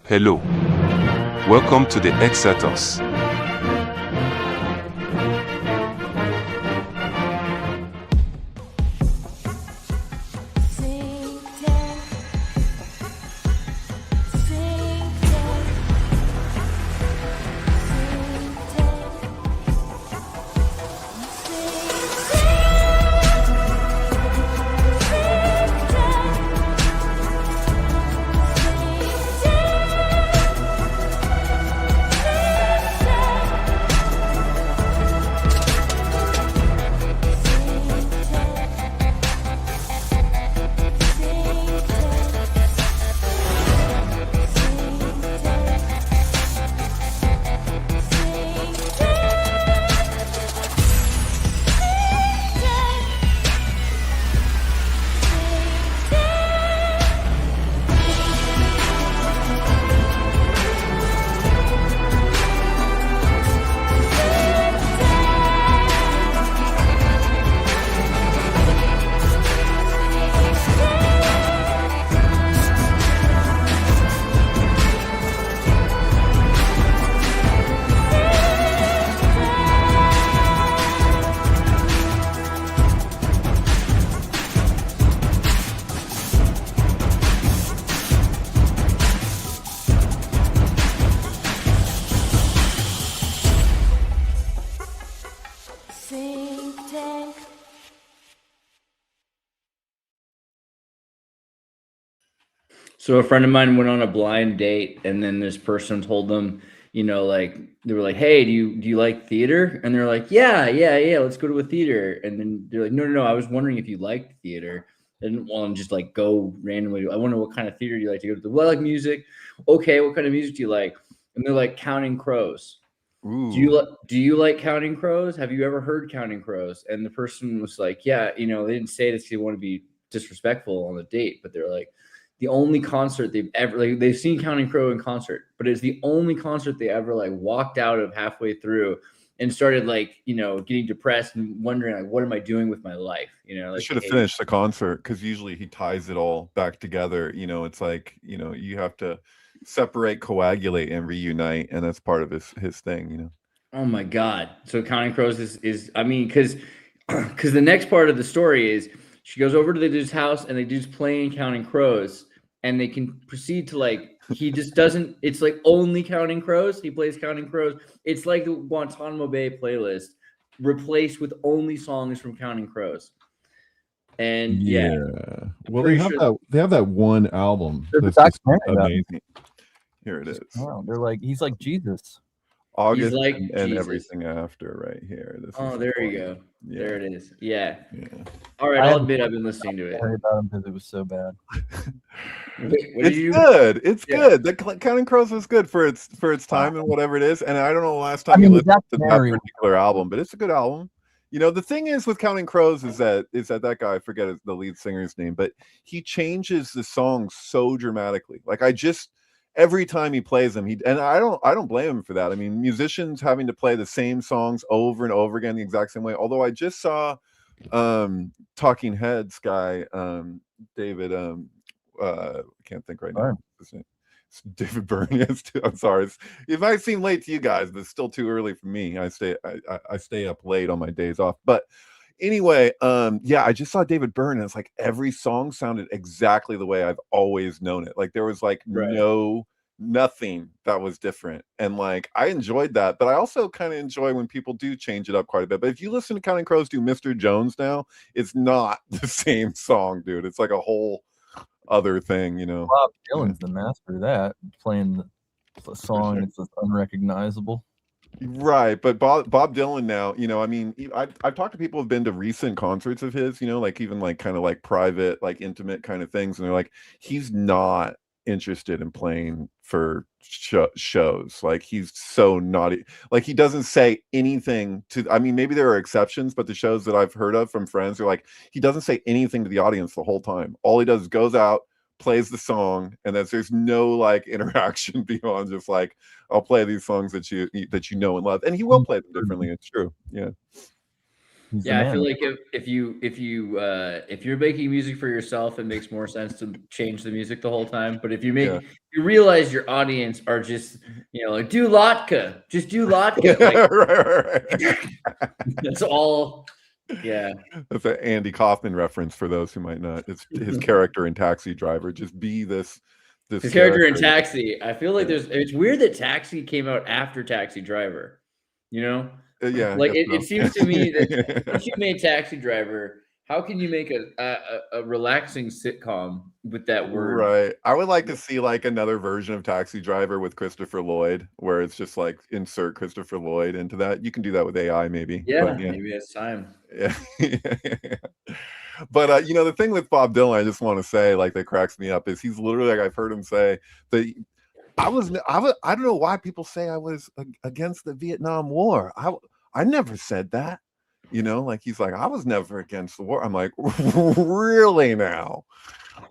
Hello, welcome to the Exatos. Synctank. So a friend of mine went on a blind date, and then this person told them, like they were like, "Hey, do you like theater?" And they're like, "Yeah, let's go to a theater." And then they're like, "No, I was wondering if you liked theater." I didn't want to just like go randomly. I wonder what kind of theater you like to go to. Well, I like music. Okay, what kind of music do you like? And they're like, Counting Crows. Ooh. Do you like Counting Crows? Have you ever heard Counting Crows? And the person was like, yeah, they didn't say this because they want to be disrespectful on the date, but they're like, the only concert they've ever they've seen Counting Crow in concert, but it's the only concert they ever walked out of halfway through and started getting depressed and wondering what am I doing with my life? I should have finished the concert, because usually he ties it all back together. It's like you have to separate, coagulate, and reunite, and that's part of his thing. Oh my God! So Counting Crows is because the next part of the story is she goes over to the dude's house and the dude's playing Counting Crows, and they can proceed to he just doesn't. It's only Counting Crows. He plays Counting Crows. It's like the Guantanamo Bay playlist replaced with only songs from Counting Crows. And well, they have that one album. That's That's just amazing. Here it is. Wow, he's like Jesus. August like and Jesus. Everything After right here. There you go. Yeah. There it is. Yeah. All right, I'll admit I've been listening to it. Sorry about him because it was so bad. Good. It's good. The Counting Crows was good for its time and whatever it is. And I don't know the last time you listened to that particular album, but it's a good album. The thing is with Counting Crows is that guy, I forget the lead singer's name, but he changes the songs so dramatically. Every time he plays them, and I don't blame him for that. I mean, musicians having to play the same songs over and over again the exact same way. Although I just saw Talking Heads guy, David, can't think right now. It's David Byrne. Yes, I'm sorry. It might seem late to you guys, but it's still too early for me. I stay up late on my days off. But anyway, I just saw David Byrne, and it's like every song sounded exactly the way I've always known it. There was nothing that was different, and I enjoyed that. But I also kind of enjoy when people do change it up quite a bit. But if you listen to Counting Crows do Mr. Jones now, it's not the same song, dude. It's like a whole other thing, Bob Dylan's the master of that, playing the song that's unrecognizable. Right, but Bob Dylan now, I've talked to people who've been to recent concerts of his, even kind of private, intimate kind of things, and they're like, he's not interested in playing for shows. He's so naughty. He doesn't say anything to. I mean, maybe there are exceptions, but the shows that I've heard of from friends are he doesn't say anything to the audience the whole time. All he does is goes out, plays the song, and there's no interaction beyond just I'll play these songs that you know and love, and he will play them differently. It's true. Yeah, I feel like if you're making music for yourself, it makes more sense to change the music the whole time. But if you you realize your audience are just like do Latka, just do Latka. Like, that's all. Yeah, that's an Andy Kaufman reference for those who might not. It's his character in Taxi Driver. Just be this his character in Taxi. I feel like it's weird that Taxi came out after Taxi Driver. Yeah, like it seems to me that once you made Taxi Driver, how can you make a relaxing sitcom with that word? Right. I would like to see like another version of Taxi Driver with Christopher Lloyd, where it's just like insert Christopher Lloyd into that. You can do that with AI, maybe. Yeah, but, maybe it's time. Yeah. But the thing with Bob Dylan, I just want to say, like, that cracks me up is he's literally, like, I've heard him say that I don't know why people say I was against the Vietnam War. I never said that. Like he's like, I was never against the war. I'm like, really now?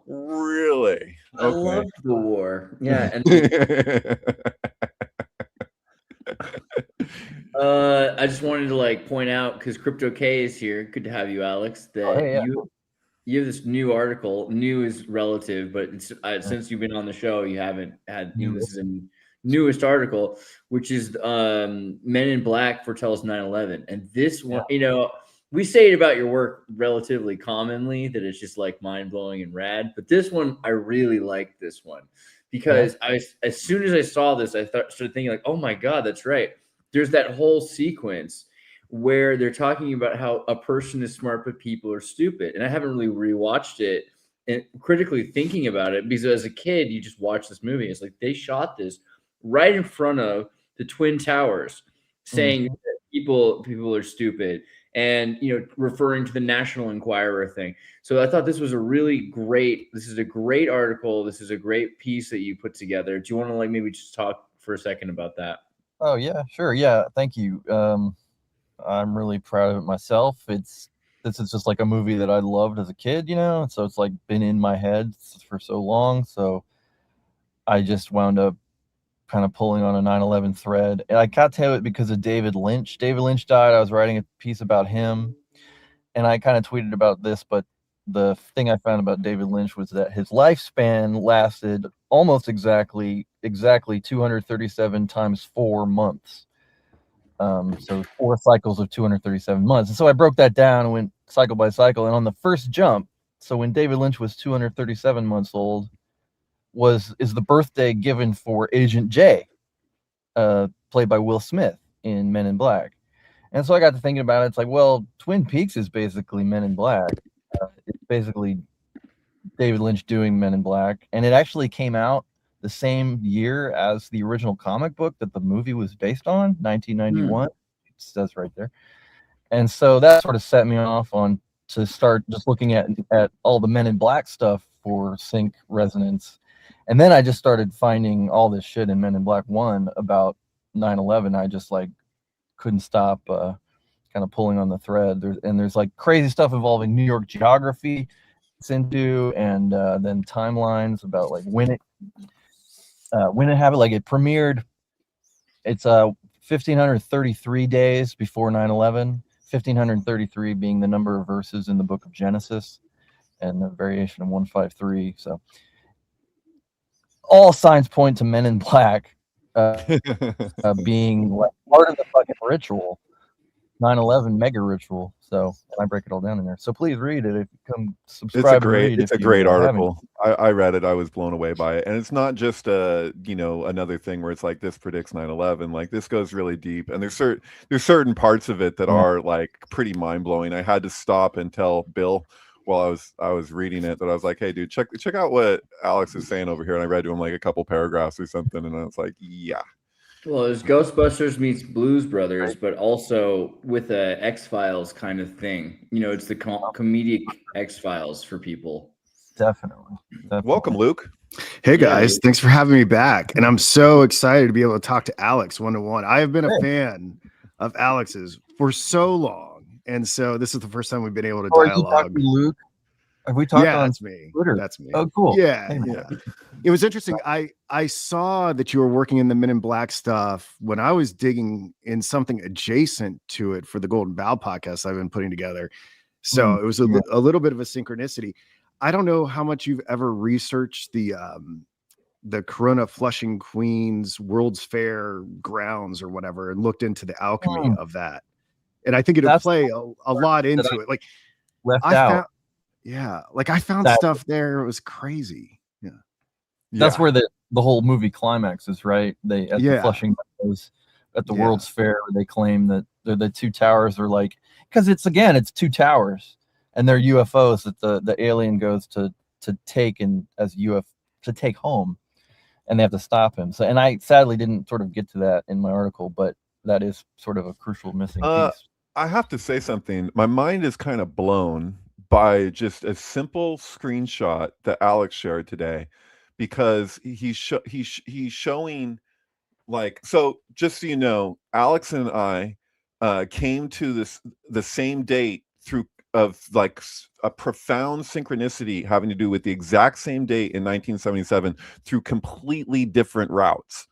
Really? I loved the war. Yeah. And I just wanted to point out, because Crypto K is here. Good to have you, Alex. That you have this new article. New is relative, but it's, since you've been on the show, you haven't had. This is a newest article, which is Men in Black foretells 9/11, and this one, we say it about your work relatively commonly that it's just like mind blowing and rad, but this one I really like this one because as soon as I saw this, I started thinking like, oh my god, that's right. There's that whole sequence where they're talking about how a person is smart but people are stupid, and I haven't really rewatched it and critically thinking about it because as a kid you just watch this movie. It's like they shot this right in front of the Twin Towers, saying that people are stupid, and referring to the National Enquirer thing. So I thought this was a great article. This is a great piece that you put together. Do you want to maybe just talk for a second about that? Oh yeah, sure. Yeah, thank you. I'm really proud of it myself. This is just like a movie that I loved as a kid, so it's like been in my head for so long. So I just wound up kind of pulling on a 9/11 thread, and I got to it because of David Lynch. David Lynch died. I was writing a piece about him, and I kind of tweeted about this, but the thing I found about David Lynch was that his lifespan lasted almost exactly 237 times 4 months. So 4 cycles of 237 months. And so I broke that down and went cycle by cycle. And on the first jump, so when David Lynch was 237 months old, is the birthday given for Agent J, played by Will Smith in Men in Black. And so I got to thinking about it. It's like, well, Twin Peaks is basically Men in Black. It's basically David Lynch doing Men in Black. And it actually came out the same year as the original comic book that the movie was based on, 1991. It says right there. And so that sort of set me off on to start just looking at all the Men in Black stuff for sync resonance. And then I just started finding all this shit in Men in Black 1 about 9/11. I just couldn't stop kind of pulling on the thread. There's crazy stuff involving New York geography it's into, and then timelines about when it happened. It premiered, it's 1533 days before 9/11, 1533 being the number of verses in the book of Genesis, and the variation of 153. So all signs point to Men in Black being part of the fucking ritual, 9/11 mega ritual. So I break it all down in there. So please read it. If you come subscribe, it's a great article. I read it. I was blown away by it. And it's not just another thing where it's like this predicts 9/11. This goes really deep. And there's certain parts of it that are pretty mind blowing. I had to stop and tell Bill while I was reading it that I was like, hey dude, check out what Alex is saying over here. And I read to him a couple paragraphs or something, and I was like, yeah. Well, it's Ghostbusters meets Blues Brothers, but also with a X-Files kind of thing. It's the comedic X-Files for people. Definitely. Welcome, Luke. Hey guys, thanks for having me back. And I'm so excited to be able to talk to Alex one-on-one. I have been a fan of Alex's for so long. And so this is the first time we've been able to dialogue. Luke? Have we talked Yeah, on that's me. Twitter? That's me. Oh, cool. Yeah, Hey, man. yeah. It was interesting. I saw that you were working in the Men in Black stuff when I was digging in something adjacent to it for the Golden Bough podcast I've been putting together. So it was a little bit of a synchronicity. I don't know how much you've ever researched the Corona Flushing Queen's World's Fair grounds or whatever, and looked into the alchemy of that. And I think it'll play a lot into it. Like left I out. found, like I found stuff there. It was crazy. Yeah. That's where the whole movie climaxes, right? They at the Flushing Meadows at the World's Fair, they claim that the two towers are like, because it's two towers and they're UFOs that the alien goes to take to take home, and they have to stop him. So, and I sadly didn't sort of get to that in my article, but that is sort of a crucial missing piece. I have to say something. My mind is kind of blown by just a simple screenshot that Alex shared today, because he's showing, like, so just so you know, Alex and I came to the same date through of like a profound synchronicity having to do with the exact same date in 1977 through completely different routes.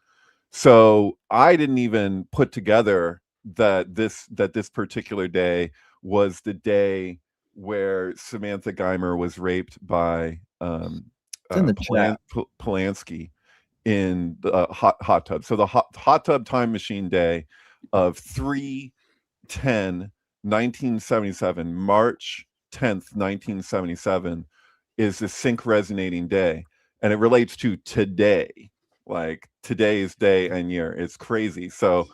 So I didn't even put together that this particular day was the day where Samantha Geimer was raped by Polanski in the hot tub. So the hot tub time machine day of 3/10/1977, March 10th, 1977, is the sync resonating day, and it relates to today, like today's day and year. It's crazy. So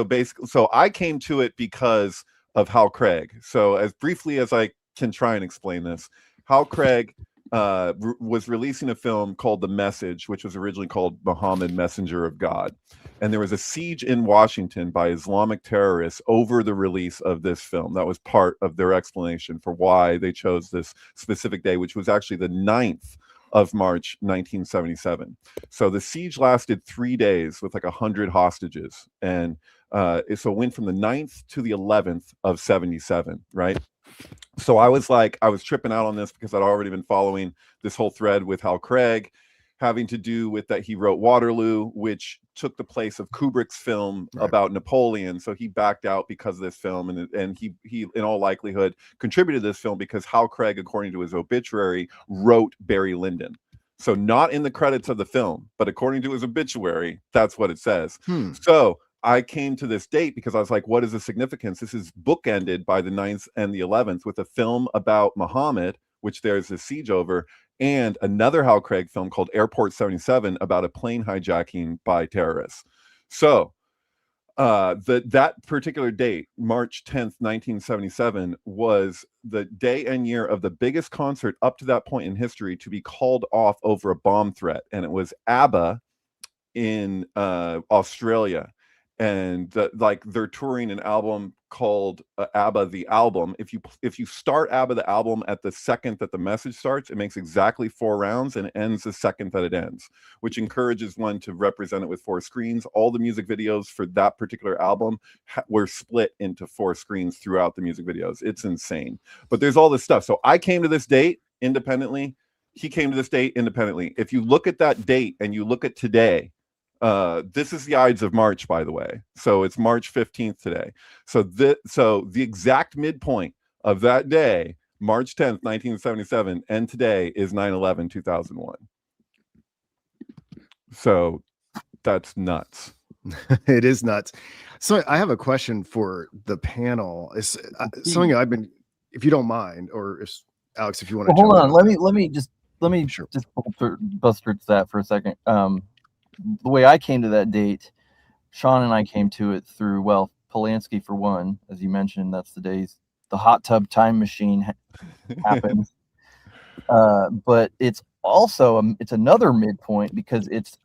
basically, so I came to it because of Hal Craig. So as briefly as I can try and explain this, Hal Craig was releasing a film called The Message, which was originally called Muhammad, Messenger of God. And there was a siege in Washington by Islamic terrorists over the release of this film. That was part of their explanation for why they chose this specific day, which was actually the 9th of March, 1977. So the siege lasted 3 days with like 100 hostages. And so it went from the 9th to the 11th of 77, right? So I was tripping out on this because I'd already been following this whole thread with Hal Craig, having to do with that he wrote Waterloo, which took the place of Kubrick's film about Napoleon. So he backed out because of this film, and he in all likelihood contributed to this film because Hal Craig, according to his obituary, wrote Barry Lyndon. So not in the credits of the film, but according to his obituary, that's what it says. So I came to this date because I was like, what is the significance? This is bookended by the 9th and the 11th with a film about Muhammad, which there's a siege over, and another Hal Craig film called Airport 77 about a plane hijacking by terrorists. So that particular date, March 10th, 1977, was the day and year of the biggest concert up to that point in history to be called off over a bomb threat. And it was ABBA in Australia. And they're touring an album called ABBA the Album. If you start ABBA the Album at the second that the message starts, it makes exactly 4 rounds and it ends the second that it ends, which encourages one to represent it with 4 screens. All the music videos for that particular album were split into 4 screens throughout the music videos. It's insane. But there's all this stuff. So I came to this date independently. He came to this date independently. If you look at that date and you look at today, this is the Ides of March, by the way. So it's March 15th today. So the exact midpoint of that day, March 10th, 1977, and today is 9/11/2001. So that's nuts. It is nuts. So I have a question for the panel. It's something I've been, if you don't mind, or if Alex, if you want to. Hold on. Let me just bust through that for a second. The way I came to that date, Sean and I came to it through, Polanski for one, as you mentioned. That's the days the hot tub time machine happens. But it's also it's another midpoint because it's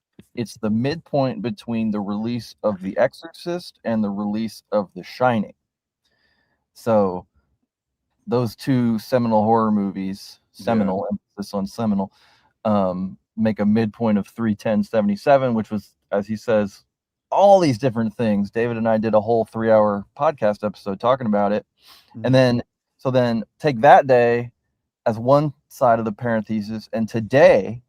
the midpoint between the release of The Exorcist and the release of The Shining. So those 2 seminal horror movies, emphasis on seminal, make a midpoint of 3/10/77, which was, as he says, all these different things. David and I did a whole 3-hour podcast episode talking about it. And then take that day as one side of the parenthesis, and today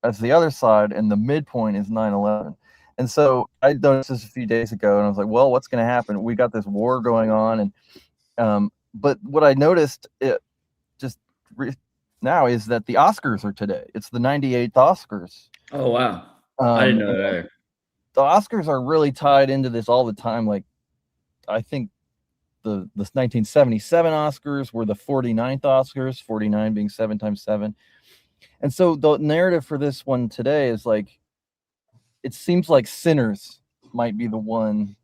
as the other side, and the midpoint is 9/11. And so I noticed this a few days ago, and I was like, well, what's going to happen? We got this war going on, and but what I noticed now is that the Oscars are today. It's the 98th Oscars. Oh wow, I didn't know that either. The Oscars are really tied into this all the time. Like, I think the 1977 Oscars were the 49th Oscars, 49 being 7 times 7. And so the narrative for this one today is like, it seems like Sinners might be the one,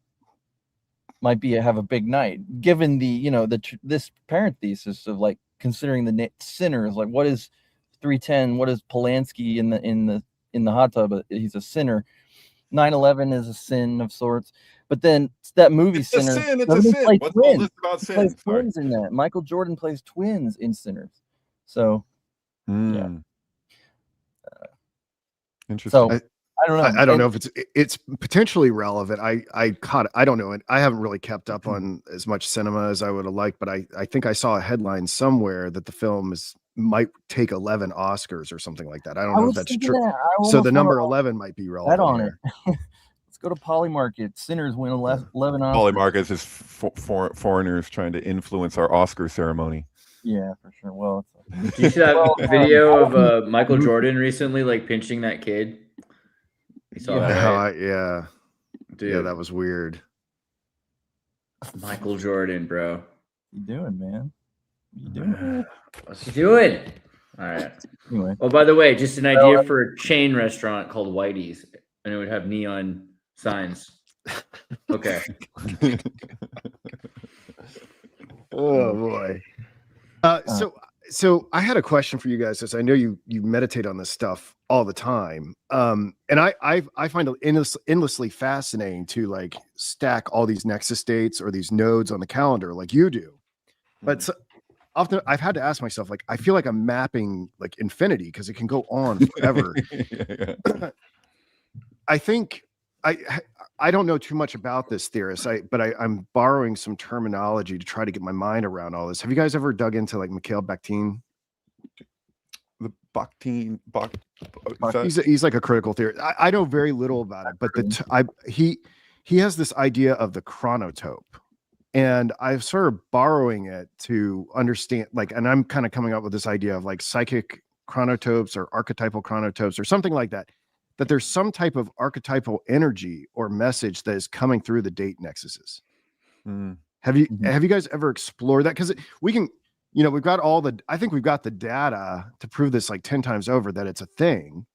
have a big night, given the, this parent thesis of like considering the sinners, like what is 310, what is Polanski in the hot tub? He's a sinner. 9/11 is a sin of sorts. But then that movie it's Sinners, a sin. It's a sin. What's all this about sin? Plays twins in that. Michael Jordan plays twins in Sinners. So yeah. Interesting. So I don't know. I don't know if it's potentially relevant. I caught it. I don't know. I haven't really kept up on as much cinema as I would have liked, but I think I saw a headline somewhere that the film might take 11 Oscars or something like that. I don't know if that's true. So the number 11 might be relevant. On it. Let's go to Polymarket. Sinners win 11 Oscars. Polymarket is foreigners trying to influence our Oscar ceremony. Yeah, for sure. Well, you see that video of Michael Jordan recently, like pinching that kid? You saw that, right? Yeah. Dude. Yeah, that was weird. Michael Jordan, bro. You doing, man? You doing? What's he doing? All right. Anyway. Oh, by the way, just an idea for a chain restaurant called Whitey's, and it would have neon signs. Okay. Oh boy. So I had a question for you guys, because I know you meditate on this stuff all the time. And I find it endlessly fascinating to like stack all these nexus dates or these nodes on the calendar like you do. But often I've had to ask myself, like, I feel like I'm mapping like infinity because it can go on forever. I think I don't know too much about this theorist, but I'm borrowing some terminology to try to get my mind around all this. Have you guys ever dug into like Mikhail Bakhtin? The Bakhtin, he's like a critical theorist. I know very little about it, but he has this idea of the chronotope, and I'm sort of borrowing it to understand, like, and I'm kind of coming up with this idea of like psychic chronotopes or archetypal chronotopes or something like that. That there's some type of archetypal energy or message that is coming through the date nexuses. Have you guys ever explored that? Because we can, we've got I think we've got the data to prove this like 10 times over that it's a thing,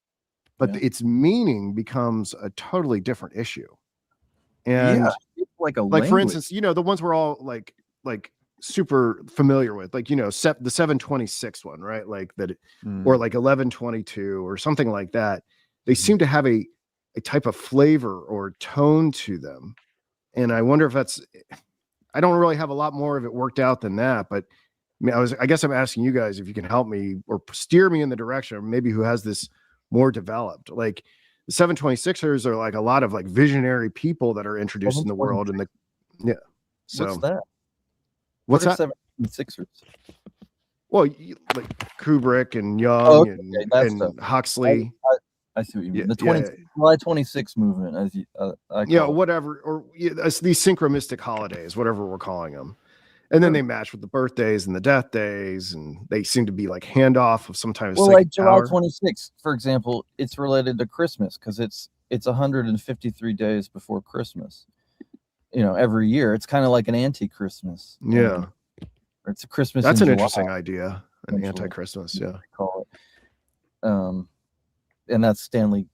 but its meaning becomes a totally different issue. And it's like for instance, the ones we're all like super familiar with, like, the 726 one, right? Like that, or like 1122 or something like that. They seem to have a type of flavor or tone to them. And I wonder if I don't really have a lot more of it worked out than that, but I guess I'm asking you guys if you can help me or steer me in the direction, or maybe who has this more developed. Like the 726ers are like a lot of like visionary people that are introduced in the world. And so what's that? What's that? 726ers. Well, like Kubrick and Young and Huxley. I see what you mean. The July 26 movement, as you, whatever, or these synchromistic holidays, whatever we're calling them, and then they match with the birthdays and the death days, and they seem to be like handoff of sometimes. Well, like July 26, for example, it's related to Christmas because it's 153 days before Christmas. Every year it's kind of like an anti-Christmas. Yeah, or it's a Christmas. That's an July, interesting idea. An anti-Christmas. Yeah, call it. And that's Stanley's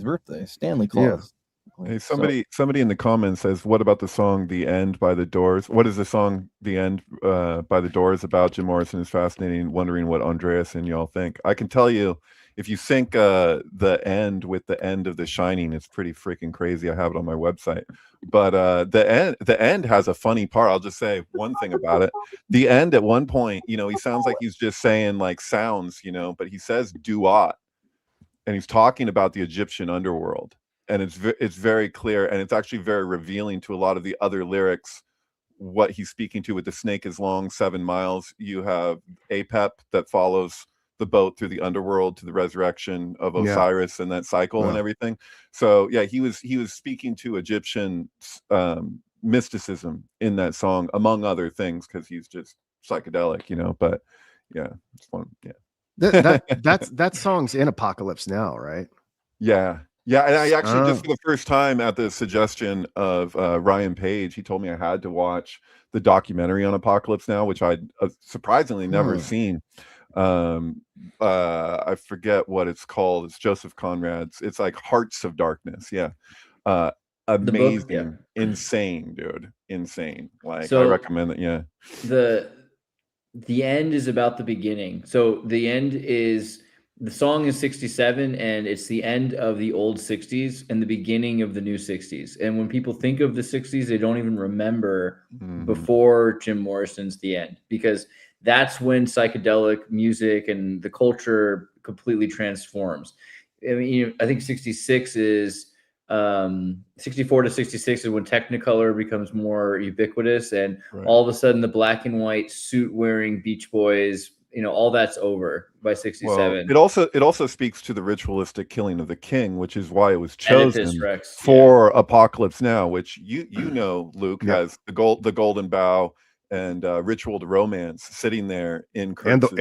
birthday. Stanley Claus. Yeah. Hey, somebody in the comments says, "What about the song "The End" by the Doors? What is the song "The End" by the Doors about?" Jim Morrison is fascinating. Wondering what Andreas and y'all think. I can tell you, if you sync the end with the end of The Shining, it's pretty freaking crazy. I have it on my website. But the end has a funny part. I'll just say one thing about it. The end at one point, he sounds like he's just saying like sounds, but he says duat. And he's talking about the Egyptian underworld, and it's very clear, and it's actually very revealing to a lot of the other lyrics what he's speaking to with the snake is long 7 miles. You have Apep that follows the boat through the underworld to the resurrection of Osiris and that cycle and everything. So yeah, he was speaking to Egyptian mysticism in that song, among other things, because he's just psychedelic, you know. But yeah, it's fun. Yeah, that song's in Apocalypse Now, right? Yeah. Yeah, and I actually just for the first time at the suggestion of Ryan Page, he told me I had to watch the documentary on Apocalypse Now, which I'd surprisingly never seen. I forget what it's called. It's Joseph Conrad's. It's like Hearts of Darkness. Yeah. Amazing, insane, dude. Insane. Like, so I recommend it. Yeah. The end is about the beginning. So the end is, the song is 67, and it's the end of the old 60s and the beginning of the new 60s. And when people think of the 60s, they don't even remember before Jim Morrison's The End, because that's when psychedelic music and the culture completely transforms. I mean, you know, I think 66 is 64 to 66 is when Technicolor becomes more ubiquitous, and all of a sudden the black and white suit wearing Beach Boys, you know, all that's over by 67. Well, it also speaks to the ritualistic killing of the king, which is why it was chosen for Apocalypse Now, which you know, Luke, has the golden bough and ritual to romance sitting there in Kurtz's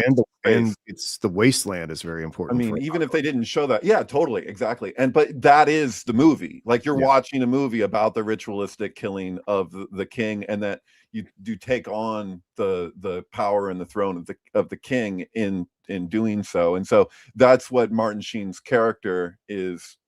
and it's the wasteland is very important. I mean, even if they didn't show that, yeah, totally, exactly. But that is the movie. Like, you're watching a movie about the ritualistic killing of the king, and that you do take on the power and the throne of the king in doing so. And so that's what Martin Sheen's character is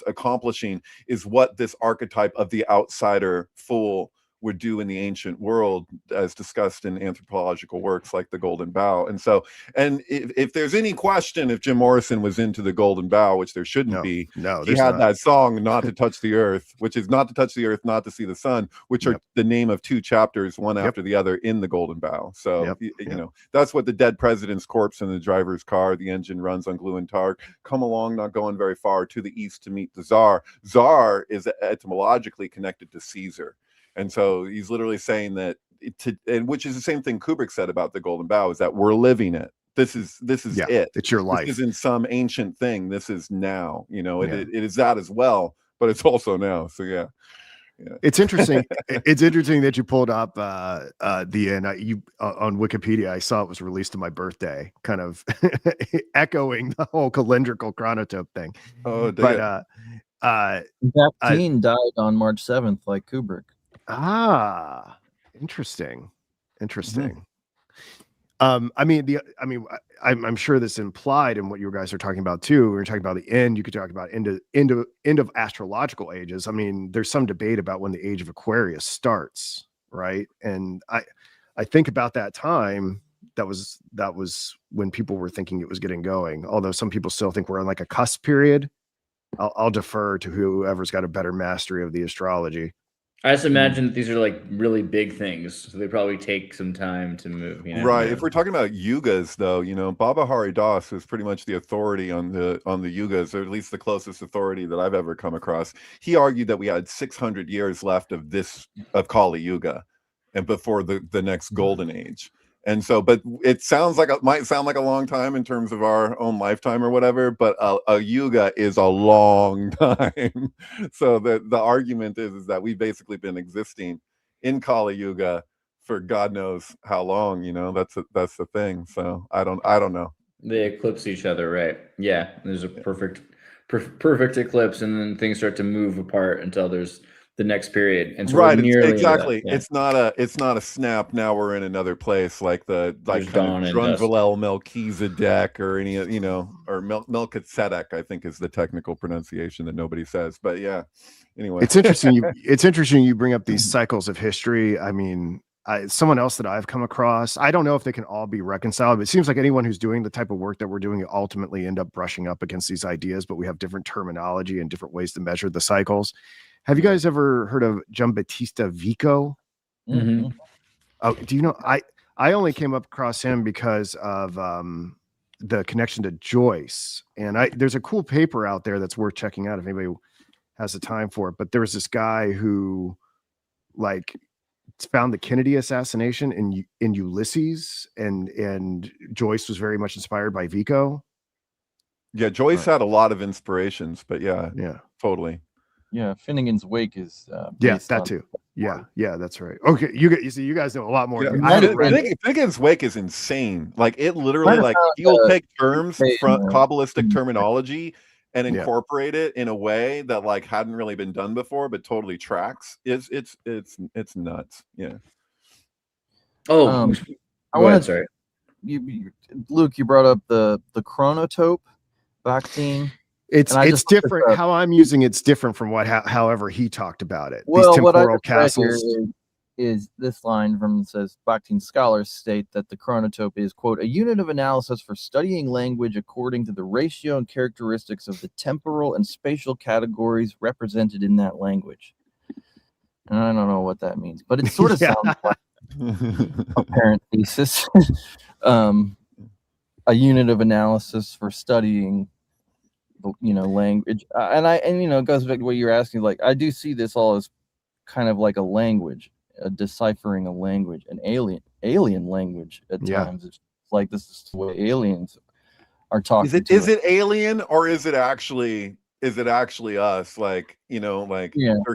accomplishing, is what this archetype of the outsider fool would do in the ancient world, as discussed in anthropological works like the Golden Bough. And so, and if there's any question if Jim Morrison was into the Golden Bough, which there shouldn't be, he had that song "Not to Touch the Earth," which is not to touch the earth, not to see the sun, which are the name of two chapters, one after the other, in the Golden Bough. So you know, that's what the dead president's corpse in the driver's car, the engine runs on glue and tar, come along, not going very far, to the east to meet the czar. Czar is etymologically connected to Caesar. And so he's literally saying that, and which is the same thing Kubrick said about the Golden Bough, is that we're living it. This is it. It's your life. This isn't some ancient thing. This is now. You know, it is that as well, but it's also now. So yeah. It's interesting. It's interesting that you pulled up the end. On Wikipedia, I saw it was released on my birthday, kind of echoing the whole calendrical chronotope thing. Oh, but Teen died on March 7th, like Kubrick. Interesting. I'm sure this implied in what you guys are talking about too. We're talking about the end. You could talk about end of astrological ages. I mean, there's some debate about when the age of Aquarius starts, right? And I think about that time. That was when people were thinking it was getting going. Although some people still think we're in like a cusp period. I'll defer to whoever's got a better mastery of the astrology. I just imagine that these are like really big things, so they probably take some time to move. You know? Right. If we're talking about yugas, though, you know, Baba Hari Das is pretty much the authority on the yugas, or at least the closest authority that I've ever come across. He argued that we had 600 years left of Kali Yuga, and before the next golden age. And so, but it might sound like a long time in terms of our own lifetime or whatever, but a yuga is a long time. So the argument is that we've basically been existing in Kali Yuga for God knows how long. You know, that's the thing. So I don't know. They eclipse each other, right? Yeah, there's a perfect eclipse, and then things start to move apart until there's the next period. And so exactly. It's not a snap. Now we're in another place, like kind of Drunvalel Melchizedek, or any, you know, or Melchizedek, I think is the technical pronunciation that nobody says. But yeah, anyway, it's interesting. It's interesting you bring up these cycles of history. I mean, someone else that I've come across, I don't know if they can all be reconciled, but it seems like anyone who's doing the type of work that we're doing ultimately end up brushing up against these ideas, but we have different terminology and different ways to measure the cycles. Have you guys ever heard of Giambattista Vico? Mm-hmm. Oh, do you know? I only came up across him because of the connection to Joyce, and there's a cool paper out there that's worth checking out if anybody has the time for it. But there was this guy who, like, found the Kennedy assassination in Ulysses, and Joyce was very much inspired by Vico. Yeah, Joyce had a lot of inspirations, but yeah, totally. Yeah, Finnegan's Wake is that too. Yeah, that's right. Okay, you guys know a lot more. Yeah, I Finnegan's Wake is insane. Like it literally, like he'll take terms from Kabbalistic terminology and incorporate it in a way that like hadn't really been done before, but totally tracks. It's nuts. Yeah. Oh, I wanted, sorry. Luke, you brought up the chronotope vaccine. It's different. How I'm using it's different from however he talked about it. Well, these temporal what I castles is this line from says Bakhtin scholars state that the chronotope is, quote, a unit of analysis for studying language according to the ratio and characteristics of the temporal and spatial categories represented in that language. And I don't know what that means, but it sort of sounds like a parent thesis. A unit of analysis for studying language, and it goes back to what you're asking. Like, I do see this all as kind of like a language, deciphering a language, an alien language at times. It's like this is the way aliens are talking. Is it alien, or is it actually us? Like, they're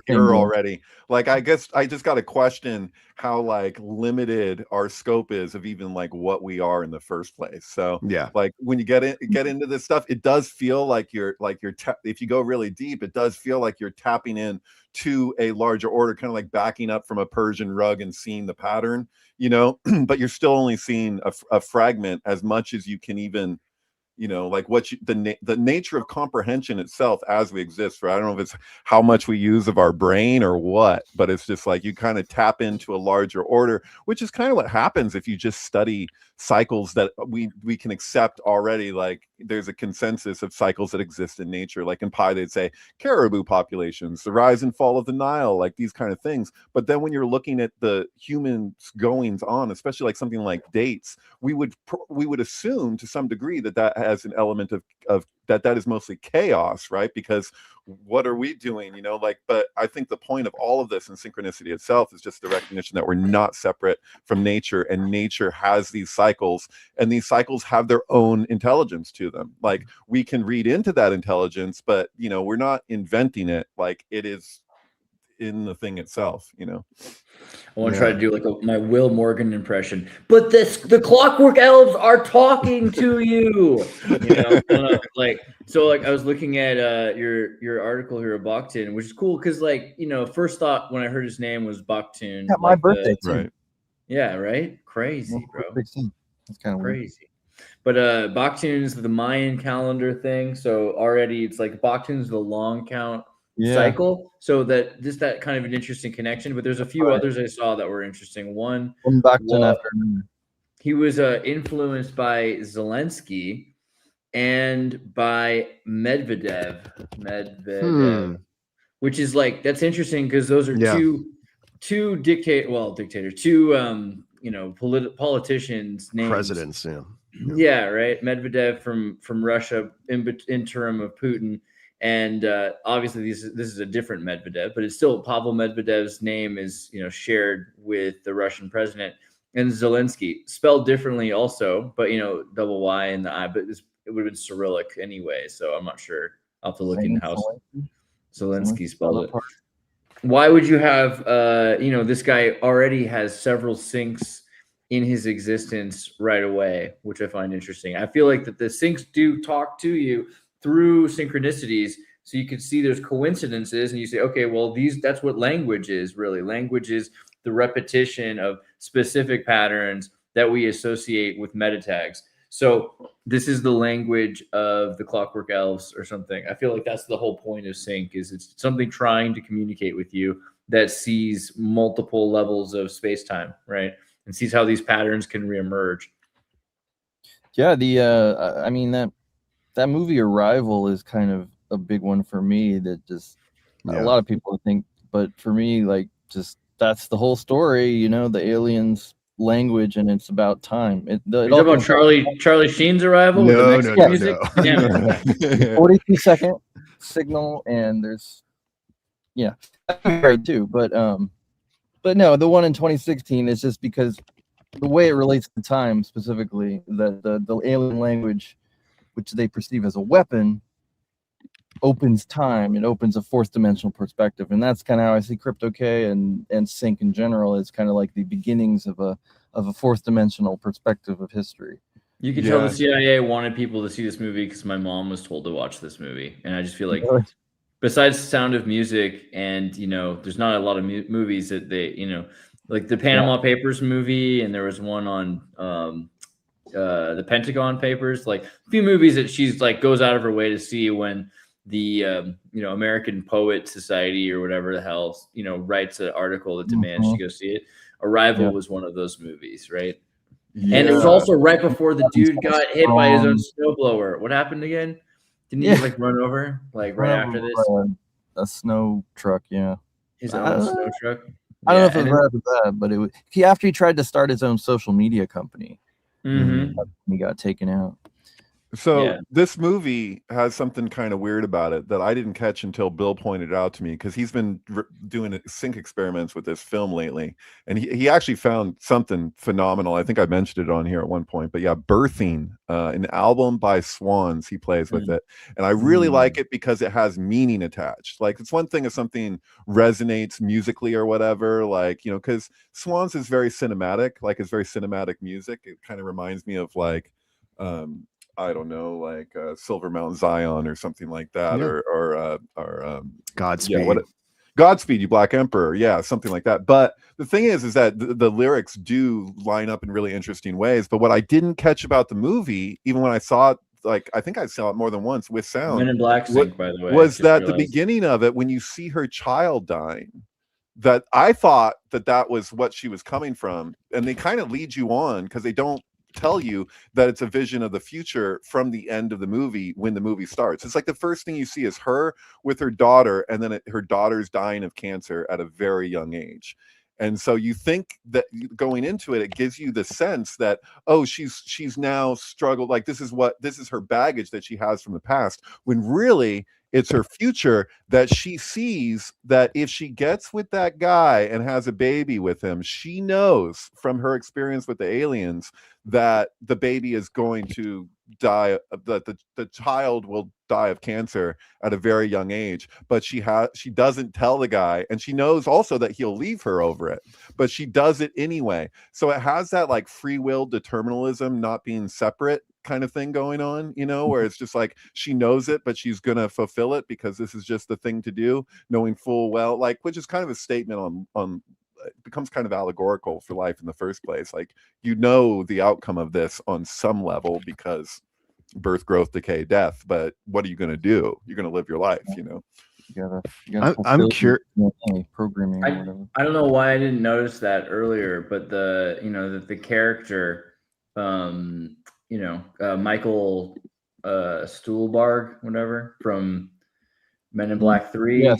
here already. Like, I guess I just got to question how like limited our scope is of even like what we are in the first place. So like when you get into this stuff, it does feel like if you go really deep, it does feel like you're tapping in to a larger order, kind of like backing up from a Persian rug and seeing the pattern, but you're still only seeing a fragment as much as you can even, like the nature of comprehension itself as we exist, right? I don't know if it's how much we use of our brain or what, but it's just like you kind of tap into a larger order, which is kind of what happens if you just study cycles that we can accept already. Like there's a consensus of cycles that exist in nature. Like in pi, they'd say caribou populations, the rise and fall of the Nile, like these kind of things. But then when you're looking at the humans goings on, especially like something like dates, we would assume to some degree that has an element of that is mostly chaos, right? Because what are we doing, but I think the point of all of this in synchronicity itself is just the recognition that we're not separate from nature, and nature has these cycles, and these cycles have their own intelligence to them. Like we can read into that intelligence, but we're not inventing it. Like it is in the thing itself. I want to try to do like my Will Morgan impression, but the Clockwork Elves are talking to you. I was looking at your article here of Bakhtin, which is cool because first thought when I heard his name was Bakhtin. Yeah, my birthday too. Right. Yeah, right. Crazy, bro. That's kind of crazy. But Bakhtin is the Mayan calendar thing, so already it's like Bakhtin's the long count cycle, so that kind of an interesting connection. But there's a few others I saw that were interesting. One, he was influenced by Zelensky and by Medvedev, which is like that's interesting because those are two dictators, politicians, names. Presidents, yeah, right. Medvedev from Russia, interim of Putin. And obviously, this is a different Medvedev, but it's still Pavel Medvedev's name is shared with the Russian president, and Zelensky spelled differently also, but double Y in the I, but it would have been Cyrillic anyway. So I'm not sure. I'll have to look into how Zelensky spelled it. Why would you have this guy already has several syncs in his existence right away, which I find interesting. I feel like that the syncs do talk to you through synchronicities, so you can see there's coincidences, and you say, okay, well, that's what language is really. Language is the repetition of specific patterns that we associate with meta tags. So this is the language of the Clockwork Elves or something. I feel like that's the whole point of sync, is it's something trying to communicate with you that sees multiple levels of space-time, right? And sees how these patterns can reemerge. Yeah, that movie Arrival is kind of a big one for me. That just a lot of people think, but for me, like just that's the whole story. The aliens' language, and it's about time. It all about Charlie Sheen's Arrival with the Mexican music. No. 42-second signal, and there's right too, but But no, the one in 2016 is just because the way it relates to time specifically, that the alien language, which they perceive as a weapon, opens time. It opens a fourth dimensional perspective, and that's kind of how I see Crypto K and Sync in general. It's kind of like the beginnings of a fourth dimensional perspective of history. You can tell the CIA wanted people to see this movie because my mom was told to watch this movie, and I just feel like, besides Sound of Music, and there's not a lot of movies that they, like the Panama Papers movie, and there was one on the Pentagon Papers, like a few movies that she's like goes out of her way to see when the American Poet Society or whatever the hell writes an article that demands she go see it. Arrival was one of those movies, right? Yeah. And it was also right before the dude got hit by his own snowblower. What happened again? Didn't he like run over right after this? A snow truck, his own snow truck. I don't know if it was right after that, but it was after he tried to start his own social media company. He got taken out. So this movie has something kind of weird about it that I didn't catch until Bill pointed it out to me, because he's been doing sync experiments with this film lately, and he actually found something phenomenal. I think I mentioned it on here at one point, but Birthing, an album by Swans, he plays with it, and I really like it because it has meaning attached. Like, it's one thing if something resonates musically or whatever, like, because Swans is very cinematic, like it's very cinematic music. It kind of reminds me of like I don't know, like Silver Mount Zion or something like that, or Godspeed. Godspeed, You Black Emperor, something like that. But the thing is that the lyrics do line up in really interesting ways. But what I didn't catch about the movie, even when I saw it, like I think I saw it more than once with sound, Men in Black sync, by the way, was that the beginning of it when you see her child dying, that I thought that was what she was coming from, and they kind of lead you on because they don't tell you that it's a vision of the future from the end of the movie when the movie starts. It's like the first thing you see is her with her daughter, and then her daughter's dying of cancer at a very young age. And so you think that going into it, it gives you the sense that, oh, she's now struggled, like this is her baggage that she has from the past, when really it's her future, that she sees that if she gets with that guy and has a baby with him, she knows from her experience with the aliens that the baby is going to die, that the child will die of cancer at a very young age. But she doesn't tell the guy, and she knows also that he'll leave her over it, but she does it anyway. So it has that like free will determinalism, not being separate kind of thing going on, where it's just like she knows it, but she's gonna fulfill it because this is just the thing to do, knowing full well, like, which is kind of a statement on it becomes kind of allegorical for life in the first place. Like, the outcome of this on some level, because birth, growth, decay, death, but what are you going to do? You're going to live your life, You gotta I'm curious. Programming or whatever. I don't know why I didn't notice that earlier, but the character, Michael Stuhlbarg, whatever, from Men in Black 3,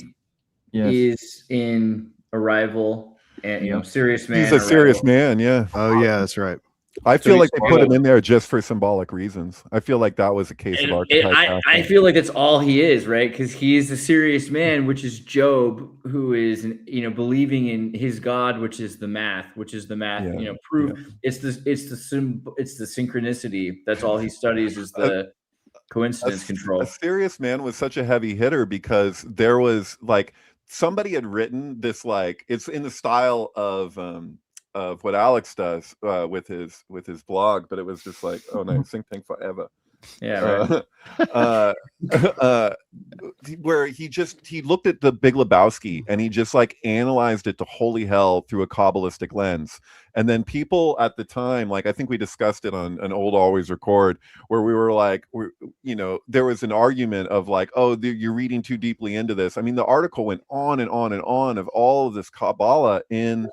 is in Arrival, and Serious Man. He's a serious man, Oh yeah, that's right. I feel like they put him in there just for symbolic reasons. I feel like that was a case of archetype. I feel like that's all he is, right? Because he is a serious man, which is Job, who is believing in his God, which is the math. Proof. It's the synchronicity. That's all he studies, is the coincidence control. A serious man was such a heavy hitter because there was like somebody had written this, like, it's in the style of what Alex does with his blog, but it was just like, oh no, Synctank forever. Yeah, right. Where he looked at the Big Lebowski and he just like analyzed it to holy hell through a Kabbalistic lens. And then people at the time, like I think we discussed it on an old Always Record, where we were like, there was an argument of like, oh, you're reading too deeply into this. I mean, the article went on and on and on of all of this Kabbalah in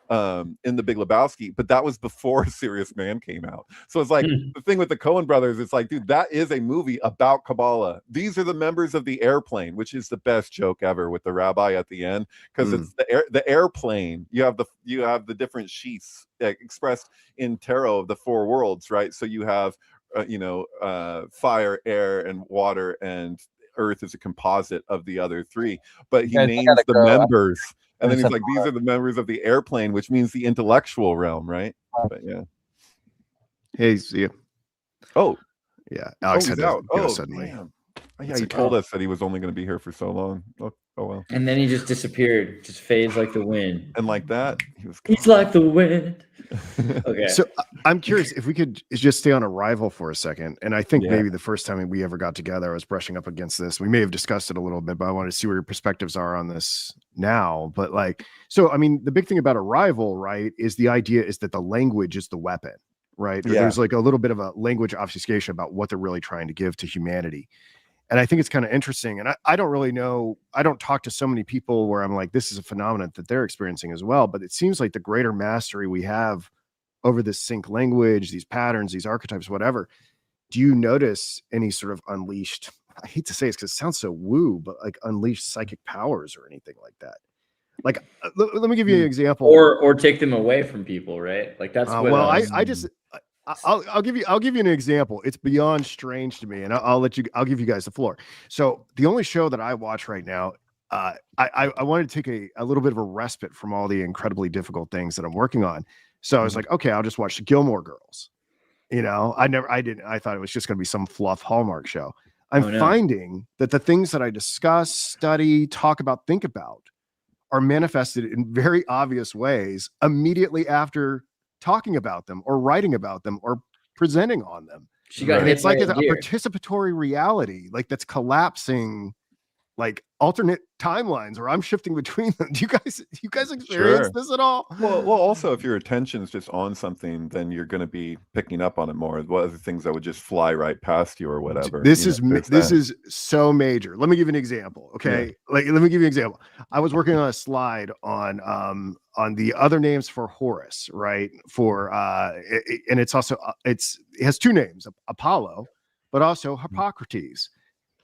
the Big Lebowski, but that was before Serious Man came out. So it's like the thing with the Coen brothers, it's like, dude, that is a movie about Kabbalah. These are the members of the airplane, which is the best joke ever with the rabbi at the end, because it's the airplane. You have the different sheaths expressed in tarot of the four worlds, right? So you have fire, air, and water, and earth is a composite of the other three, but he names the members. And then he's like, these are the members of the airplane, which means the intellectual realm, right? But yeah. Hey, see you. Oh, yeah. Alex had to go suddenly. Damn. Yeah, he told us that he was only going to be here for so long. Oh well. And then he just disappeared, just fades like the wind. And like that, he's like the wind. Okay. So I'm curious if we could just stay on Arrival for a second. And I think maybe the first time we ever got together, I was brushing up against this. We may have discussed it a little bit, but I wanted to see where your perspectives are on this now. But like, so I mean, the big thing about Arrival, right, is the idea is that the language is the weapon, right? Yeah. There's like a little bit of a language obfuscation about what they're really trying to give to humanity. And I think it's kind of interesting. And I don't really know. I don't talk to so many people where I'm like, this is a phenomenon that they're experiencing as well. But it seems like the greater mastery we have over this sync language, these patterns, these archetypes, whatever. Do you notice any sort of unleashed, I hate to say it because it sounds so woo, but like unleashed psychic powers or anything like that? Like, let me give you an example. Or take them away from people, right? Like that's what I'll give you an example. It's beyond strange to me, and I'll give you guys the floor. So the only show that I watch right now, I wanted to take a little bit of a respite from all the incredibly difficult things that I'm working on. So I was like, okay, I'll just watch the Gilmore Girls. You know, I thought it was just going to be some fluff Hallmark show. I'm finding that the things that I discuss, study, talk about, think about are manifested in very obvious ways immediately after talking about them or writing about them or presenting on them. And it's like a participatory reality, like that's collapsing, like alternate timelines, or I'm shifting between them. Do you guys experience this at all? Well, also if your attention is just on something, then you're going to be picking up on it more. What other things that would just fly right past you or whatever. This is so major. Let me give you an example. Okay. Yeah. Like, let me give you an example. I was working on a slide on the other names for Horus, right? For and it's also it has two names, Apollo, but also Hippocrates.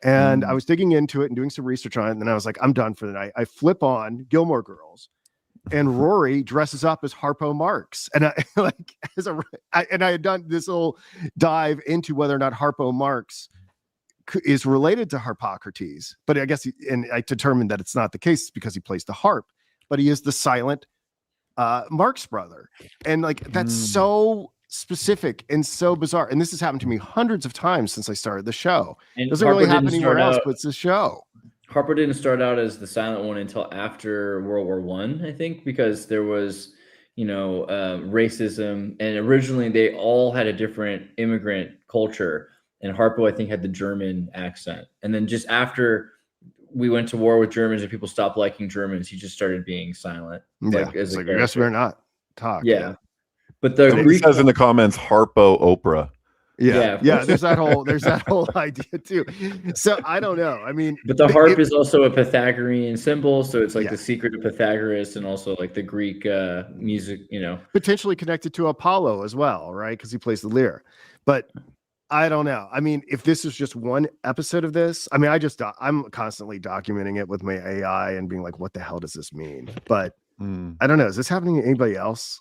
And I was digging into it and doing some research on it. And then I was like, I'm done for the night. I flip on Gilmore Girls and Rory dresses up as Harpo Marx. And I had done this little dive into whether or not Harpo Marx is related to Hippocrates. But I guess, and I determined that it's not the case because he plays the harp, but he is the silent Marx brother. And like, that's so specific and so bizarre, and this has happened to me hundreds of times since I started the show. It doesn't really happen anywhere else, but it's a show. Harper didn't start out as the silent one until after World War I think, because there was, racism, and originally they all had a different immigrant culture, and Harpo I think had the German accent, and then just after we went to war with Germans and people stopped liking Germans, he just started being silent. Yeah, it's like, I guess we're not talk. Yeah. But the Greek says in the comments, Harpo Oprah. Yeah. There's that whole idea too. So I don't know. I mean, but the harp is also a Pythagorean symbol, so it's like the secret of Pythagoras, and also like the Greek music. Potentially connected to Apollo as well, right? Because he plays the lyre. But I don't know. I mean, if this is just one episode of this, I mean, I'm constantly documenting it with my AI and being like, what the hell does this mean? But I don't know. Is this happening to anybody else?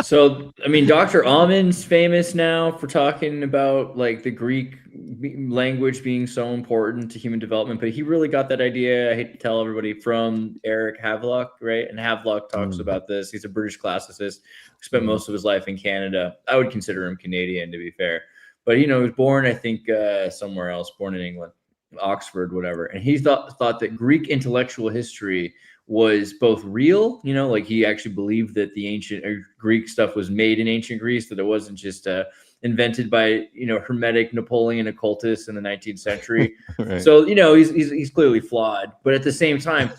So, I mean, Dr. Amon's famous now for talking about like the Greek language being so important to human development, but he really got that idea, I hate to tell everybody, from Eric Havelock, right? And Havelock talks about this. He's a British classicist who spent most of his life in Canada. I would consider him Canadian, to be fair. But, he was born, I think, somewhere else, born in England, Oxford, whatever. And he thought that Greek intellectual history was both real, like he actually believed that the ancient Greek stuff was made in ancient Greece, that it wasn't just invented by, Hermetic Napoleon occultists in the 19th century. Right. So, he's clearly flawed, but at the same time,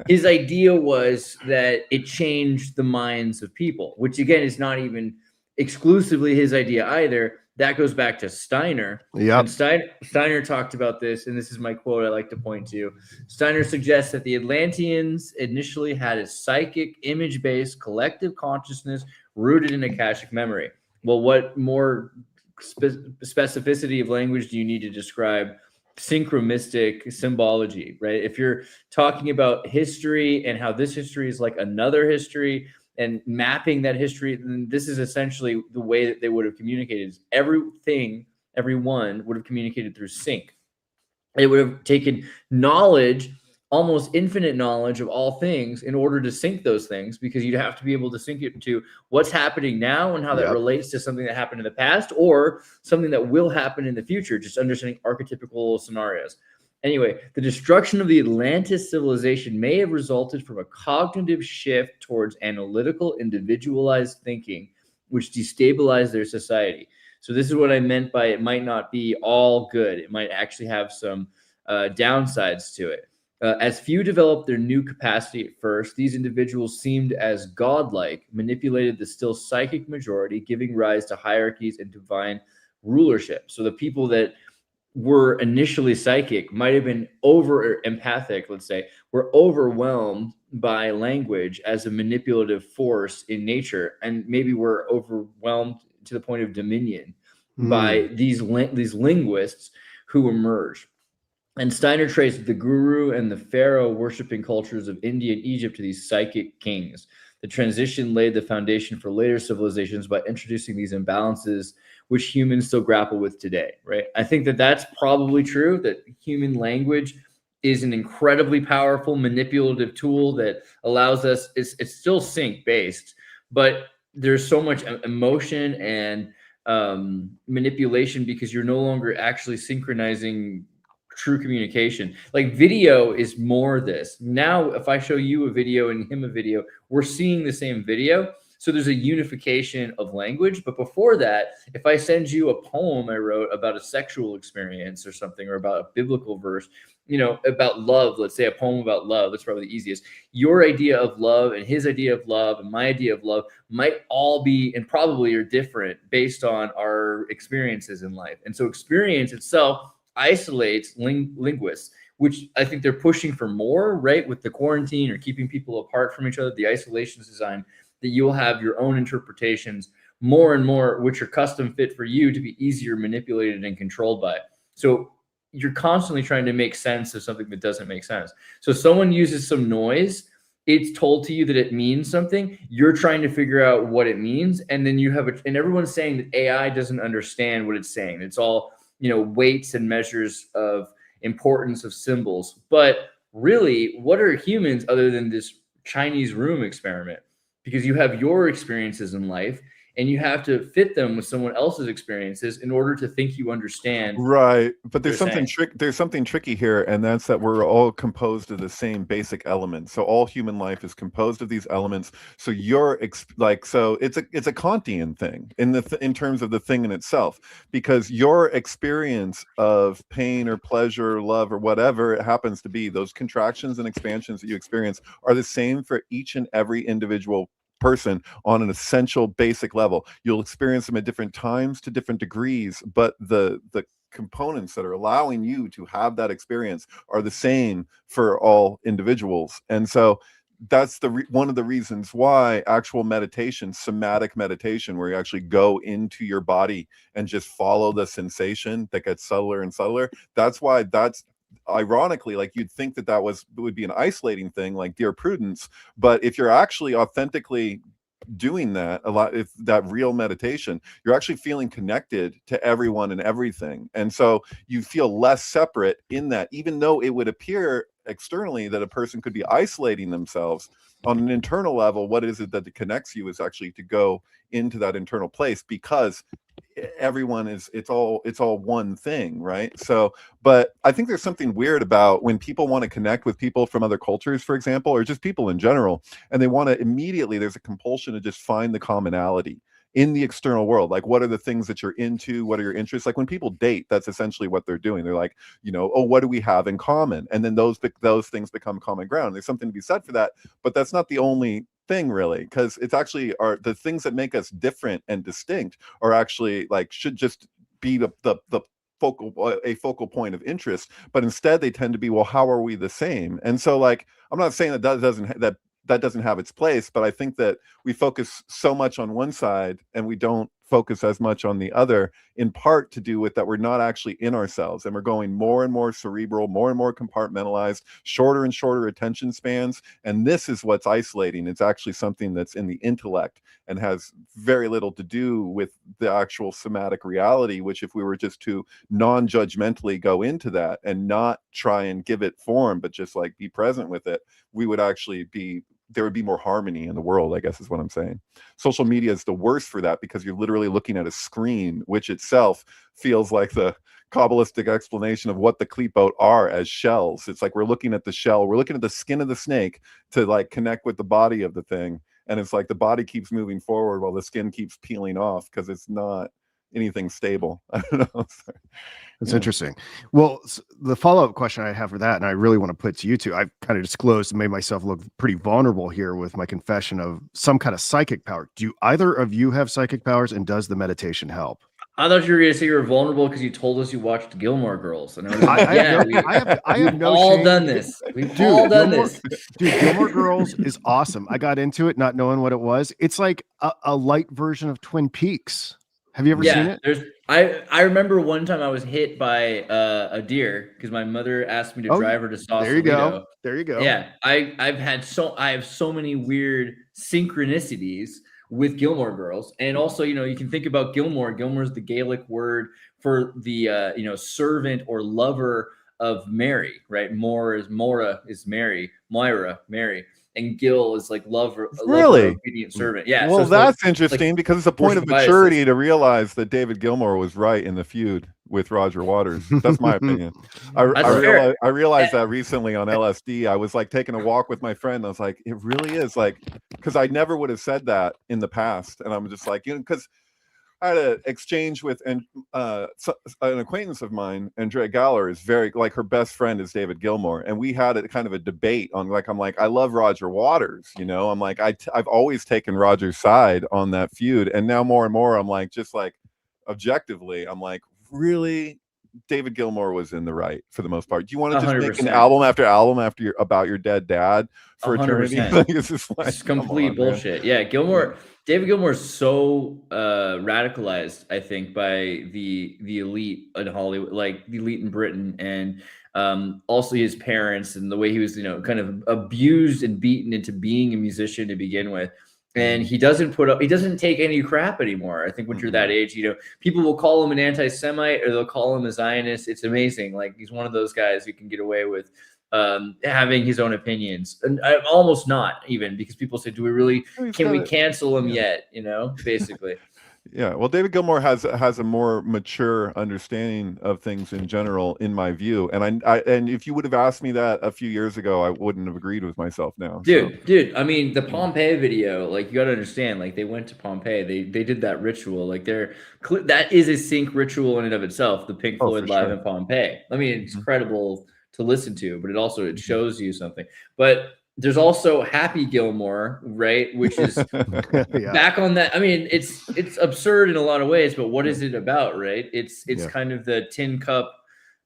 his idea was that it changed the minds of people, which again is not even exclusively his idea either. That goes back to Steiner. Yeah. And Steiner talked about this, and this is my quote I like to point to. Steiner suggests that the Atlanteans initially had a psychic, image-based collective consciousness rooted in akashic memory. Well, what more specificity of language do you need to describe synchronistic symbology, right? If you're talking about history and how this history is like another history, and mapping that history, then this is essentially the way that they would have communicated. Everyone would have communicated through sync. It would have taken knowledge almost infinite knowledge of all things in order to sync those things, because you'd have to be able to sync it to what's happening now and how that relates to something that happened in the past or something that will happen in the future, just understanding archetypical scenarios. Anyway, the destruction of the Atlantis civilization may have resulted from a cognitive shift towards analytical, individualized thinking, which destabilized their society. So this is what I meant by it might not be all good. It might actually have some downsides to it. As few developed their new capacity at first, these individuals seemed as godlike, manipulated the still psychic majority, giving rise to hierarchies and divine rulership. So the people that were initially psychic might have been over empathic, let's say, were overwhelmed by language as a manipulative force in nature, and maybe were overwhelmed to the point of dominion by these linguists who emerged. And Steiner traced the guru and the pharaoh worshiping cultures of India and Egypt to these psychic kings. The transition laid the foundation for later civilizations by introducing these imbalances, which humans still grapple with today, right? I think that that's probably true, that human language is an incredibly powerful manipulative tool that allows us, it's still sync based, but there's so much emotion and manipulation because you're no longer actually synchronizing true communication. Like video is more this. Now, if I show you a video and him a video, we're seeing the same video. So there's a unification of language. But before that, if I send you a poem I wrote about a sexual experience or something, or about a biblical verse, you know, about love, let's say a poem about love, that's probably the easiest. Your idea of love and his idea of love and my idea of love might all be and probably are different based on our experiences in life. And so experience itself isolates linguists, which I think they're pushing for more, right? With the quarantine or keeping people apart from each other, the isolation is designed that you'll have your own interpretations more and more, which are custom fit for you to be easier manipulated and controlled by. So you're constantly trying to make sense of something that doesn't make sense. So someone uses some noise, it's told to you that it means something, you're trying to figure out what it means, and then you have and everyone's saying that AI doesn't understand what it's saying. It's all, you know, weights and measures of importance of symbols. But really, what are humans other than this Chinese room experiment? Because you have your experiences in life and you have to fit them with someone else's experiences in order to think you understand. Right. But there's something there's something tricky here, and that's that we're all composed of the same basic elements. So all human life is composed of these elements. So you're so it's a Kantian thing in terms of the thing in itself, because your experience of pain or pleasure, or love, or whatever it happens to be, those contractions and expansions that you experience are the same for each and every individual person on an essential basic level. You'll experience them at different times to different degrees, but the components that are allowing you to have that experience are the same for all individuals. And so that's one of the reasons why actual meditation, somatic meditation, where you actually go into your body and just follow the sensation that gets subtler and subtler, that's why that's ironically, like, you'd think that would be an isolating thing, like Dear Prudence, but if you're actually authentically doing that a lot, if that real meditation, you're actually feeling connected to everyone and everything, and so you feel less separate in that, even though it would appear externally that a person could be isolating themselves. On an internal level, what is it that connects you is actually to go into that internal place, because everyone is, it's all one thing, right? So, but I think there's something weird about when people want to connect with people from other cultures, for example, or just people in general, and they want to immediately, there's a compulsion to just find the commonality in the external world. Like, what are the things that you're into? What are your interests? Like, when people date, that's essentially what they're doing. They're like, you know, oh, what do we have in common? And then those things become common ground. There's something to be said for that, but that's not the only thing, really, because it's actually the things that make us different and distinct are actually, like, should just be the focal point of interest, but instead they tend to be, well, how are we the same? And so, like, I'm not saying that doesn't have its place, but I think that we focus so much on one side and we don't focus as much on the other, in part to do with that we're not actually in ourselves, and we're going more and more cerebral, more and more compartmentalized, shorter and shorter attention spans. And this is what's isolating. It's actually something that's in the intellect and has very little to do with the actual somatic reality, which if we were just to non-judgmentally go into that and not try and give it form, but just like be present with it, we would actually be, there would be more harmony in the world, I guess is what I'm saying. Social media is the worst for that, because you're literally looking at a screen, which itself feels like the Kabbalistic explanation of what the Klipot are as shells. It's like we're looking at the shell, we're looking at the skin of the snake to like connect with the body of the thing. And it's like the body keeps moving forward while the skin keeps peeling off, because it's not anything stable. I don't know. That's interesting. Well, the follow-up question I have for that, and I really want to put to you two, I've kind of disclosed and made myself look pretty vulnerable here with my confession of some kind of psychic power. Do either of you have psychic powers, and does the meditation help? I thought you were going to say you were vulnerable because you told us you watched Gilmore Girls. And I was like, I have no all shame. Done this. We've all done this. Dude, Gilmore Girls is awesome. I got into it not knowing what it was. It's like a light version of Twin Peaks. Have you ever seen it? I remember one time I was hit by a deer because my mother asked me to drive her to Sausalito. There you go. Yeah, I have so many weird synchronicities with Gilmore Girls, and also you can think about Gilmore. Gilmore is the Gaelic word for the servant or lover of Mary, right? Mora is Mary, Moira, Mary. And Gil is like lover, obedient servant. Yeah. Well, so that's interesting because it's a point of maturity to realize that David Gilmour was right in the feud with Roger Waters. That's my opinion. I realized that recently on LSD. I was like taking a walk with my friend. I was like, it really is like, because I never would have said that in the past. And I'm just like, because I had an exchange with an acquaintance of mine, Andrea Galler, is very like her best friend is David Gilmour, and we had a kind of a debate on like I'm like I love Roger Waters, I'm like I've always taken Roger's side on that feud, and now more and more I'm like just like objectively I'm like really David Gilmour was in the right for the most part. Do you want to just 100%. Make an album after album about your dead dad for 100%. Eternity? Like, it's complete bullshit. Man. Yeah, David Gilmour is so radicalized, I think, by the elite in Hollywood, like the elite in Britain, and also his parents and the way he was, kind of abused and beaten into being a musician to begin with. And he doesn't take any crap anymore. I think when you're that age, people will call him an anti-Semite or they'll call him a Zionist. It's amazing. Like he's one of those guys who can get away with having his own opinions, and I'm almost not even, because people say, do we really, can we cancel him yet? Basically. Yeah, well, David Gilmour has a more mature understanding of things in general, in my view. And and if you would have asked me that a few years ago, I wouldn't have agreed with myself now. Dude, I mean, the Pompeii video, like you got to understand, like they went to Pompeii, they did that ritual, like that is a sync ritual in and of itself. The Pink Floyd live in Pompeii. I mean, it's incredible to listen to, but it shows you something. But there's also Happy Gilmore, right? Which is back on that. I mean, it's absurd in a lot of ways, but what is it about, right? It's kind of the tin cup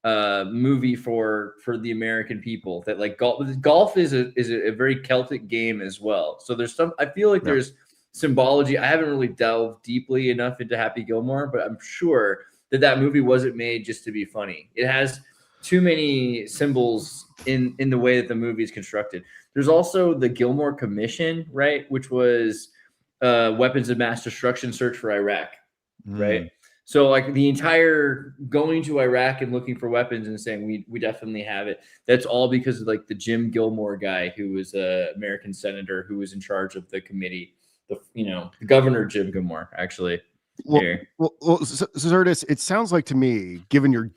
movie for the American people, that like golf is a very Celtic game as well. So I feel like there's symbology. I haven't really delved deeply enough into Happy Gilmore, but I'm sure that movie wasn't made just to be funny. It has too many symbols in the way that the movie is constructed. There's also the Gilmore Commission, right? Which was weapons of mass destruction search for Iraq, right? So like the entire going to Iraq and looking for weapons and saying we definitely have it. That's all because of like the Jim Gilmore guy who was a American senator who was in charge of the committee. The Governor Jim Gilmore, actually. Well, Zerdis, it sounds like to me, given your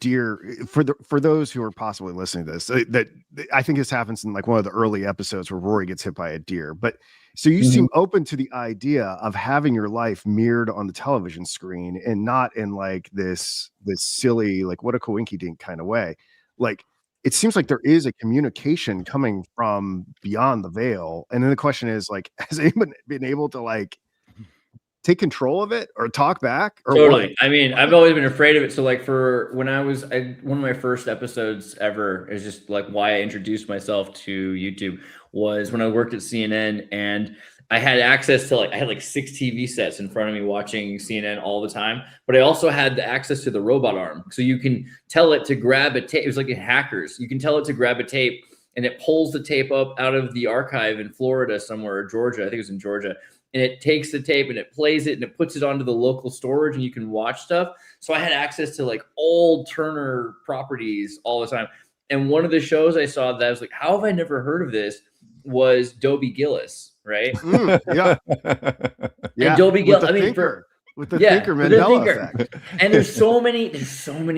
for those who are possibly listening to this, that I think this happens in like one of the early episodes where Rory gets hit by a deer. But so you seem open to the idea of having your life mirrored on the television screen and not in like this silly, like what a coinky dink kind of way. Like it seems like there is a communication coming from beyond the veil. And then the question is like, has anyone been able to like take control of it or talk back? Or totally. What? I mean, I've always been afraid of it. So like one of my first episodes ever is just like why I introduced myself to YouTube was when I worked at CNN, and I had access to I had like 6 TV sets in front of me watching CNN all the time, but I also had the access to the robot arm. So you can tell it to grab a tape. It was like in Hackers. You can tell it to grab a tape and it pulls the tape up out of the archive in Florida somewhere, or Georgia. I think it was in Georgia. And it takes the tape and it plays it and it puts it onto the local storage and you can watch stuff. So I had access to like old Turner properties all the time. And one of the shows I saw that I was like, how have I never heard of this, was Dobie Gillis, right? Yeah. And Dobie Gillis, I mean, with the thinker Mandela effect. And there's so many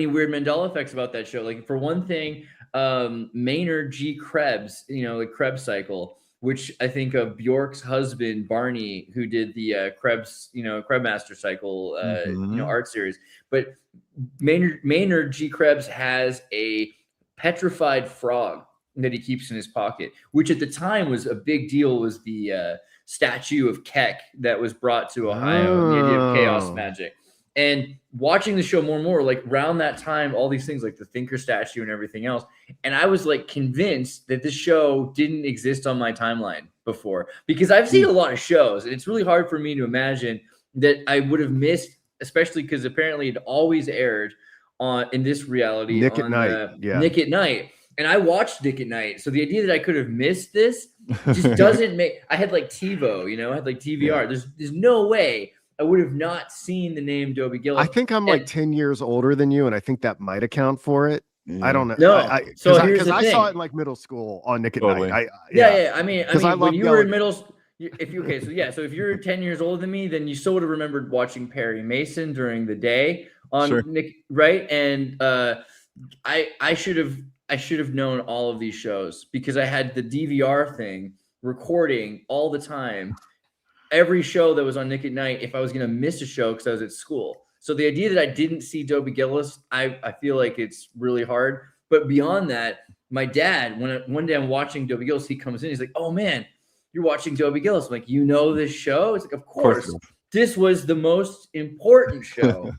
weird Mandela effects about that show. Like for one thing, Maynard G. Krebs, the Krebs cycle, which I think of Bjork's husband, Barney, who did the Krebs, Krebmaster cycle, art series. But Maynard G. Krebs has a petrified frog that he keeps in his pocket, which at the time was a big deal, was the statue of Keck that was brought to Ohio, the idea of chaos magic. And watching the show more and more, like around that time, all these things like the Thinker statue and everything else. And I was like convinced that this show didn't exist on my timeline before, because I've seen a lot of shows and it's really hard for me to imagine that I would have missed, especially because apparently it always aired in this reality Nick at Night. Nick at Night. And I watched Nick at Night. So the idea that I could have missed this just doesn't make, I had like TiVo, I had like DVR. There's no way I would have not seen the name Dobie Gillis. I think I'm like 10 years older than you, and I think that might account for it. I don't know. No, because I saw it in like middle school on Nick at Night. I mean, when you were in middle, if you're 10 years older than me, then you still would have remembered watching Perry Mason during the day on Nick, right? And I should have known all of these shows because I had the DVR thing recording all the time. Every show that was on Nick at Night, if I was going to miss a show because I was at school. So the idea that I didn't see Dobie Gillis, I feel like it's really hard. But beyond that, my dad, one day I'm watching Dobie Gillis, he comes in, he's like, "Oh man, you're watching Dobie Gillis." I'm like, "You know this show?" It's like, "Of course. This was the most important show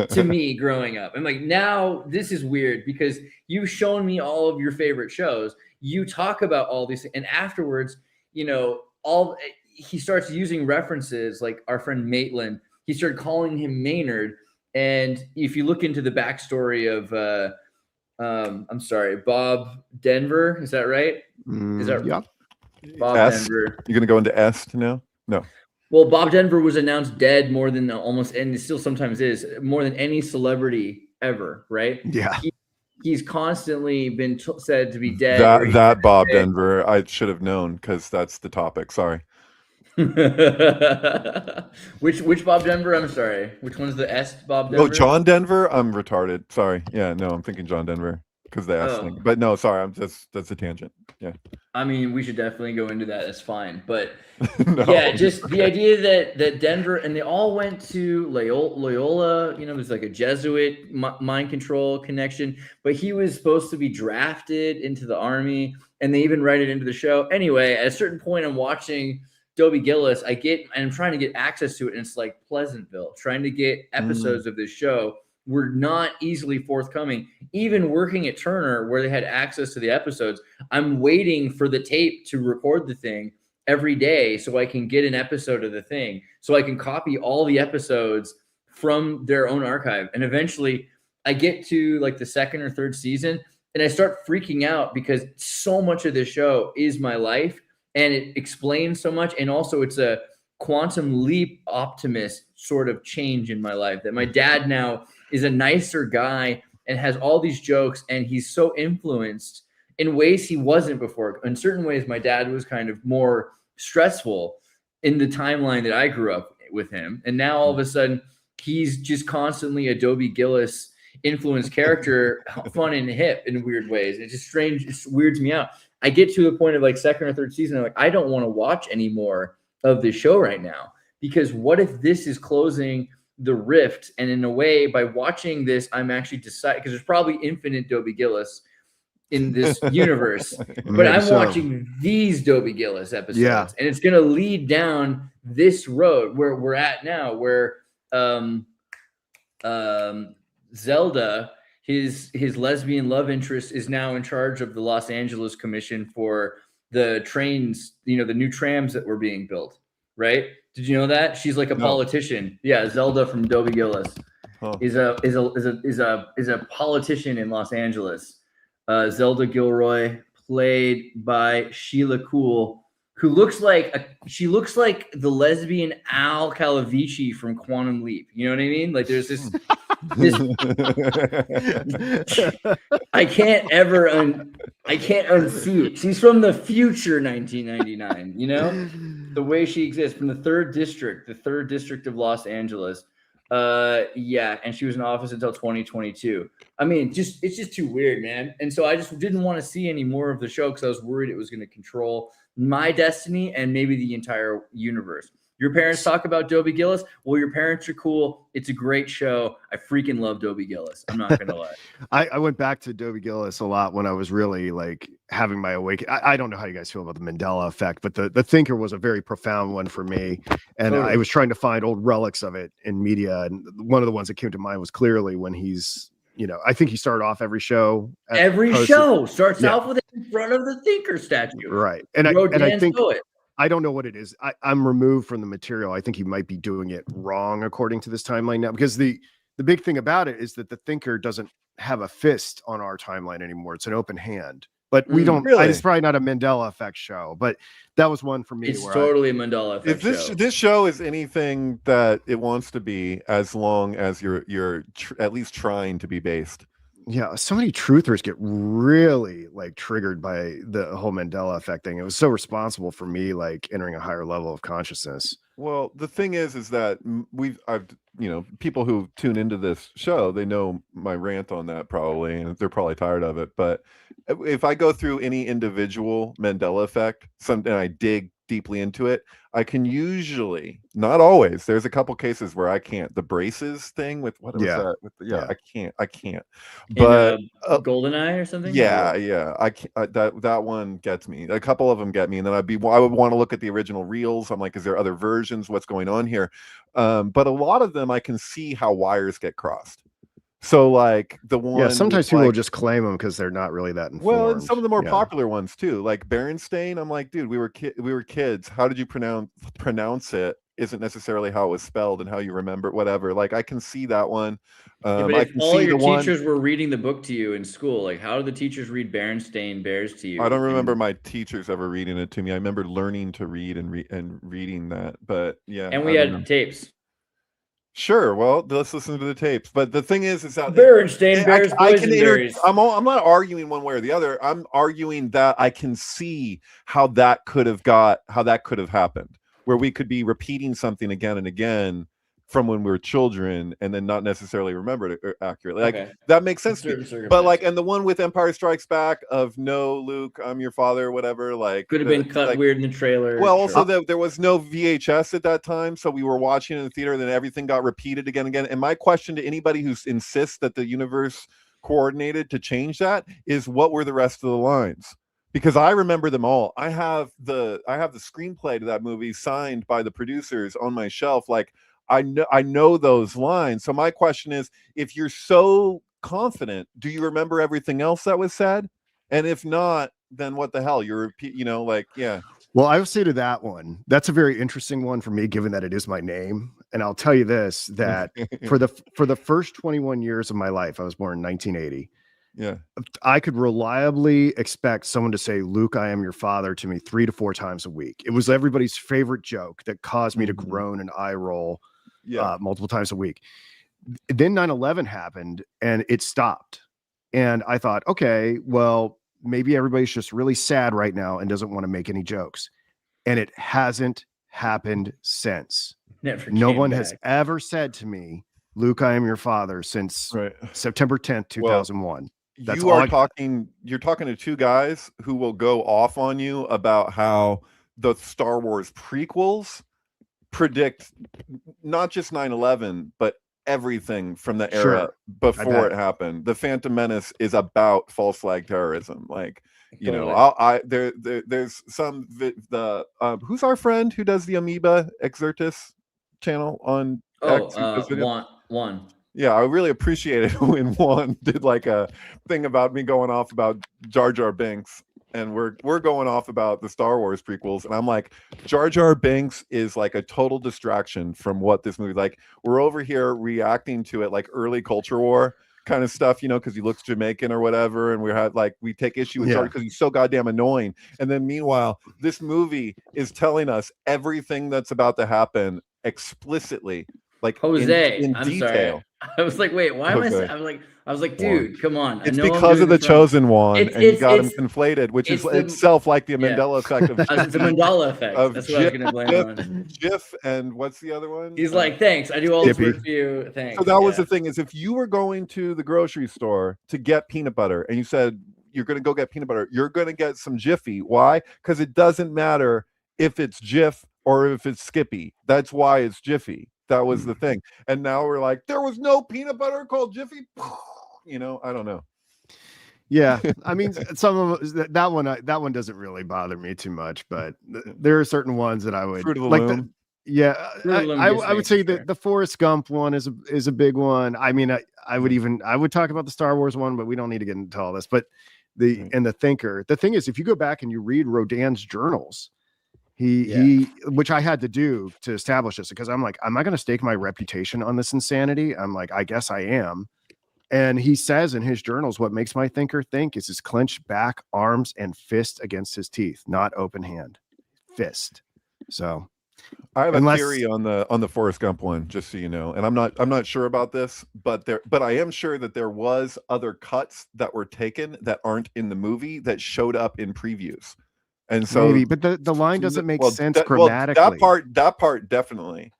to me growing up." I'm like, now this is weird because you've shown me all of your favorite shows. You talk about all these things, and afterwards, he starts using references like our friend Maitland. He started calling him Maynard. And if you look into the backstory of, Bob Denver, is that right? Is that yeah? Bob S? Denver. You're going to go into S now? No. Well, Bob Denver was announced dead more than almost, and it still sometimes is, more than any celebrity ever, right? Yeah. He's constantly been said to be dead. That Bob Denver, I should have known because that's the topic. Sorry. Which Bob Denver? I'm sorry. Which one's the S Bob Denver? Oh, John Denver? I'm retarded. Sorry. Yeah, no, I'm thinking John Denver because the S thing. But no, sorry, that's a tangent. Yeah. I mean, we should definitely go into that. That's fine. But No. yeah, just the idea that Denver, and they all went to Loyola, there's like a Jesuit mind control connection, but he was supposed to be drafted into the army, and they even write it into the show. Anyway, at a certain point, I'm watching Dobie Gillis. I'm trying to get access to it, and it's like Pleasantville. Trying to get episodes of this show were not easily forthcoming. Even working at Turner, where they had access to the episodes, I'm waiting for the tape to record the thing every day so I can get an episode of the thing, so I can copy all the episodes from their own archive. And eventually I get to like the second or third season, and I start freaking out because so much of this show is my life, and it explains so much. And also it's a quantum leap optimist sort of change in my life, that my dad now is a nicer guy and has all these jokes, and he's so influenced in ways he wasn't before. In certain ways, my dad was kind of more stressful in the timeline that I grew up with him. And now all of a sudden he's just constantly a Dobie Gillis influenced character, fun and hip in weird ways. It's just strange. It weirds me out. I get to the point of like second or third season, I'm like, I don't want to watch any more of this show right now, because what if this is closing the rift? And in a way, by watching this, I'm actually deciding, because there's probably infinite Dobie Gillis in this universe, but I'm watching these Dobie Gillis episodes, and it's going to lead down this road where we're at now, where Zelda, his lesbian love interest, is now in charge of the Los Angeles Commission for the trains, the new trams that were being built, right? Did you know that? She's like a politician. Yeah, Zelda from Dobie Gillis is a politician in Los Angeles. Zelda Gilroy, played by Sheila Cool, who looks like the lesbian Al Calavici from Quantum Leap. You know what I mean? Like there's this I can't unsee it. She's from the future 1999, you know? The way she exists from the third district of Los Angeles. And she was in office until 2022. I mean, it's just too weird, man. And so I just didn't want to see any more of the show because I was worried it was going to control my destiny and maybe the entire universe. Your parents talk about Dobie Gillis. Well, your parents are cool. It's a great show. I freaking love Dobie Gillis. I'm not gonna lie. I went back to Dobie Gillis a lot when I was really like having my awakening. I don't know how you guys feel about the Mandela effect, but the Thinker was a very profound one for me. And I was trying to find old relics of it in media. And one of the ones that came to mind was clearly when he's, I think he started off every show. Every show starts off with it in front of the Thinker statue. Right. And I think I don't know what it is. I'm removed from the material. I think he might be doing it wrong according to this timeline now, because the big thing about it is that the Thinker doesn't have a fist on our timeline anymore. It's an open hand. But we don't. Really? It's probably not a Mandela effect show, but that was one for me. It's totally a Mandela effect. If this show is anything that it wants to be, as long as you're at least trying to be based. Yeah, so many truthers get really like triggered by the whole Mandela effect thing. It was so responsible for me, like entering a higher level of consciousness. Well, the thing is that I've people who tune into this show, they know my rant on that probably, and they're probably tired of it. But if I go through any individual Mandela effect, and I dig deeply into it, I can usually, not always, there's a couple cases where I can't. The braces thing with what was that? I can't. But GoldenEye or something. Yeah, I can't, that one gets me. A couple of them get me, and then I would want to look at the original reels. I'm like, is there other versions? What's going on here? But a lot of them, I can see how wires get crossed. So like the one, sometimes people will just claim them because they're not really that informed. Well, and some of the more popular ones too, like Berenstain. I'm like, dude, we were kids. How did you pronounce it? Isn't necessarily how it was spelled and how you remember whatever. Like I can see that one. But if all your teachers were reading the book to you in school, like how did the teachers read Berenstain Bears to you? I don't remember my teachers ever reading it to me. I remember learning to read and reading that. But yeah, and we had tapes. Sure. Well, let's listen to the tapes. But the thing is that Berenstain Bears, boysenberries. I'm not arguing one way or the other. I'm arguing that I can see how that could have happened, where we could be repeating something again and again from when we were children and then not necessarily remember it accurately. Like that makes sense to me. But like, and the one with Empire Strikes Back of no, Luke, I'm your father, or whatever, like could have been cut weird in the trailer. Well, also there was no VHS at that time, so we were watching in the theater, and then everything got repeated again and again. And my question to anybody who insists that the universe coordinated to change that is, what were the rest of the lines? Because I remember them all. I have the screenplay to that movie signed by the producers on my shelf. Like I know those lines. So my question is, if you're so confident, do you remember everything else that was said? And if not, then what the hell? You're Well, I will say to that one, that's a very interesting one for me, given that it is my name. And I'll tell you this, that for the first 21 years of my life, I was born in 1980. Yeah, I could reliably expect someone to say, Luke, I am your father, to me 3 to 4 times a week. It was everybody's favorite joke that caused me to groan and eye roll multiple times a week. Then 9/11 happened and it stopped. And I thought, okay, well, maybe everybody's just really sad right now and doesn't want to make any jokes. And it hasn't happened since. No one has ever said to me, Luke, I am your father, since September 10th, 2001. You're talking to two guys who will go off on you about how the Star Wars prequels predict not just 9/11, but everything from the era before it happened. The Phantom Menace is about false flag terrorism. Like, there's some who's our friend who does the Amoeba Exertus channel on X? One. Yeah, I really appreciated when Juan did like a thing about me going off about Jar Jar Binks. and we're going off about the Star Wars prequels, and I'm like, Jar Jar Binks is like a total distraction from what this movie, like, we're over here reacting to it like early culture war kind of stuff, you know, because he looks Jamaican or whatever, and we take issue with Jar because he's so goddamn annoying. And then meanwhile, this movie is telling us everything that's about to happen explicitly, like Jose, in I'm detail. sorry. I was like, wait, why am I was like, dude, come on. It's because of the chosen one, and you got him conflated, which is itself like the Mandela effect of it's a Mandela effect. That's what I was gonna blame on. Jif, and what's the other one? He's like, thanks. I do all this work for you. Thanks. So that was the thing, is if you were going to the grocery store to get peanut butter and you said you're gonna go get peanut butter, you're gonna get some Jiffy. Why? Because it doesn't matter if it's Jif or if it's Skippy. That's why it's Jiffy. That was the thing. And now we're like, there was no peanut butter called Jiffy. You know, I don't know. Yeah, I mean, some of that one doesn't really bother me too much, but there are certain ones that I would like. I would say that the Forrest Gump one is a big one. I mean, I would talk about the Star Wars one, but we don't need to get into all this. But the Thinker. The thing is, if you go back and you read Rodin's journals, which I had to do to establish this, because I'm like, am I going to stake my reputation on this insanity? I'm like, I guess I am. And he says in his journals, what makes my thinker think is his clenched back, arms, and fist against his teeth, not open hand, fist. So I have a theory on the Forrest Gump one, just so you know, and I'm not sure about this, but I am sure that there was other cuts that were taken that aren't in the movie that showed up in previews. And so maybe, but the line doesn't make sense grammatically. That part definitely.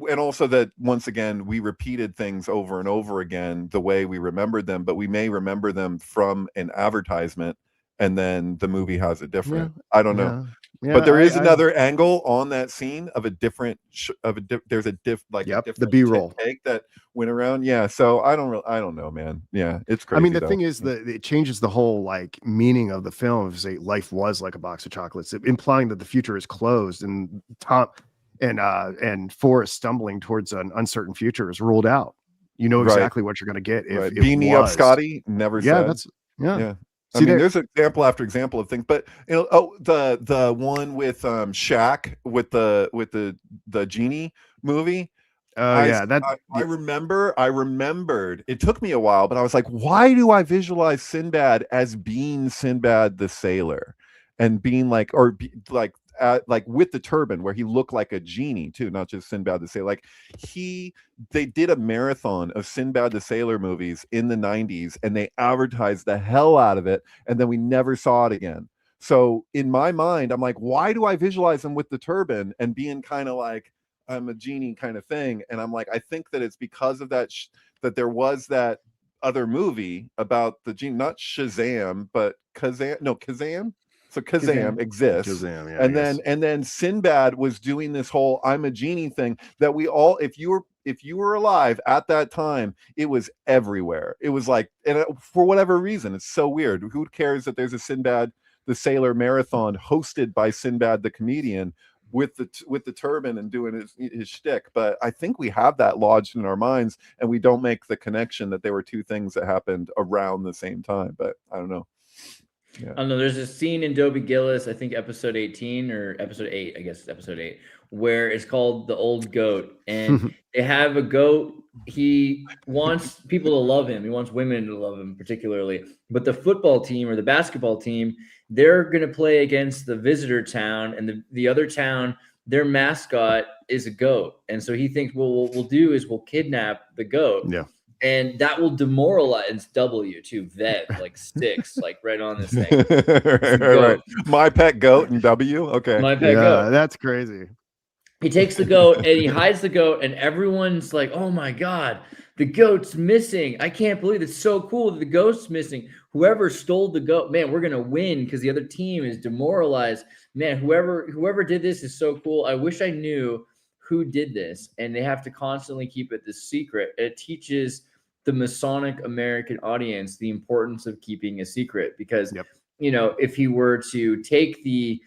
And also that once again, we repeated things over and over again the way we remembered them, but we may remember them from an advertisement and then the movie has it different. I don't know. Yeah, but there is another angle on that scene of a different there's a different the B-roll take that went around. Yeah, so I don't know, man. Yeah, it's crazy. I mean, the thing is that it changes the whole like meaning of the film. If say life was like a box of chocolates, implying that the future is closed, and Tom and Forrest stumbling towards an uncertain future is ruled out. You know exactly what you're going to get. If Beanie Up Scotty never said. Yeah. I mean, there's example after example of things, but you know, the one with Shaq with the genie movie. I remembered. It took me a while, but I was like, why do I visualize Sinbad as being Sinbad the sailor, and being like, like with the turban, where he looked like a genie too, not just Sinbad the sailor. Like they did a marathon of Sinbad the Sailor movies in the 90s, and they advertised the hell out of it, and then we never saw it again. So in my mind, I'm like, why do I visualize him with the turban and being kind of like I'm a genie kind of thing? And I'm like, I think that it's because of that that there was other movie about the genie, not Shazam, but Kazam. So Kazam exists. And then Sinbad was doing this whole I'm a genie thing that we all, if you were alive at that time, it was everywhere. It was like, and for whatever reason, it's so weird. Who cares that there's a Sinbad the Sailor marathon hosted by Sinbad the comedian with the turban and doing his shtick? But I think we have that lodged in our minds, and we don't make the connection that there were two things that happened around the same time. But I don't know. Yeah. I don't know. There's a scene in Dobie Gillis, I think episode 18 or episode 8, I guess it's episode 8, where it's called The Old Goat. And they have a goat. He wants people to love him. He wants women to love him particularly. But the football team or the basketball team, they're going to play against the visitor town. And the other town, their mascot is a goat. And so he thinks, well, what we'll do is we'll kidnap the goat. Yeah. And that will demoralize W too. Vet like sticks like right on this thing. Right. My pet goat and W. Okay. My pet goat. That's crazy. He takes the goat and he hides the goat, and everyone's like, "Oh my god, the goat's missing! I can't believe it's so cool that the goat's missing. Whoever stole the goat, man, we're gonna win because the other team is demoralized. Man, whoever did this is so cool. I wish I knew who did this." And they have to constantly keep it this secret. It teaches the Masonic American audience the importance of keeping a secret, because you know, if he were to take the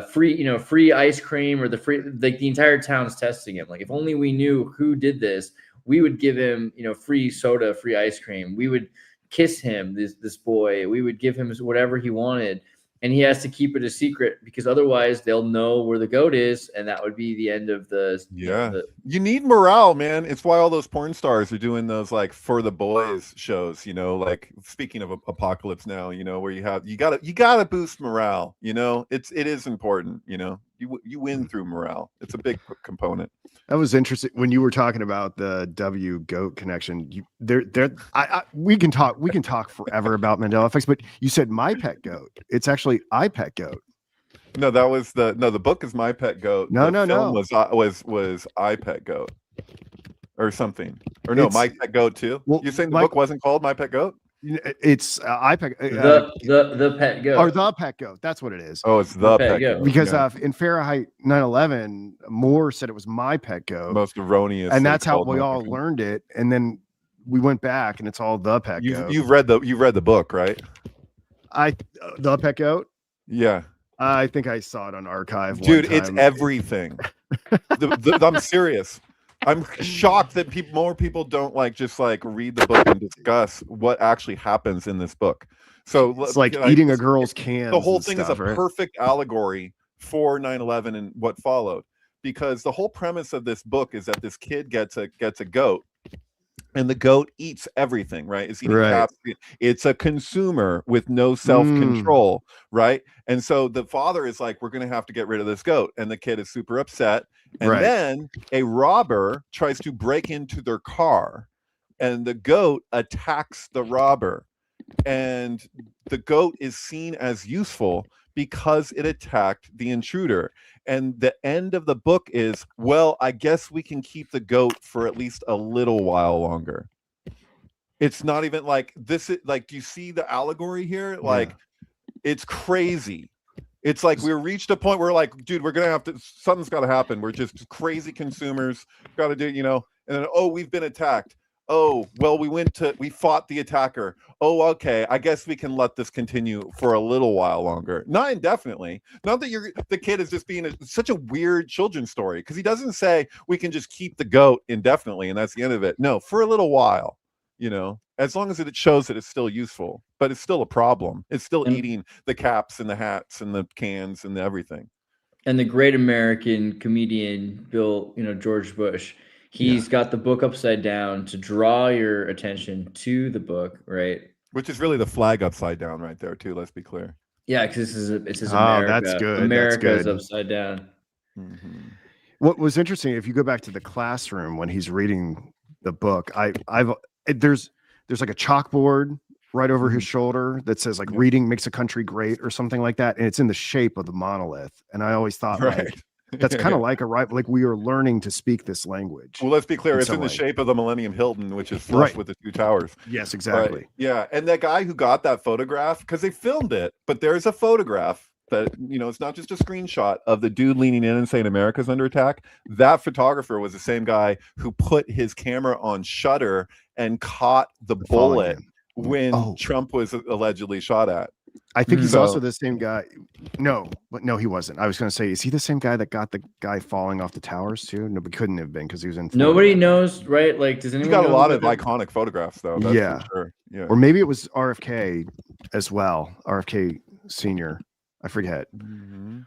free ice cream, or the entire town's testing him. Like, if only we knew who did this, we would give him, free soda, free ice cream. We would kiss him, this boy. We would give him whatever he wanted. And he has to keep it a secret because otherwise they'll know where the goat is, and that would be the end of the. You need morale, man. It's why all those porn stars are doing those like for the boys shows. Like speaking of Apocalypse Now, where you gotta boost morale. It is important. You win through morale. It's a big component. That was interesting when you were talking about the W goat connection. We can talk forever about Mandela effects, but you said my pet goat. It's actually I pet goat. No, that was the book is My Pet Goat. No. Was I Pet Goat or something. Or no, My Pet Goat too. Well, you're saying the book wasn't called My Pet Goat? It's I Pet the pet goat. Or the pet goat. That's what it is. Oh, it's the pet goat. Because in Fahrenheit 9/11, Moore said it was my pet goat. Most erroneous. And that's how we all learned it. And then we went back and it's all the pet goat. You've read the book, right? The pet goat? Yeah. I think I saw it on Archive. Dude, it's everything. I'm serious. I'm shocked that more people don't just read the book and discuss what actually happens in this book. So it's like eating a girl's cans. The whole thing is a perfect allegory for 9/11 and what followed, because the whole premise of this book is that this kid gets a goat. And the goat eats everything, right? It's eating cats. It's a consumer with no self-control, right? And so the father is like, we're going to have to get rid of this goat. And the kid is super upset. And then a robber tries to break into their car. And the goat attacks the robber. And the goat is seen as useful because it attacked the intruder. And the end of the book is, well, I guess we can keep the goat for at least a little while longer. It's not even like this is like, do you see the allegory here? Like, it's crazy. It's like we reached a point where like, dude, we're gonna have to, something's got to happen. We're just crazy consumers. Got to do, and then, oh, we've been attacked. Oh, well, we fought the attacker. Oh, okay. I guess we can let this continue for a little while longer. Not indefinitely. Not that the kid is just being such a weird children's story, because he doesn't say we can just keep the goat indefinitely and that's the end of it. No, for a little while, as long as it shows that it's still useful, but it's still a problem. It's still eating the caps and the hats and the cans and everything. And the great American comedian, George Bush, he's got the book upside down to draw your attention to the book, right? Which is really the flag upside down right there too. Let's be clear. Yeah, because it's America. That's good. America's upside down. Mm-hmm. What was interesting, if you go back to the classroom when he's reading the book, there's like a chalkboard right over his shoulder that says like reading makes a country great or something like that, and it's in the shape of the monolith. And I always thought that's kind of like like we are learning to speak this language. Well, let's be clear. It's in the shape of the Millennium Hilton, which is flush with the two towers. Yes, exactly. Right. Yeah. And that guy who got that photograph, because they filmed it, but there's a photograph that, it's not just a screenshot of the dude leaning in and saying America's under attack. That photographer was the same guy who put his camera on shutter and caught the bullet when Trump was allegedly shot at. I think he's also the same guy. No, he wasn't. I was going to say, is he the same guy that got the guy falling off the towers too? No, but couldn't have been because he was in Florida. Nobody knows, right? Like, does anyone? He's got a lot of iconic photographs, though. That's for sure. Yeah. Or maybe it was RFK as well. RFK Senior. I forget. Mm-hmm.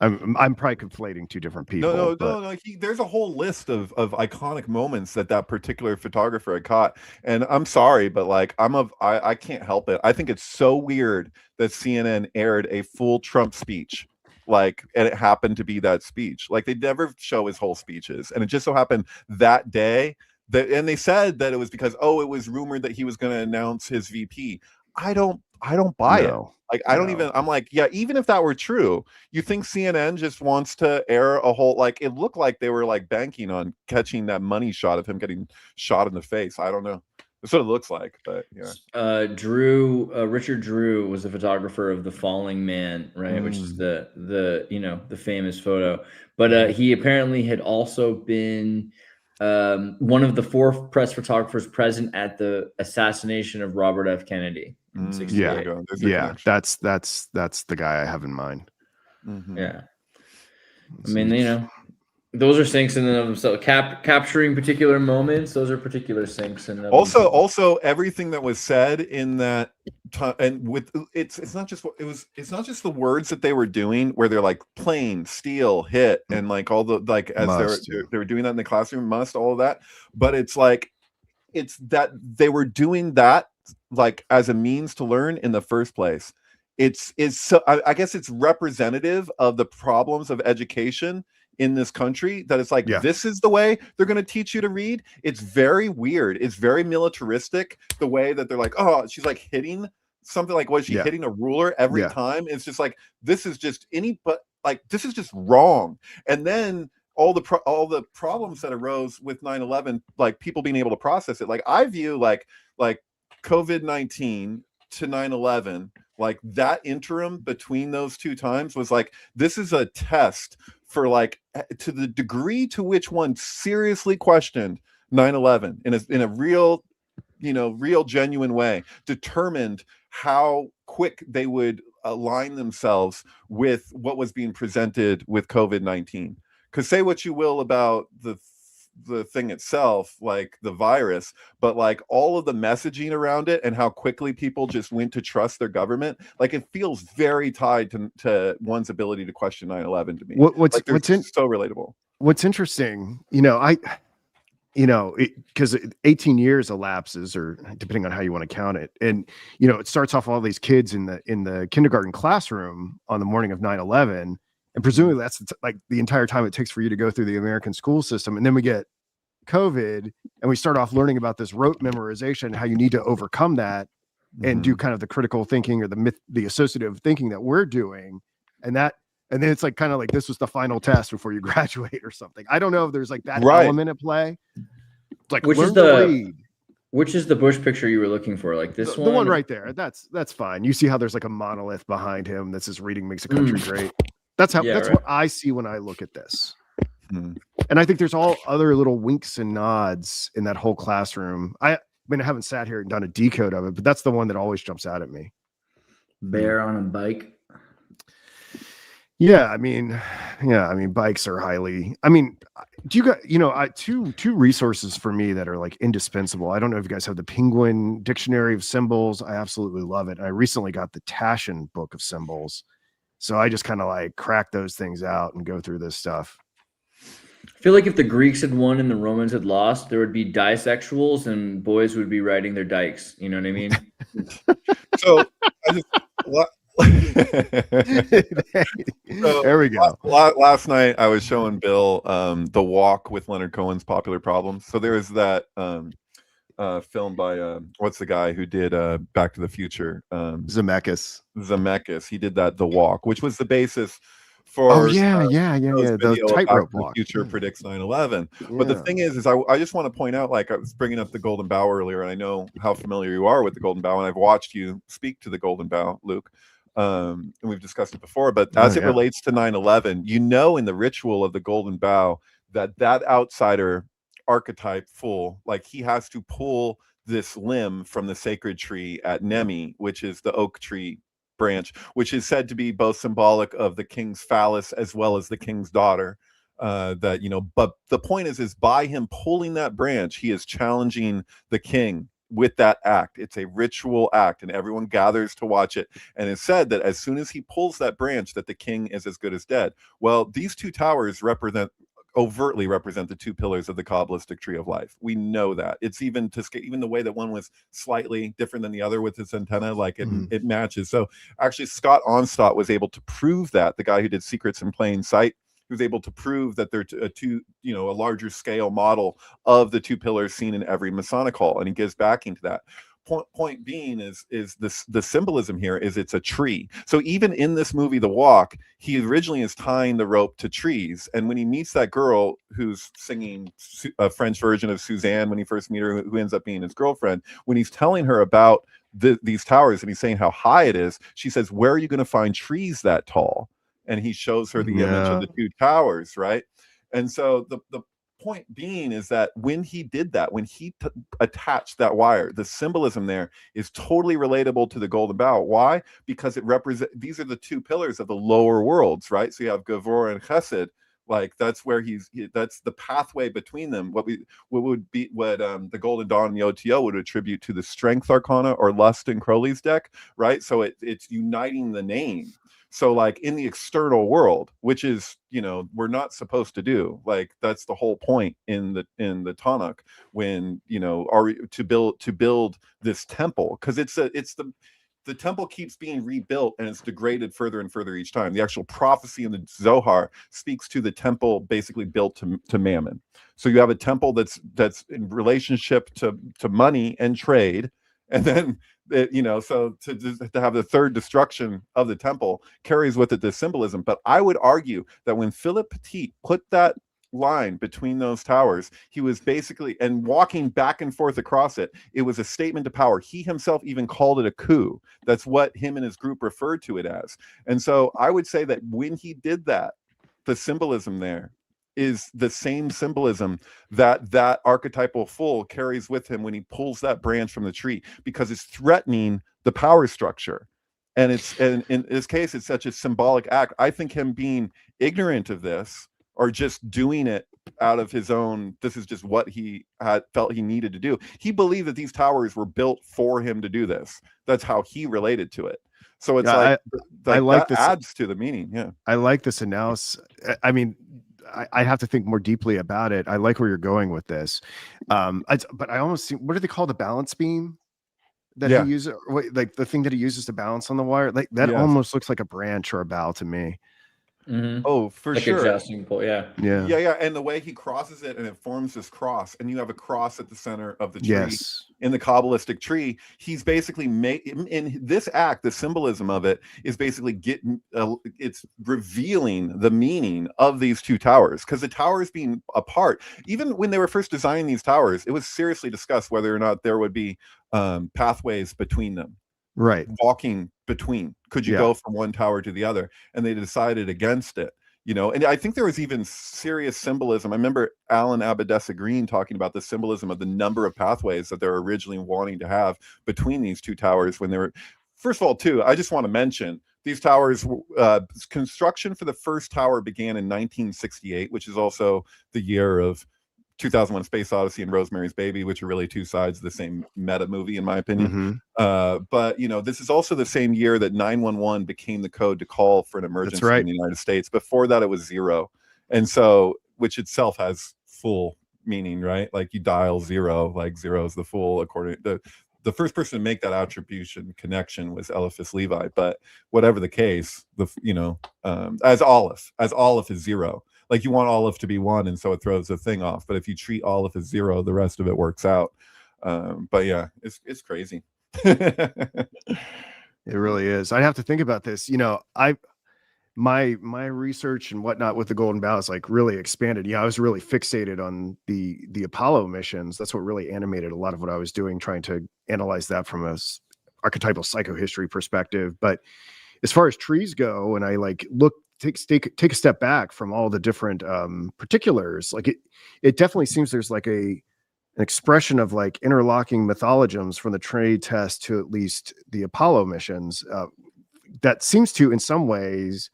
I'm probably conflating two different people. No. There's a whole list of iconic moments that particular photographer had caught. And I'm sorry, but I can't help it. I think it's so weird that CNN aired a full Trump speech, and it happened to be that speech. Like, they never show his whole speeches, and it just so happened that day and they said that it was because it was rumored that he was going to announce his VP. I don't buy it. I'm like, yeah, even if that were true, you think CNN just wants to air a whole, it looked like they were banking on catching that money shot of him getting shot in the face. I don't know. That's what it looks like, but yeah. Richard Drew was the photographer of The Falling Man, right? Which is the famous photo. But he apparently had also been one of the 4 press photographers present at the assassination of Robert F. Kennedy. Yeah, that's the guy I have in mind. Mm-hmm. Yeah, I mean, Those are syncs in and of themselves. Capturing particular moments, those are particular syncs. And also everything that was said in that time, and with it's not just it's not just the words that they were doing where they're like plane, steal, hit, and like all the like as they were doing that in the classroom, all of that, but it's like it's that they were doing that like as a means to learn in the first place. It's so I guess it's representative of the problems of education in this country, that it's like, this is the way they're going to teach you to read. It's very weird. It's very militaristic, the way that they're like, oh, she's like hitting something, like, was she hitting a ruler every time? It's just like, this is just this is just wrong. And then all the problems that arose with 9/11, like people being able to process it. Like I view like COVID-19 to 9/11, like that interim between those two times was like, this is a test for like, to the degree to which one seriously questioned 9/11 in a real, real genuine way, determined how quick they would align themselves with what was being presented with COVID-19. Because say what you will about the thing itself, like the virus, but like all of the messaging around it and how quickly people just went to trust their government, like it feels very tied to one's ability to question 9/11 to me. What's so relatable. What's interesting, because 18 years elapses, or depending on how you want to count it, and it starts off all these kids in the kindergarten classroom on the morning of 9/11. And presumably that's like the entire time it takes for you to go through the American school system. And then we get COVID and we start off learning about this rote memorization, how you need to overcome that and do kind of the critical thinking or the associative thinking that we're doing. And then it's like kind of like this was the final test before you graduate or something. I don't know if there's like that element at play. It's like, which is the Bush picture you were looking for? Like this one? The one right there. That's fine. You see how there's like a monolith behind him that says reading makes a country great. That's what I see when I look at this. And I think there's all other little winks and nods in that whole classroom. I haven't sat here and done a decode of it, but that's the one that always jumps out at me. Bear on a bike. Yeah, bikes are highly. Do you got two resources for me that are like indispensable? I don't know if you guys have the Penguin Dictionary of Symbols. I absolutely love it. I recently got the Taschen Book of Symbols. So I just kind of like crack those things out and go through this stuff. I feel like if the Greeks had won and the Romans had lost, there would be disexuals and boys would be riding their dikes. You know what I mean? So there we go. Last night I was showing Bill The Walk with Leonard Cohen's Popular Problems. So there is that film by what's the guy who did Back to the Future? Zemeckis. He did that The Walk, which was the basis for the tightrope walk. The future predicts 9/11. But the thing is I just want to point out, like I was bringing up the Golden Bough earlier, and I know how familiar you are with the Golden Bough, and I've watched you speak to the Golden Bough, Luke. And we've discussed it before, but as it relates to 9/11, in the ritual of the Golden Bough that outsider archetype fool, like he has to pull this limb from the sacred tree at Nemi, which is the oak tree branch, which is said to be both symbolic of the king's phallus as well as the king's daughter. But the point is by him pulling that branch, he is challenging the king with that act. It's a ritual act, and everyone gathers to watch it. And it's said that as soon as he pulls that branch, that the king is as good as dead. Well, these two towers overtly represent the two pillars of the Kabbalistic tree of life. We know that. It's even the way that one was slightly different than the other with its antenna, like it matches. So actually Scott Onstott was able to prove that, the guy who did Secrets in Plain Sight, who was able to prove that they're a larger scale model of the two pillars seen in every Masonic hall, and he gives backing to that. Point being is the symbolism here is it's a tree. So even in this movie, The Walk, he originally is tying the rope to trees. And when he meets that girl who's singing a French version of Suzanne, when he first meets her, who ends up being his girlfriend, when he's telling her about these towers and he's saying how high it is, she says, "Where are you going to find trees that tall?" And he shows her the image of the two towers, right? And so the point being is that when he did that, when he attached that wire, the symbolism there is totally relatable to the Golden Bough. Why? Because it represents, these are the two pillars of the lower worlds, right? So you have Gavor and Chesed, Like that's where that's the pathway between them. What the Golden Dawn and the OTO would attribute to the Strength Arcana or Lust in Crowley's deck, right? So it's uniting the name. So like in the external world, which is, we're not supposed to do, like that's the whole point in the Tanakh, when, to build this temple, because the temple keeps being rebuilt and it's degraded further and further each time. The actual prophecy in the Zohar speaks to the temple basically built to Mammon. So you have a temple that's in relationship to money and trade, and then so to have the third destruction of the temple carries with it this symbolism. But I would argue that when Philip Petit put that line between those towers, he was basically, and walking back and forth across it, it was a statement to power. He himself even called it a coup. That's what him and his group referred to it as. And so I would say that when he did that, the symbolism there is the same symbolism that archetypal fool carries with him when he pulls that branch from the tree, because it's threatening the power structure. And in this case, it's such a symbolic act. I think him being ignorant of this, or just doing it out of his own, this is just what he had felt he needed to do. He believed that these towers were built for him to do this. That's how he related to it. So it's I like that adds to the meaning. Yeah. I like this analysis. I mean, I have to think more deeply about it. I like where you're going with this. But I almost see, what do they call the balance beam that he uses? Like the thing that he uses to balance on the wire? Like that almost looks like a branch or a bow to me. Mm-hmm. Oh, for like sure. Adjusting point, yeah. And the way he crosses it, and it forms this cross, and you have a cross at the center of the tree. Yes. In the Kabbalistic tree, he's basically in this act, the symbolism of it is basically it's revealing the meaning of these two towers, because the towers being apart, even when they were first designing these towers, it was seriously discussed whether or not there would be pathways between them. Right. Walking between, could you go from one tower to the other? And they decided against it, and I think there was even serious symbolism. I remember Alan Abadessa Green talking about the symbolism of the number of pathways that they're originally wanting to have between these two towers when they were, first of all, too, I just want to mention these towers, construction for the first tower began in 1968, which is also the year of 2001: Space Odyssey and Rosemary's Baby, which are really two sides of the same meta movie, in my opinion. But this is also the same year that 911 became the code to call for an emergency in the United States. Before that, it was 0, and so which itself has full meaning, right? Like you dial 0, like 0 is the full. According to the first person to make that attribution connection was Eliphas Levi. But whatever the case, as Aleph is 0. Like you want Aleph to be 1, and so it throws the thing off. But if you treat Aleph as 0, the rest of it works out. But yeah, it's crazy. It really is. I have to think about this. My research and whatnot with the Golden Bough is like really expanded. I was really fixated on the Apollo missions. That's what really animated a lot of what I was doing, trying to analyze that from a archetypal psychohistory perspective. But as far as trees go, and I take a step back from all the different particulars, like it definitely seems there's like an expression of like interlocking mythologisms from the trade test to at least the Apollo missions that seems to in some ways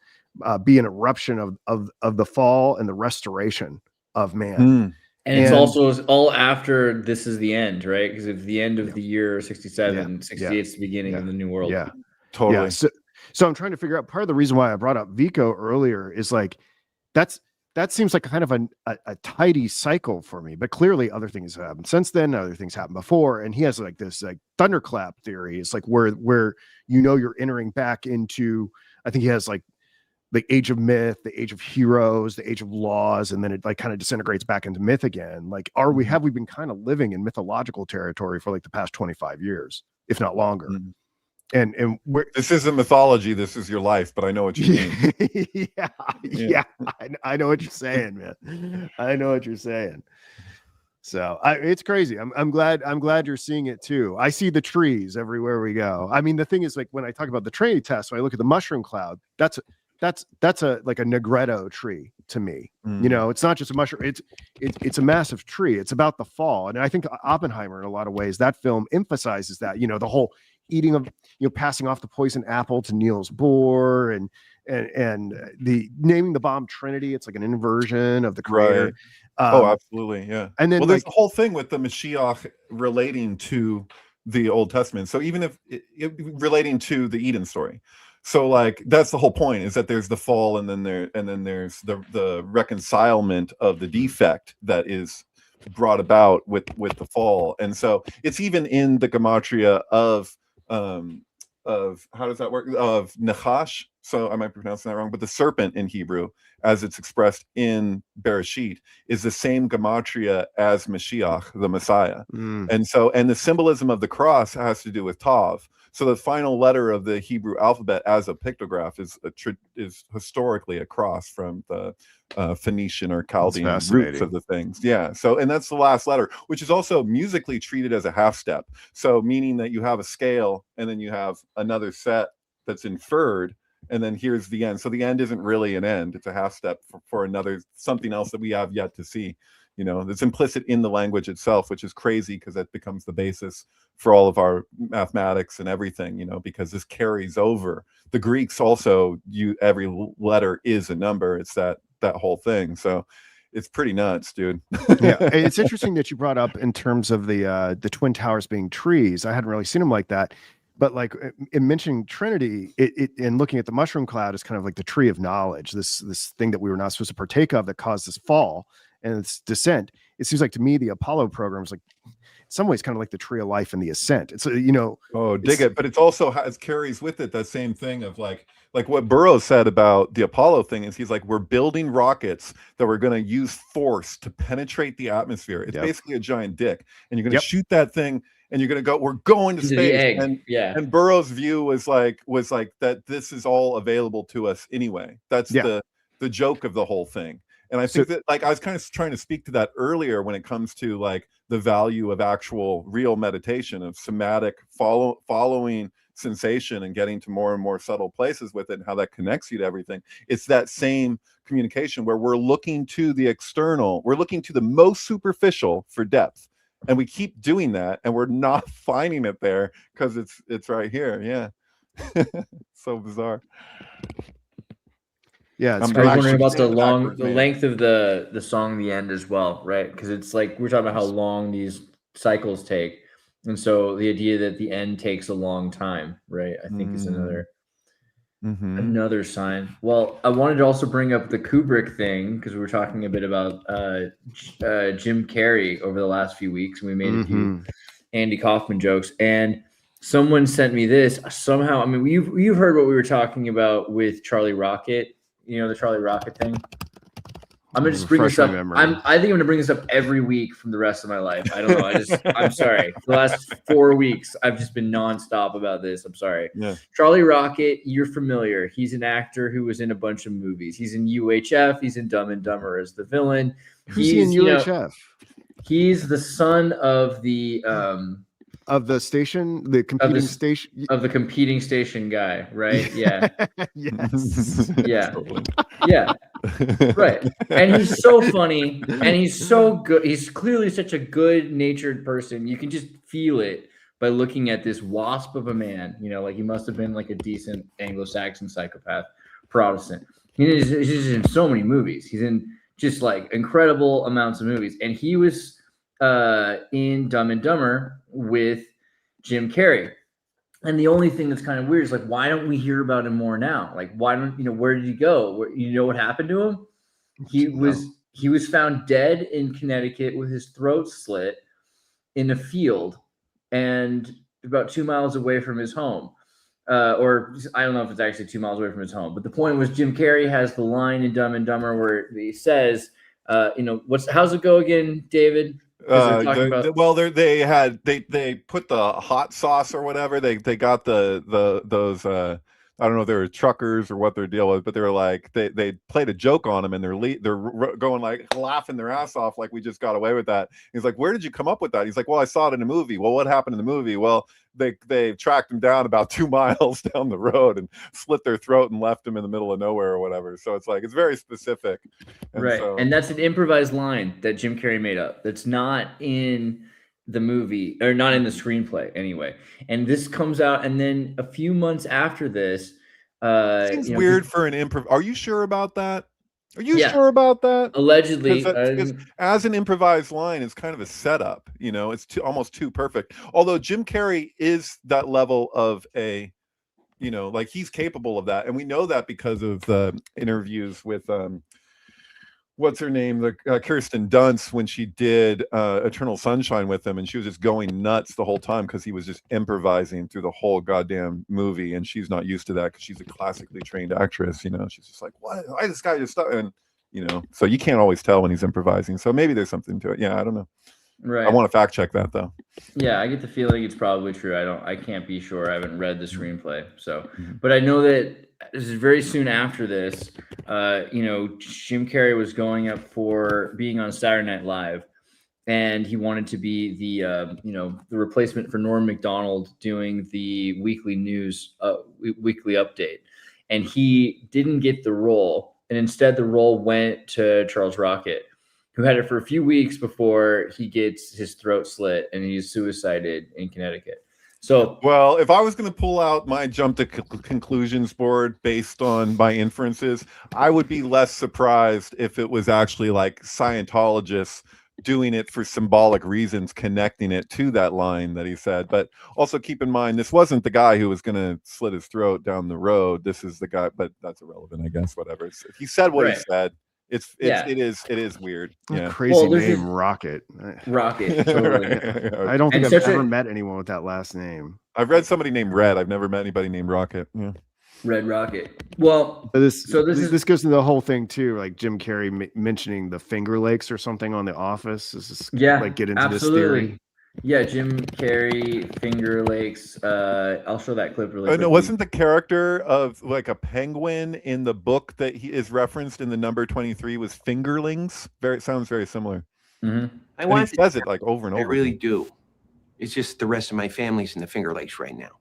be an eruption of the fall and the restoration of man. And it's also all after This Is the End, right? Because it's the end of the year 67, 68 is the beginning of the new world. Yeah, totally. Yeah. So I'm trying to figure out, part of the reason why I brought up Vico earlier is like that seems like kind of a tidy cycle for me, but clearly other things have happened since then. Other things happened before, and he has like this like thunderclap theory. It's like where you're entering back into, I think he has like the age of myth, the age of heroes, the age of laws, and then it like kind of disintegrates back into myth again. Like, have we been kind of living in mythological territory for like the past 25 years, if not longer? And this isn't mythology, this is your life, but I know what you mean. Yeah. I know what you're saying, man. I know what you're saying. So it's crazy. I'm glad you're seeing it too. I see the trees everywhere we go. I mean, the thing is, like when I talk about the trade test, when I look at the mushroom cloud, that's a like a Negretto tree to me. It's not just a mushroom. It's a massive tree. It's about the fall. And I think Oppenheimer, in a lot of ways, that film emphasizes that, the whole eating of, passing off the poison apple to Niels Bohr and and the naming the bomb Trinity, it's like an inversion of the creator. Right. Oh, absolutely, yeah. And then there's the whole thing with the Mashiach relating to the Old Testament. So even if relating to the Eden story, so like that's the whole point, is that there's the fall, and then there's the reconcilement of the defect that is brought about with the fall. And so it's even in the gematria of how does that work, of Nachash, so I might be pronouncing that wrong, but the serpent in Hebrew, as it's expressed in Bereshit, is the same gematria as Mashiach, the Messiah. And so, and the symbolism of the cross has to do with Tav. So the final letter of the Hebrew alphabet as a pictograph is historically a cross from the Phoenician or Chaldean roots of the things. Yeah. So, and that's the last letter, which is also musically treated as a half step. So meaning that you have a scale and then you have another set that's inferred, and then here's the end. So the end isn't really an end. It's a half step for another, something else that we have yet to see. You know, that's implicit in the language itself, which is crazy because that becomes the basis for all of our mathematics and everything, you know, because this carries over. The Greeks also, every letter is a number. It's that whole thing. So it's pretty nuts, dude. Yeah, it's interesting that you brought up in terms of the Twin Towers being trees. I hadn't really seen them like that. But like in mentioning Trinity, and looking at the mushroom cloud is kind of like the tree of knowledge, this thing that we were not supposed to partake of that caused this fall and its descent. It seems like to me the Apollo program is like in some ways kind of like the tree of life and the ascent. It's dig it, but it's also carries with it that same thing of like what Burroughs said about the Apollo thing is he's like, we're building rockets that we're going to use force to penetrate the atmosphere. It's basically a giant dick, and you're going to shoot that thing. And you're gonna go. We're going to space, and Burroughs' view was like that. This is all available to us anyway. That's the joke of the whole thing. And I think that, like, I was kind of trying to speak to that earlier when it comes to like the value of actual real meditation, of somatic following sensation and getting to more and more subtle places with it, and how that connects you to everything. It's that same communication where we're looking to the external, we're looking to the most superficial for depth. And we keep doing that, and we're not finding it there because it's right here. Yeah, so bizarre. Yeah, I was wondering about the length of the song, the end as well, right? Because it's like we're talking about how long these cycles take, and so the idea that the end takes a long time, right? I think is another sign. Well, I wanted to also bring up the Kubrick thing because we were talking a bit about Jim Carrey over the last few weeks, and we made a few Andy Kaufman jokes. And someone sent me this somehow. I mean, you've heard what we were talking about with Charlie Rocket. You know, the Charlie Rocket thing. I'm gonna just bring this up. I think I'm gonna bring this up every week from the rest of my life. I don't know. I'm sorry. For the last 4 weeks, I've just been nonstop about this. I'm sorry. Yeah. Charlie Rocket, you're familiar. He's an actor who was in a bunch of movies. He's in UHF. He's in Dumb and Dumber as the villain. Who's he in UHF? He's the son of the station, the competing station, of the competing station guy, right? Yeah. Yes. Yeah. Yeah. Right. And he's so funny and he's so good. He's clearly such a good-natured person. You can just feel it by looking at this wasp of a man. You know, like he must have been like a decent Anglo-Saxon psychopath, Protestant. He's just in so many movies. He's in just like incredible amounts of movies. And he was in Dumb and Dumber with Jim Carrey. And the only thing that's kind of weird is like, why don't we hear about him more now? Like, why don't where did he go? You know what happened to him? He was found dead in Connecticut with his throat slit in a field and about 2 miles away from his home. Or I don't know if it's actually 2 miles away from his home. But the point was Jim Carrey has the line in Dumb and Dumber where he says, how's it go again, David? They put the hot sauce or whatever. They got those I don't know if they were truckers or what their deal was, but they were like they played a joke on him and they're going like laughing their ass off like we just got away with that. He's like, where did you come up with that? He's like, well, I saw it in a movie. Well, what happened in the movie? Well, they tracked him down about 2 miles down the road and slit their throat and left him in the middle of nowhere or whatever. So it's like, it's very specific. And that's an improvised line that Jim Carrey made up. That's not in the movie or not in the screenplay anyway. And this comes out. And then a few months after this, Seems weird for an improv. Are you sure about that? Are you Yeah. sure about that? Allegedly, Because as an improvised line, it's kind of a setup. You know, it's almost too perfect. Although Jim Carrey is that level of a, you know, like he's capable of that, and we know that because of the interviews with what's her name, the Kirsten Dunst, when she did Eternal Sunshine with him, and she was just going nuts the whole time because he was just improvising through the whole goddamn movie, and she's not used to that because she's a classically trained actress. You know, she's just like, what? Why this guy just stop? And you know, so you can't always tell when he's improvising. So maybe there's something to it. Yeah, I don't know. Right. I want to fact check that though. Yeah, I get the feeling it's probably true. I can't be sure. I haven't read the screenplay. So, but I know that this is very soon after this, you know, Jim Carrey was going up for being on Saturday Night Live, and he wanted to be the, you know, the replacement for Norm Macdonald doing the weekly news, weekly update. And he didn't get the role. And instead the role went to Charles Rocket, who had it for a few weeks before he gets his throat slit and he's suicided in Connecticut. So, well, if I was going to pull out my jump to conclusions board based on my inferences, I would be less surprised if it was actually like Scientologists doing it for symbolic reasons, connecting it to that line that he said. But also keep in mind, this wasn't the guy who was going to slit his throat down the road. This is the guy, but that's irrelevant, I guess. Whatever. He said what he said. It is weird. Yeah. Crazy name, Rocket. Rocket. Totally. I don't think I've ever met anyone with that last name. I've read somebody named Red. I've never met anybody named Rocket. Yeah. Red Rocket. Well, this goes to the whole thing too, like Jim Carrey mentioning the Finger Lakes or something on The Office. Is this like get into this theory? Yeah, Jim Carrey, Finger Lakes. I'll show that clip really quickly. No, wasn't the character of like a penguin in the book that he is referenced in the number 23 was fingerlings? Sounds very similar. Mm-hmm. I want he says it like over and over. I really do. It's just the rest of my family's in the Finger Lakes right now.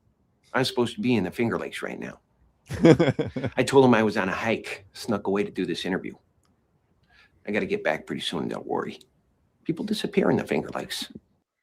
I'm supposed to be in the Finger Lakes right now. I told him I was on a hike, snuck away to do this interview. I got to get back pretty soon. Don't worry. People disappear in the Finger Lakes.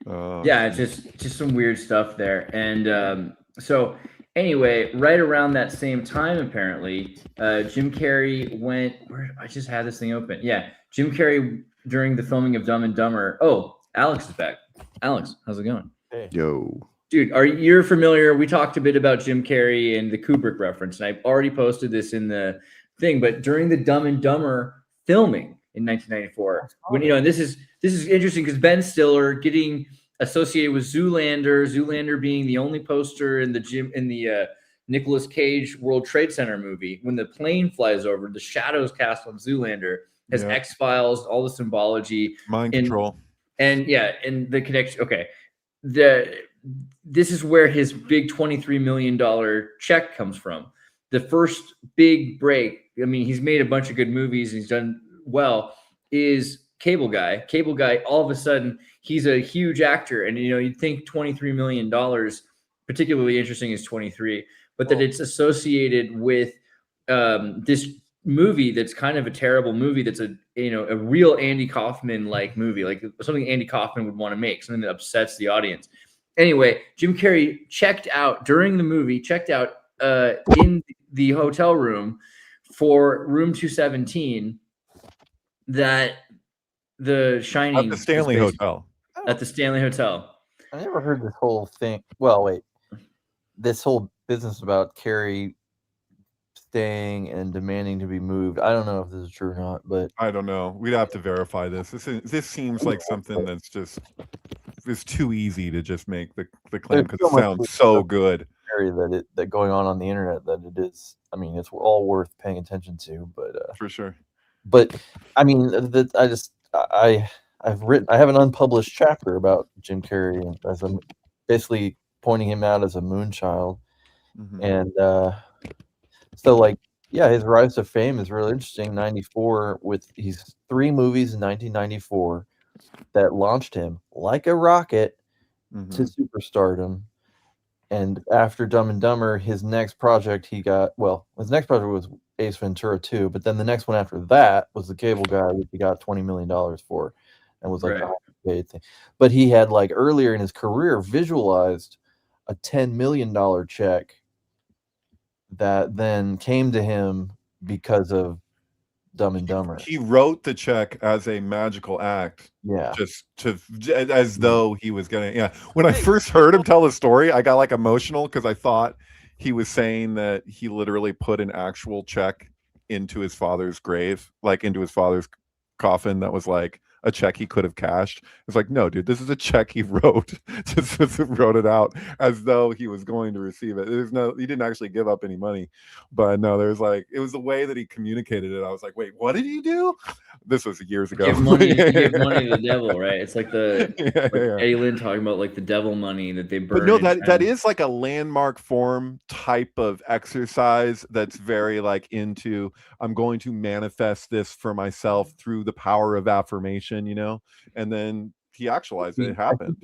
Yeah, it's just some weird stuff there. And so anyway, right around that same time, apparently, Jim Carrey went. I just had this thing open. Yeah, Jim Carrey during the filming of Dumb and Dumber. Oh, Alex is back. Alex, how's it going? Hey. Yo. Dude, you're familiar? We talked a bit about Jim Carrey and the Kubrick reference, and I've already posted this in the thing. But during the Dumb and Dumber filming in 1994, when and this is interesting because Ben Stiller getting associated with Zoolander being the only poster in the Nicolas Cage World Trade Center movie. When the plane flies over, the shadows cast on Zoolander has X-Files, all the symbology, mind control, and the connection. Okay, this is where his big $23 million check comes from. The first big break, I mean, he's made a bunch of good movies, he's done well, is Cable Guy. Cable Guy, all of a sudden, he's a huge actor. And, you'd think $23 million, particularly interesting is 23, but that it's associated with this movie that's kind of a terrible movie that's a real Andy Kaufman-like movie, like something Andy Kaufman would want to make, something that upsets the audience. Anyway, Jim Carrey checked out during the movie, in the hotel room for room 217 that The Shining at the Stanley Hotel. At the Stanley Hotel. I never heard this whole thing. Well, wait. This whole business about Carrey staying and demanding to be moved. I don't know if this is true or not, but I don't know. We'd have to verify this. This seems like something that's just it's too easy to just make the claim because it sounds so good. That going on the internet that it is. I mean, it's all worth paying attention to, but for sure. But I mean, I have an unpublished chapter about Jim Carrey as I'm basically pointing him out as a moonchild, and so his rise to fame is really interesting. 94 he's 3 movies in 1994 that launched him like a rocket to superstardom. And after Dumb and Dumber, his next project was Ace Ventura 2, but then the next one after that was The Cable Guy, which he got $20 million for, and was like a paid thing. But he had earlier in his career visualized a $10 million check that then came to him because of Dumb and Dumber. He wrote the check as a magical act. Yeah. Just as though he was gonna. Yeah. When I first heard him tell the story, I got like emotional because I thought he was saying that he literally put an actual check into his father's grave, like into his father's coffin. That was like a check he could have cashed. It's like, no, dude, this is a check he wrote. Just wrote it out as though he was going to receive it. He didn't actually give up any money, but no, there's like, it was the way that he communicated it. I was like, wait, what did he do? This was years ago. Give money to the devil, right? It's like Eddie Lynn talking about like the devil money that they burn. But no, that is like a landmark form type of exercise that's very like into, I'm going to manifest this for myself through the power of affirmation, and then he actualized it. It happened.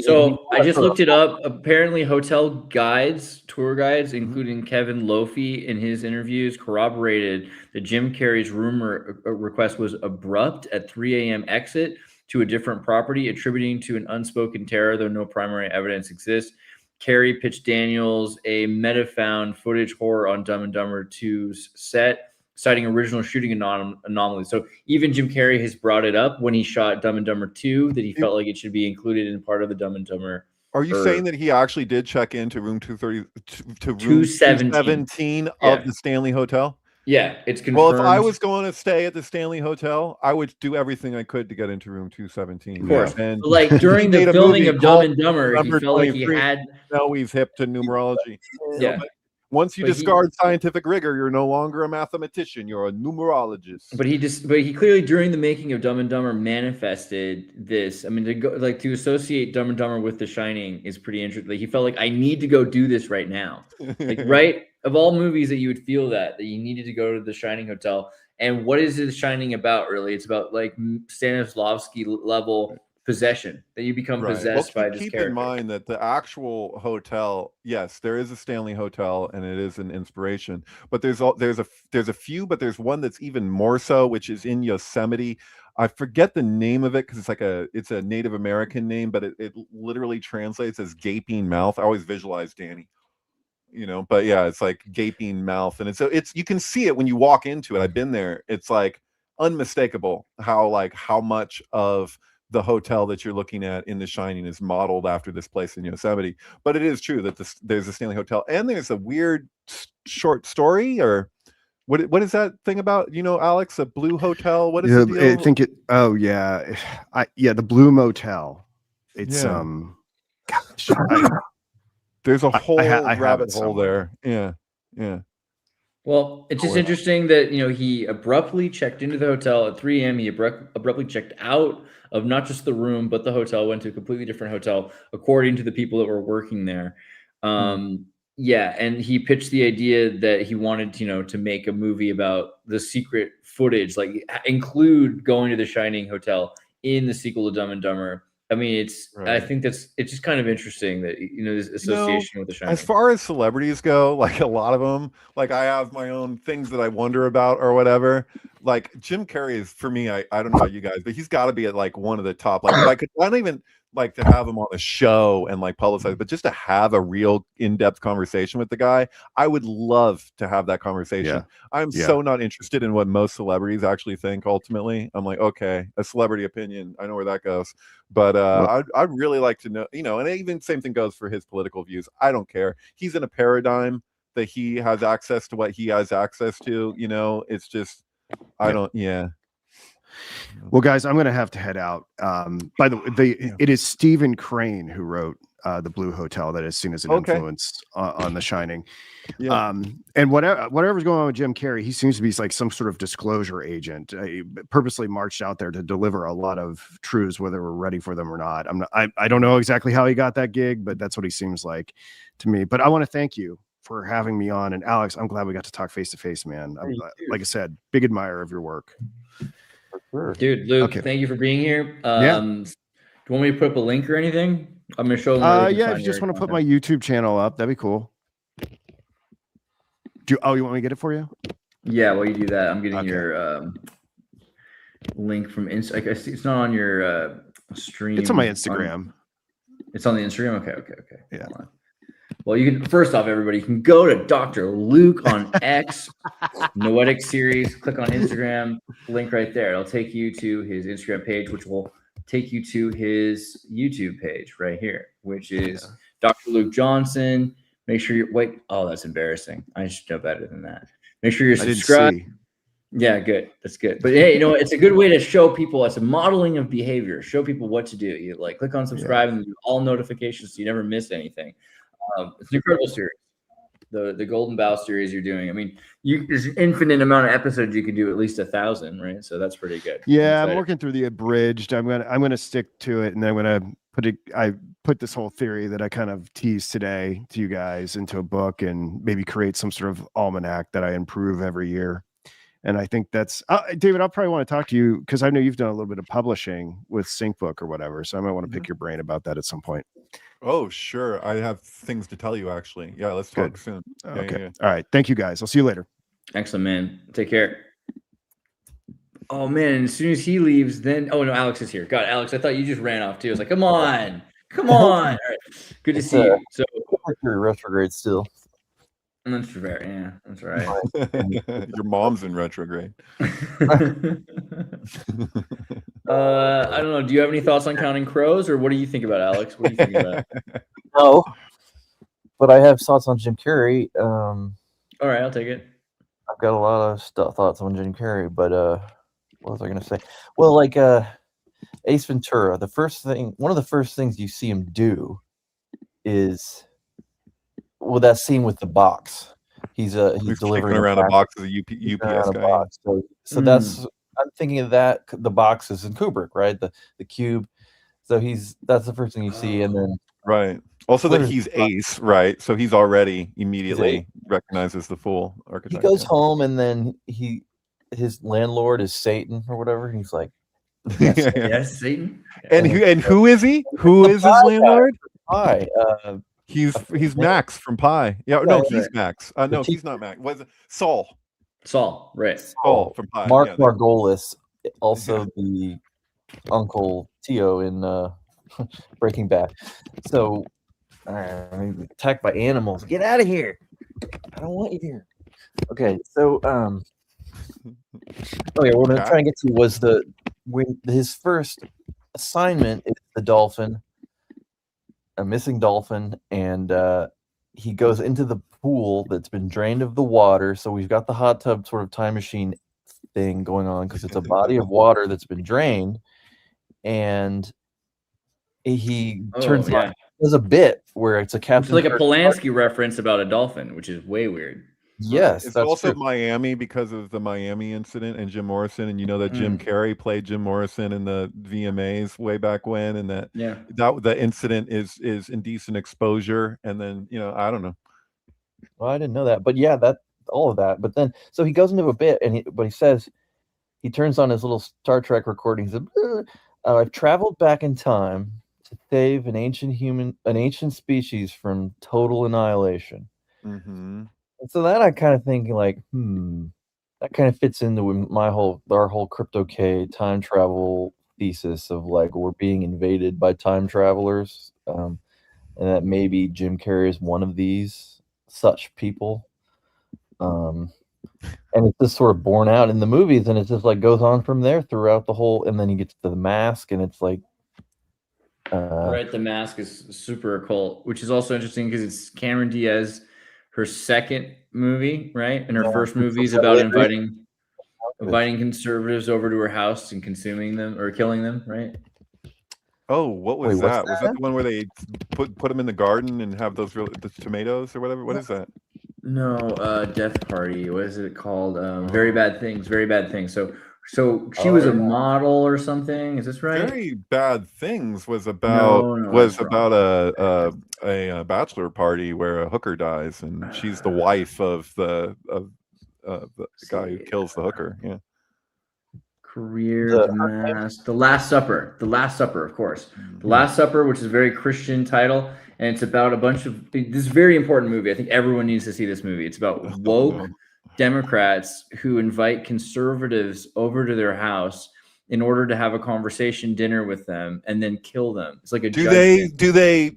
So I just looked it up. Apparently, hotel guides, tour guides, including Kevin Lofi in his interviews, corroborated that Jim Carrey's room request was abrupt at 3 a.m. exit to a different property, attributing to an unspoken terror, though no primary evidence exists. Carrey pitched Daniels a meta-found footage horror on Dumb and Dumber 2's set, citing original shooting anomalies. So even Jim Carrey has brought it up when he shot Dumb and Dumber 2 that he felt like it should be included in part of the Dumb and Dumber. Are you saying that he actually did check into room 230 to room 217 of the Stanley Hotel? Yeah, it's confirmed. Well, if I was going to stay at the Stanley Hotel, I would do everything I could to get into room 217. Of course. And like during the filming of Dumb and Dumber, he felt like he had. Now he's hip to numerology. Yeah. Once you discard scientific rigor, you're no longer a mathematician. You're a numerologist. But he clearly during the making of Dumb and Dumber manifested this. I mean, to associate Dumb and Dumber with The Shining is pretty interesting. Like, he felt like I need to go do this right now. Like, right of all movies that you would feel that you needed to go to The Shining Hotel. And what is The Shining about? Really, it's about like Stanislavski level possession, that you become possessed by this character. Keep in mind that the actual hotel, yes, there is a Stanley Hotel and it is an inspiration, but there's a few, but there's one that's even more so, which is in Yosemite. I forget the name of it because it's a Native American name, but it literally translates as gaping mouth. I always visualize Danny, but yeah, it's like gaping mouth, and it's you can see it when you walk into it. I've been there. It's like unmistakable how much of the hotel that you're looking at in The Shining is modeled after this place in Yosemite. But it is true that there's a Stanley Hotel, and there's a weird short story, or what is that thing about, Alex, a blue hotel? What is the deal? I think the Blue Motel. It's gosh, there's a whole rabbit hole there. Yeah. Well, it's just interesting that, he abruptly checked into the hotel at 3 a.m. He abruptly checked out of not just the room, but the hotel, went to a completely different hotel, according to the people that were working there. Yeah, and he pitched the idea that he wanted, to make a movie about the secret footage, like include going to the Shining Hotel in the sequel to Dumb and Dumber. I mean, I think it's just kind of interesting that, this association with The Shining. As far as celebrities go, like a lot of them, like I have my own things that I wonder about or whatever. Like Jim Carrey is, for me, I don't know about you guys, but he's got to be at like one of the top. Like I don't even like to have him on a show and like publicize, but just to have a real in-depth conversation with the guy, I would love to have that conversation. Yeah. I'm so not interested in what most celebrities actually think. Ultimately, I'm like, okay, a celebrity opinion, I know where that goes, but I'd really like to know, and even same thing goes for his political views. I don't care. He's in a paradigm that he has access to what he has access to. It's just Well, guys, I'm going to have to head out. By the way, it is Stephen Crane who wrote The Blue Hotel that is seen as an influence on The Shining. Yeah. And whatever's going on with Jim Carrey, he seems to be like some sort of disclosure agent. He purposely marched out there to deliver a lot of truths, whether we're ready for them or not. I don't know exactly how he got that gig, but that's what he seems like to me. But I want to thank you for having me on. And Alex, I'm glad we got to talk face to face, man. Like I said, big admirer of your work. Sure. Dude, Luke, thank you for being here. Do you want me to put up a link or anything? I'm gonna show them. If you just want to put my YouTube channel up, that'd be cool. You want me to get it for you? Yeah, while you do that, I'm getting your link from Insta. I guess it's not on your stream. It's on my Instagram. It's on the Instagram. Okay. Yeah. Well, you can, first off, everybody, you can go to Dr. Luke on X, Noetic Series, click on Instagram, link right there. It'll take you to his Instagram page, which will take you to his YouTube page right here, which is Dr. Luke Johnson. Make sure you're, wait, oh, that's embarrassing. I should know better than that. Make sure you're subscribed. Yeah, good. That's good. But hey, you know, it's a good way to show people. It's a modeling of behavior. Show people what to do. You like click on subscribe and do all notifications so you never miss anything. It's an incredible series. The Golden Bough series you're doing. I mean, there's an infinite amount of episodes you can do, at least 1,000, right? So that's pretty good. Yeah, I'm working through the abridged. I'm gonna stick to it, and then I'm gonna put this whole theory that I kind of teased today to you guys into a book, and maybe create some sort of almanac that I improve every year. And I think that's David. I'll probably want to talk to you because I know you've done a little bit of publishing with SyncBook or whatever. So I might want to pick your brain about that at some point. Oh, sure. I have things to tell you, actually. Yeah, let's talk soon. Okay. Yeah. All right. Thank you, guys. I'll see you later. Excellent, man. Take care. Oh, man. As soon as he leaves, then... Oh, no, Alex is here. God, Alex, I thought you just ran off, too. I was like, come on. Come on. All right. Good to see you. So, Mercury retrograde still. That's fair. Yeah, that's right. Your mom's in retrograde. I don't know. Do you have any thoughts on Counting Crows, or what do you think about Alex? What do you think about it? No, but I have thoughts on Jim Carrey. All right, I'll take it. I've got a lot of thoughts on Jim Carrey, but what was I going to say? Well, like Ace Ventura, one of the first things you see him do is, well, that scene with the box. He's delivering around a box as a UPS guy. So that's, I'm thinking of that. The box is in Kubrick, right? The cube. So that's the first thing you see, and then right. Also, that he's Ace, right? So he's already immediately recognizes the full archetype. He goes home, and then his landlord is Satan or whatever. And he's like, yes, Satan. And who is he? Who is his landlord? Hi. He's Max from Pi. Yeah, no, he's Max. No, he's not Max. Was it Saul? Saul, right? Saul from Pi. Mark Margolis, also the Uncle Tio in Breaking Bad. So, attacked by animals. Get out of here! I don't want you here. Okay, so what I'm trying to get to was his first assignment is the dolphin. A missing dolphin, and he goes into the pool that's been drained of the water. So we've got the hot tub sort of time machine thing going on because it's a body of water that's been drained, and he turns on. There's a bit where it's a Captain. It's like a Polanski reference about a dolphin, which is way weird. Yes, it's also true. Miami because of the Miami incident and Jim Morrison, and you know that Jim Carrey played Jim Morrison in the VMAs way back when, and that the incident is indecent exposure, and then I don't know. Well, I didn't know that, but yeah, that all of that. But then so he goes into a bit, and he says he turns on his little Star Trek recording. He said, "I've traveled back in time to save an ancient species from total annihilation." Mm-hmm. So that I kind of think like, that kind of fits into our whole Crypto K time travel thesis of like we're being invaded by time travelers, and that maybe Jim Carrey is one of these such people, and it's just sort of borne out in the movies, and it just like goes on from there throughout the whole, and then he gets to the mask, and it's like, right, the mask is super occult, which is also interesting because it's Cameron Diaz. Her second movie, right? And her first movie is about inviting conservatives over to her house and consuming them or killing them, right? Oh, what was that? Was that the one where they put them in the garden and have the tomatoes or whatever? What is that? No, Death Party. What is it called? Very Bad Things. Very Bad Things. So she was a model or something. Is this right? Very Bad Things was about a bachelor party where a hooker dies, and she's the wife of the guy who kills the hooker. Yeah. The Last Supper. The Last Supper, of course. The Last Supper, which is a very Christian title, and it's about a bunch of this very important movie. I think everyone needs to see this movie. It's about woke Democrats who invite conservatives over to their house in order to have a conversation dinner with them and then kill them. It's like a do they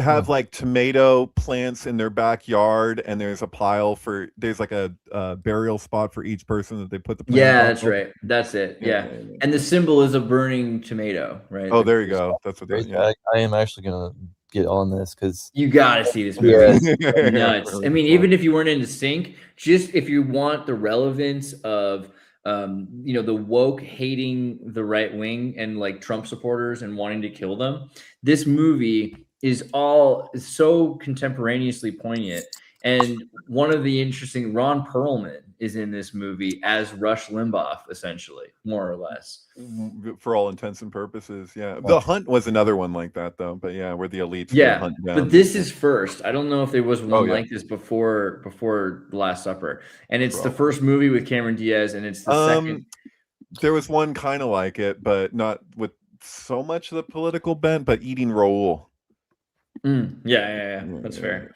have like tomato plants in their backyard, and there's like a burial spot for each person that they put the plant on. That's right. That's it. Yeah. And the symbol is a burning tomato, right? Oh, there you go. That's what that is. I am actually gonna get on this because you gotta see this movie. Nuts. I mean, even if you weren't into sync, just if you want the relevance of the woke hating the right wing and like Trump supporters and wanting to kill them, this movie is so contemporaneously poignant. And one of the interesting, Ron Perlman is in this movie as Rush Limbaugh, essentially, more or less. For all intents and purposes, yeah. The Hunt was another one like that, though. But yeah, where the elites hunt down. But this is first. I don't know if there was one like this before The Last Supper. And it's the first movie with Cameron Diaz, and it's the second. There was one kind of like it, but not with so much of the political bent, but Eating Raoul. That's fair.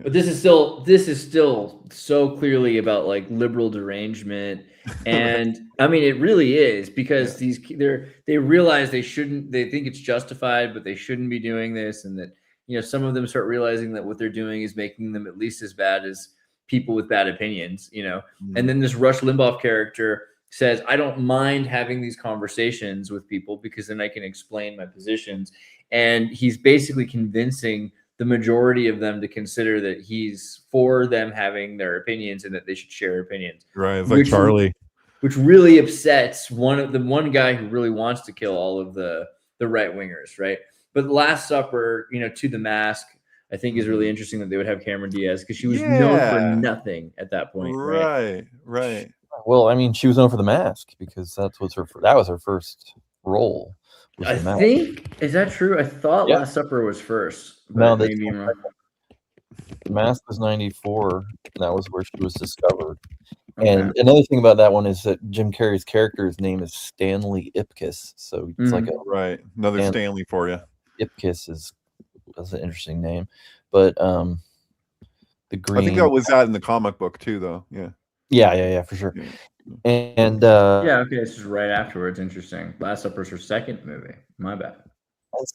But this is still so clearly about like liberal derangement, and I mean it really is, because they realize they think it's justified, but they shouldn't be doing this, and that some of them start realizing that what they're doing is making them at least as bad as people with bad opinions, And then this Rush Limbaugh character says, I don't mind having these conversations with people because then I can explain my positions. And he's basically convincing the majority of them to consider that he's for them having their opinions and that they should share opinions. Right. It's like Charlie. Which really upsets one guy who really wants to kill all of the right wingers, right? But Last Supper, To the Mask, I think is really interesting that they would have Cameron Diaz, because she was known for nothing at that point. Right. Well, I mean, she was known for The Mask because that was her first role. I think, is that true? I thought Last Supper was first. No, The Mask was 94. And that was where she was discovered. Okay. And another thing about that one is that Jim Carrey's character's name is Stanley Ipkiss. So it's like another Stanley for you. Ipkiss that's an interesting name. But the green. I think that was that in the comic book too, though. Yeah. Yeah, for sure. And this is right afterwards. Interesting. Last Supper's her second movie. My bad.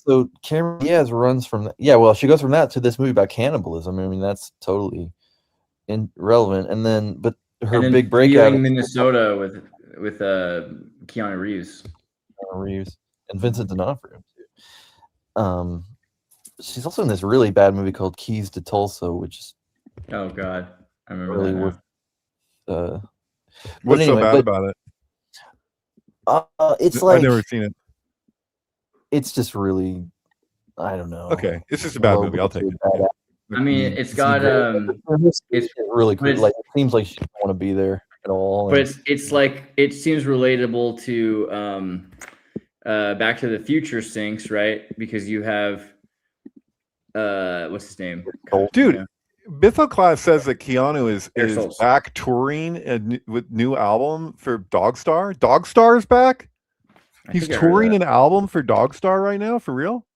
So Cameron Diaz runs from that. Yeah, well, she goes from that to this movie about cannibalism. I mean, that's totally irrelevant. And then, but her big breakout in Minnesota with Keanu Reeves. And Vincent D'Onofrio too. She's also in this really bad movie called Keys to Tulsa, which is oh god, I remember that. What's so bad about it? It's like I've never seen it. It's just really, I don't know. Okay, it's just a bad movie. I'll take it. I mean, it's got it's really cool. Like it seems like she doesn't want to be there at all. But it's like it seems relatable to Back to the Future syncs, right? Because you have what's his name? Dude. Mythoclass says that Keanu is back touring with new album for Dogstar. Dogstar's back. He's touring an album for Dogstar right now, for real.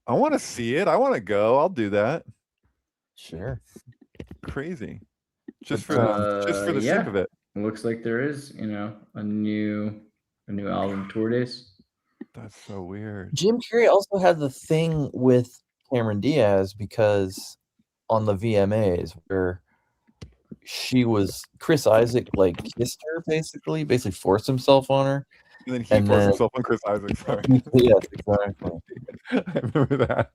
I want to see it. I want to go. I'll do that. Sure. Crazy. Just for the sake of it. It looks like there is, a new album, tour days. That's so weird. Jim Carrey also had the thing with Cameron Diaz because on the VMAs where Chris Isaac like kissed her basically forced himself on her. And then he forced himself on Chris Isaac. Sorry. Yes, exactly. I remember that.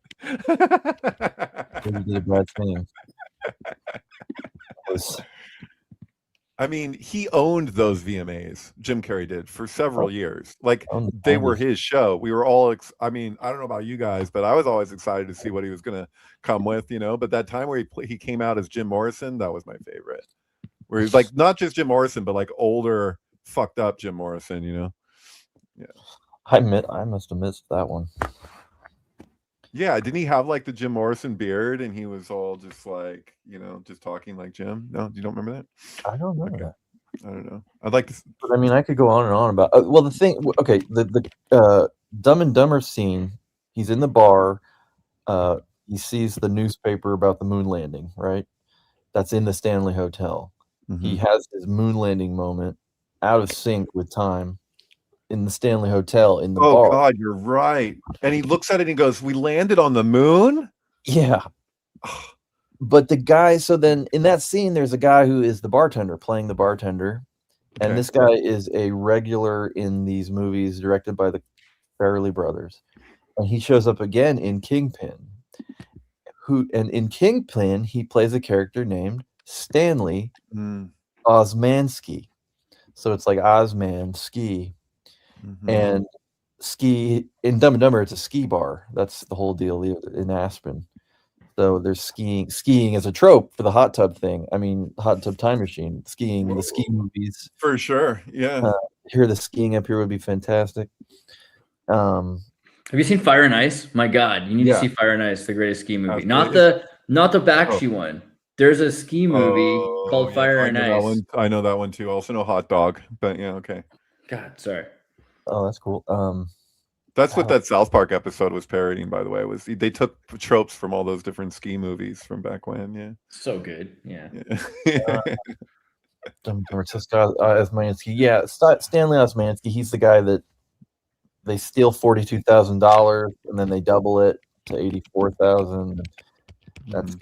He did a bad thing. I mean, he owned those VMAs. Jim Carrey did for several years. Like they were his show. We were all. I mean, I don't know about you guys, but I was always excited to see what he was going to come with. But that time where he came out as Jim Morrison, that was my favorite. Where he's like not just Jim Morrison, but like older, fucked up Jim Morrison. Yeah. I must have missed that one. Yeah, didn't he have like the Jim Morrison beard and he was all just like, just talking like Jim? No, you don't remember that? I don't know that. I don't know. I'd like to. But I mean, I could go on and on about. Well, the thing. Okay, the Dumb and Dumber scene. He's in the bar. He sees the newspaper about the moon landing. Right. That's in the Stanley Hotel. Mm-hmm. He has his moon landing moment, out of sync with time. In the Stanley Hotel in the bar. Oh God, you're right. And he looks at it and he goes, "We landed on the moon." Yeah. But the guy, so then in that scene, there's a guy who is the bartender, playing the bartender. And this guy is a regular in these movies directed by the Farrelly brothers. And he shows up again in Kingpin. And in Kingpin, he plays a character named Stanley Osmansky. So it's like Osman, ski. And ski, in Dumb and Dumber, it's a ski bar. That's the whole deal in Aspen. So there's skiing as a trope for the hot tub thing. I mean, hot tub time machine, skiing, the ski movies. For sure. Yeah. Here, the skiing up here would be fantastic. Have you seen Fire and Ice? My God, you need to see Fire and Ice, the greatest ski movie. Not the Bakshi one. There's a ski movie called Fire and Ice. I know that one too. I also know Hot Dog, but yeah, okay. God, sorry. Oh, that's cool. That's what that South Park episode was parodying, by the way. Was they took tropes from all those different ski movies from back when? Yeah, so good. Yeah. Osmansky. Yeah, Stanley Osmansky. He's the guy that they steal $42,000 and then they double it to $84,000. That's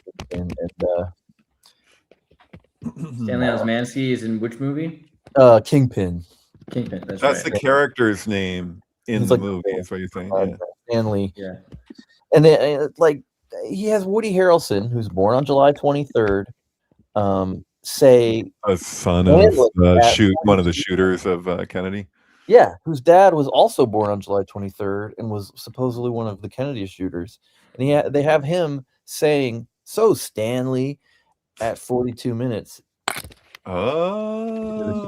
Stanley Osmansky is in which movie? Kingpin. Kingpin. That's right. The character's name in the movie. That's what you're saying. Stanley. Yeah. And then, like, he has Woody Harrelson, who's born on July 23rd. Say a son of one of the shooters of Kennedy. Yeah, whose dad was also born on July 23rd and was supposedly one of the Kennedy shooters. And they have him saying, "So Stanley," at 42 minutes. Oh, the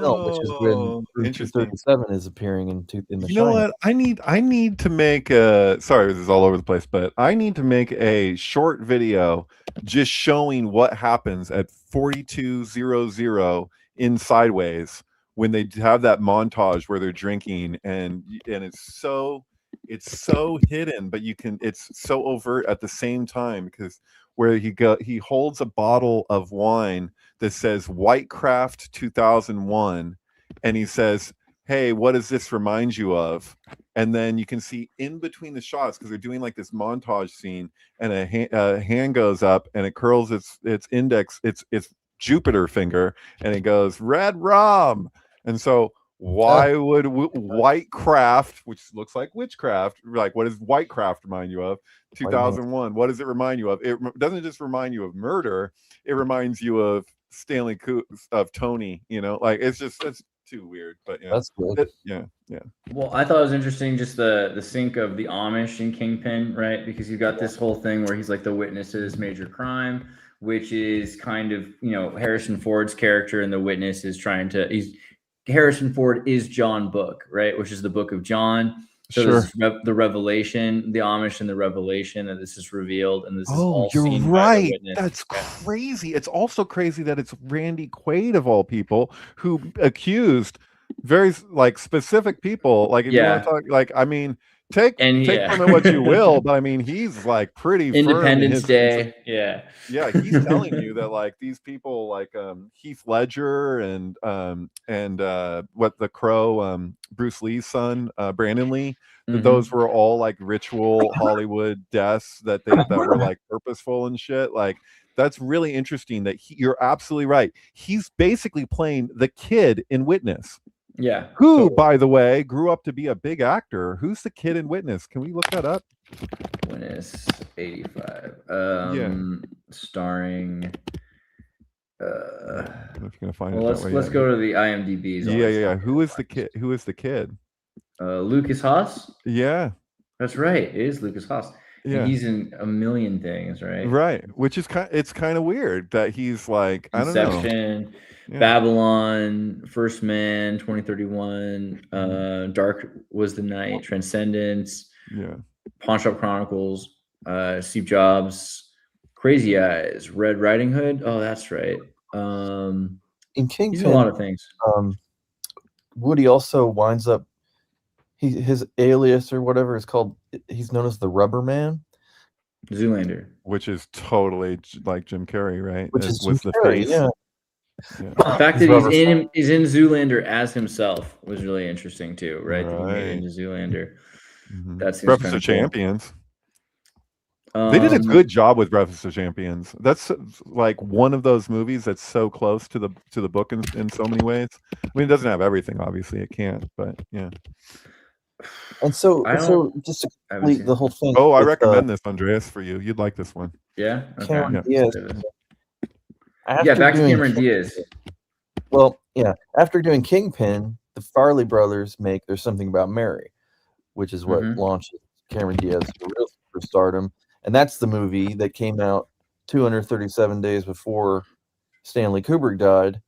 film, which is when 237 is appearing in the. You know what? I need to make a. Sorry, this is all over the place, but I need to make a short video just showing what happens at 4200 in Sideways when they have that montage where they're drinking, and it's so hidden, but it's so overt at the same time, because where he holds a bottle of wine that says Whitecraft 2001, and he says, "Hey, what does this remind you of?" And then you can see in between the shots, because they're doing like this montage scene, and a hand goes up and it curls its index, its Jupiter finger, and it goes, "Red rum." And so why would Whitecraft, which looks like witchcraft, like, what does Whitecraft remind you of? 2001. What does it remind you of? It doesn't just remind you of murder. It reminds you of Stanley of Tony, like it's too weird, but yeah, that's good. Yeah. Well, I thought it was interesting just the sync of the Amish in Kingpin, right? Because you've got this whole thing where he's like the witness to this major crime, which is kind of, Harrison Ford's character in The Witness is Harrison Ford is John Book, right? Which is the book of John. So sure. This is the revelation, the Amish and the revelation, and this is revealed, and this is all you're seen right. by the witness. That's crazy. It's also crazy that it's Randy Quaid of all people who accused very specific people. Like, if you want to talk, like, I mean, take from it what you will, but I mean, he's like pretty Independence Day. Yeah, he's telling you that like these people like Heath Ledger and what the Crow, Bruce Lee's son, Brandon Lee, that those were all like ritual Hollywood deaths that were like purposeful and shit. Like, that's really interesting that you're absolutely right. He's basically playing the kid in Witness. Yeah. Who, by the way, grew up to be a big actor. Who's the kid in Witness? Can we look that up? Witness 85. Starring. I don't know if you're gonna find it. Let's go to the IMDb's. Yeah. Who is the kid? Who is the kid? Lucas Haas. Yeah, that's right. It is Lucas Haas. Yeah, and he's in a million things, right? Right, which is kind of weird that he's like, Inception, I don't know. Babylon, First Man, 2031, Dark Was the Night, Transcendence, Pawn Shop Chronicles, Steve Jobs, Crazy Eyes, Red Riding Hood. Oh, that's right. In Kingpin, he's in a lot of things. Woody also winds up. His alias or whatever is called. He's known as the Rubber Man. Zoolander, which is totally like Jim Carrey, right? Which is Jim Carrey, yeah. The fact that he's in Zoolander as himself was really interesting too, right? That he made into Zoolander. That's Breakfast of Champions. They did a good job with Breakfast of Champions. That's like one of those movies that's so close to the book in so many ways. I mean, it doesn't have everything, obviously, it can't, but yeah. And so just to complete the whole thing. Oh, I recommend this, Andreas, for you. You'd like this one. Yeah. Okay. Cameron Diaz. Yeah, back to Cameron Diaz. Well, yeah. After doing Kingpin, the Farley brothers make There's Something About Mary, which is what launched Cameron Diaz to real superstardom. And that's the movie that came out 237 days before Stanley Kubrick died.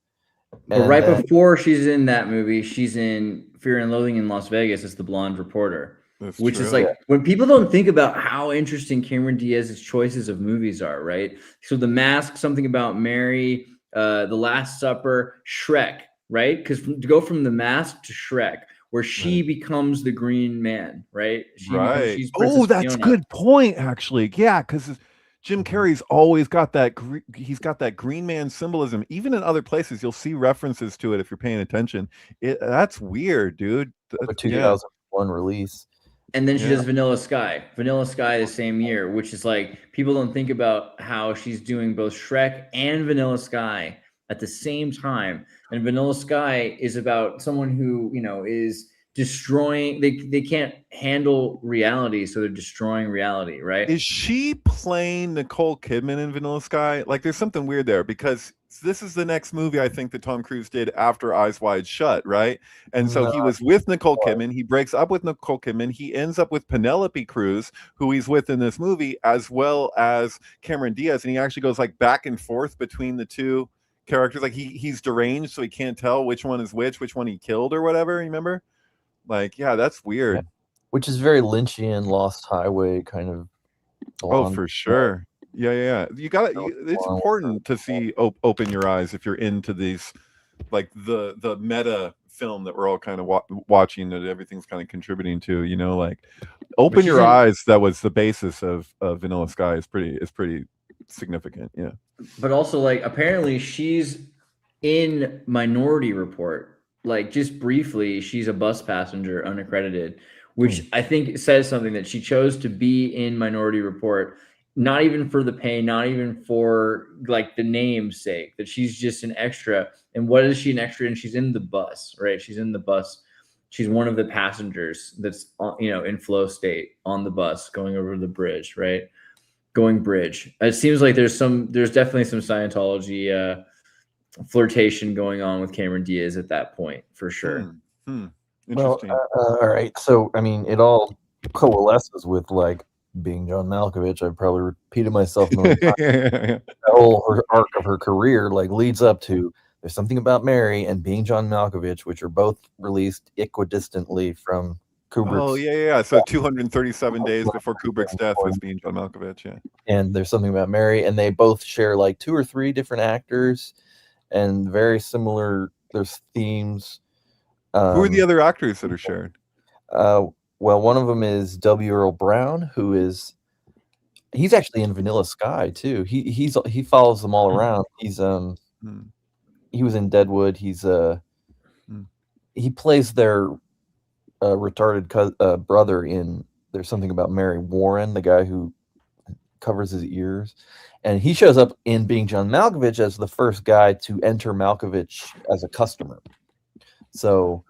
But right before she's in that movie, she's in Fear and Loathing in Las Vegas as the blonde reporter. Which is like when people don't think about how interesting Cameron Diaz's choices of movies are, right? So The Mask, Something About Mary, The Last Supper, Shrek, right? Because to go from The Mask to Shrek, where she becomes the Green Man, right? She's that's a good point, actually. Yeah, because Jim Carrey's always got that. He's got that Green Man symbolism. Even in other places, you'll see references to it if you're paying attention. That's weird, dude. A 2001 release. And then she does Vanilla Sky the same year, which is like people don't think about how she's doing both Shrek and Vanilla Sky at the same time. And Vanilla Sky is about someone who, is destroying. They can't handle reality, so they're destroying reality, right? Is she playing Nicole Kidman in Vanilla Sky? Like, there's something weird there because this is the next movie I think that Tom Cruise did after Eyes Wide Shut, right? And so he was with Nicole Kidman. He breaks up with Nicole Kidman. He ends up with Penelope Cruz, who he's with in this movie, as well as Cameron Diaz. And he actually goes like back and forth between the two characters. Like he's deranged, so he can't tell which one is which one he killed or whatever. Remember? Like, yeah, that's weird. Yeah. Which is very Lynchian, Lost Highway kind of. Oh, for sure. Yeah. You got it. It's important to see open your eyes if you're into these, like the meta film that we're all kind of watching that everything's kind of contributing to. Like open your eyes. That was the basis of Vanilla Sky. Is pretty significant. Yeah. But also, like, apparently she's in Minority Report. Like, just briefly, she's a bus passenger, unaccredited, which I think says something that she chose to be in Minority Report, not even for the pay, not even for like the name's sake, that she's just an extra. And what is she an extra in? She's in the bus, right? She's in the bus. She's one of the passengers that's, in flow state on the bus going over the bridge, right? Going bridge. It seems like there's definitely some Scientology flirtation going on with Cameron Diaz at that point, for sure. Well, all right. So, I mean, it all coalesces with like being John Malkovich. I've probably repeated myself more times. The whole arc of her career like leads up to There's Something About Mary and Being John Malkovich, which are both released equidistantly from Kubrick's. Oh, yeah. So 237 days before Kubrick's death was Being John Malkovich, yeah. And There's Something About Mary, and they both share like 2 or 3 different actors and very similar. There's themes. Who are the other actors that are shared? Well, one of them is W. Earl Brown, he's actually in Vanilla Sky too. He follows them all around. He's he was in Deadwood. He plays their retarded brother in There's Something About Mary, Warren, the guy who covers his ears. And he shows up in Being John Malkovich as the first guy to enter Malkovich as a customer. So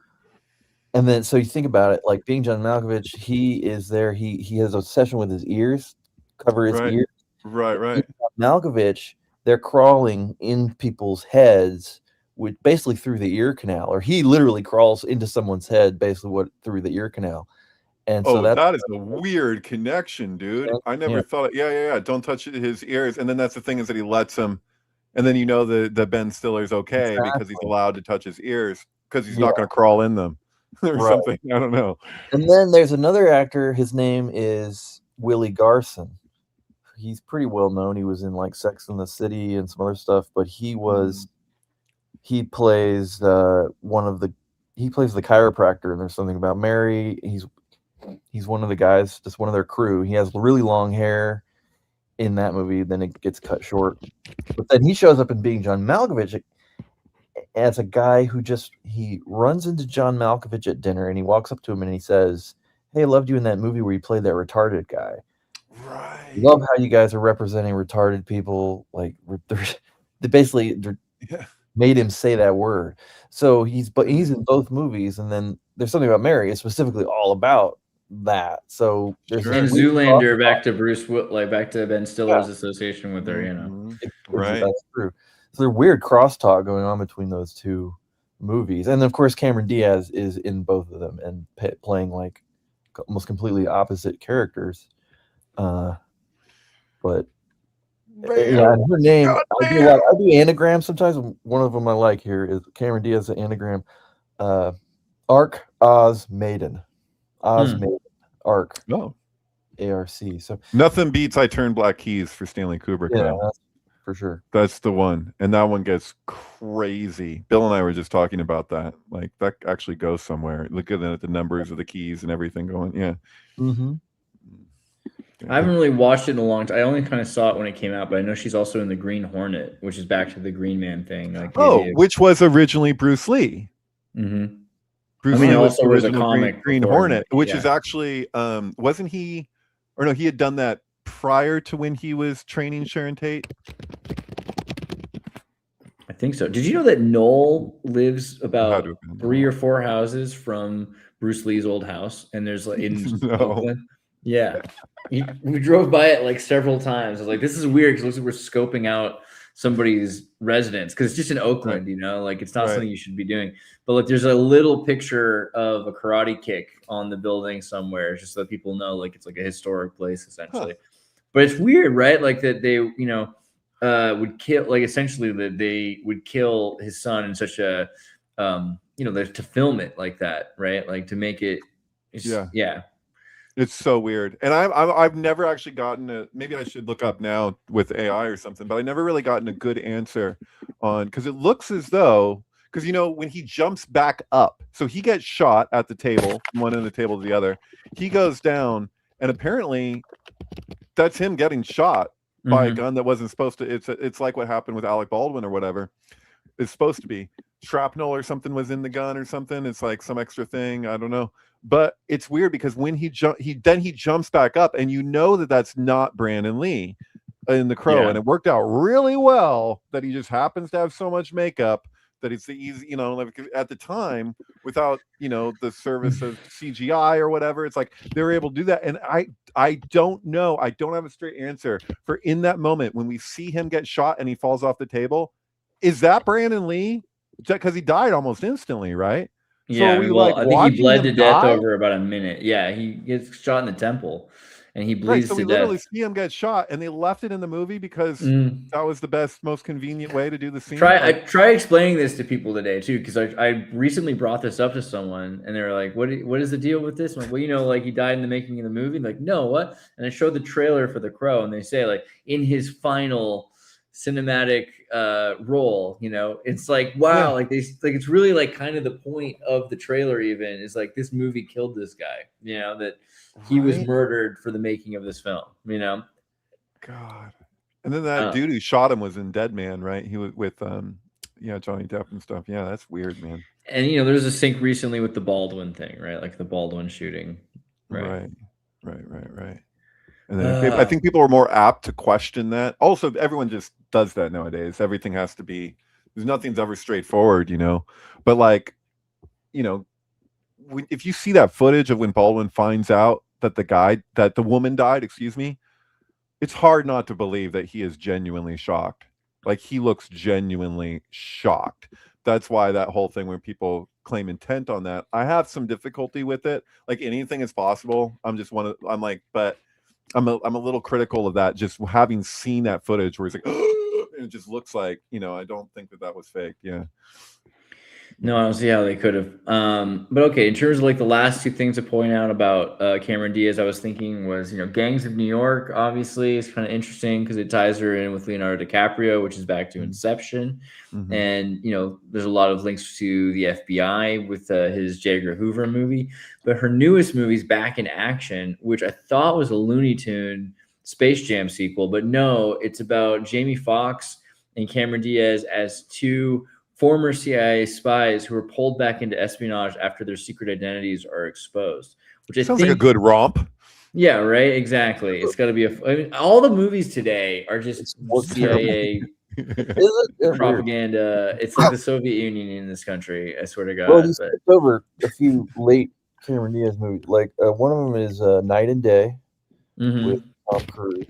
you think about it, like Being John Malkovich, he is there. He has a session with his ears, cover his ears. Right. Malkovich, they're crawling in people's heads with basically through the ear canal, or he literally crawls into someone's head basically through the ear canal. And so that is a weird connection, dude. I never thought. Yeah. Don't touch his ears, and then that's the thing is that he lets him, and then that Ben Stiller's okay because he's allowed to touch his ears because he's not going to crawl in them or something. I don't know. And then there's another actor. His name is Willie Garson. He's pretty well known. He was in like Sex and the City and some other stuff, but he plays the chiropractor and There's Something About Mary. He's one of the guys, just one of their crew. He has really long hair in that movie, then it gets cut short. But then he shows up in Being John Malkovich as a guy who he runs into John Malkovich at dinner and he walks up to him and he says, "Hey, I loved you in that movie where you played that retarded guy." Right. Love how you guys are representing retarded people. Like they basically made him say that word. So he's in both movies, and then there's something about Mary. It's specifically all about that. So there's and Zoolander back to back to Ben Stiller's association with her. You know, right? That's true. So there's weird crosstalk going on between those two movies, and of course Cameron Diaz is in both of them and playing like almost completely opposite characters. But yeah, her name. I do anagrams sometimes. One of them I like here is Cameron Diaz anagram. Arc Oz Maiden. Oz Maiden. Arc. No. ARC. So nothing beats I Turn Black Keys for Stanley Kubrick. Yeah, that's for sure. That's the one, and that one gets crazy. Bill and I were just talking about that. Like that actually goes somewhere. Look at the numbers of the keys and everything going. Yeah. Mm-hmm. I haven't really watched it in a long time. I only kind of saw it when it came out, but I know she's also in the Green Hornet, which is back to the Green Man thing. Like, which was originally Bruce Lee. Mm-hmm. Bruce Lee also was a comic Green Hornet, which is actually wasn't he? Or no, he had done that prior to when he was training Sharon Tate. I think so. Did you know that Noel lives about 3 or 4 houses from Bruce Lee's old house? And there's like in Oakland. Yeah. We drove by it like several times. I was like, this is weird because it looks like we're scoping out somebody's residence because it's just in Oakland, you know, like it's not something you should be doing. But like there's a little picture of a karate kick on the building somewhere just so that people know like it's like a historic place essentially. But it's weird, right? Like that they, you know, would kill, like essentially that they would kill his son in such a, you know, to film it like that, right? Like to make it, it's so weird. And I've never actually gotten a, maybe I should look up now with AI or something, but I never really gotten a good answer on, because it looks as though, because you know when he jumps back up, so he gets shot at the table, one end of the table to the other, he goes down, and apparently that's him getting shot by a gun that wasn't supposed to. It's like what happened with Alec Baldwin or whatever. It's supposed to be shrapnel or something was in the gun or something. It's like some extra thing, I don't know. But it's weird because when he jumps back up, and you know that that's not Brandon Lee in The Crow, and it worked out really well that he just happens to have so much makeup that it's the easy, you know, like at the time without, you know, the service of CGI or whatever, it's like they were able to do that. And I don't know, I don't have a straight answer for in that moment when we see him get shot and he falls off the table, is that Brandon Lee? Because he died almost instantly, right? Yeah, so I think he bled to death over about a minute. Yeah, he gets shot in the temple, and he bleeds so to we death. Literally see him get shot, and they left it in the movie because that was the best, most convenient way to do the scene. Try explaining this to people today too, because I recently brought this up to someone, and they were like, "What is the deal with this?" I'm like, well, you know, like he died in the making of the movie. I'm like, no, what? And I showed the trailer for The Crow, and they say like in his final cinematic role, you know, it's like wow, like it's really like kind of the point of the trailer even is like this movie killed this guy, you know, that he was murdered for the making of this film, you know. God. And then that dude who shot him was in Dead Man, right? He was with Johnny Depp and stuff. Yeah, that's weird, man. And you know, there's a sync recently with the Baldwin thing, right? Like the Baldwin shooting. Right. And then I think people are more apt to question that. Also, everyone just does that nowadays. Everything has to be, nothing's ever straightforward, you know. But like, you know, if you see that footage of when Baldwin finds out that the woman died, it's hard not to believe that he is genuinely shocked. Like he looks genuinely shocked. That's why that whole thing where people claim intent on that, I have some difficulty with it. Like anything is possible. But I'm a little critical of that, just having seen that footage where he's like, and it just looks like, you know, I don't think that was fake. Yeah. No, I don't see how they could have. But okay, in terms of like the last two things to point out about Cameron Diaz, I was thinking was, you know, Gangs of New York, obviously, is kind of interesting because it ties her in with Leonardo DiCaprio, which is back to Inception. And, you know, there's a lot of links to the FBI with his J. Edgar Hoover movie. But her newest movie is Back in Action, which I thought was a Looney Tune Space Jam sequel. But no, it's about Jamie Foxx and Cameron Diaz as two former CIA spies who were pulled back into espionage after their secret identities are exposed. Which sounds like a good romp. Yeah, right. Exactly. It's got to be I mean, all the movies today are just CIA propaganda. It's like the Soviet Union in this country. I swear to God. Well, he skipped over a few late Cameron Diaz movies. Like one of them is Night and Day with Tom Cruise.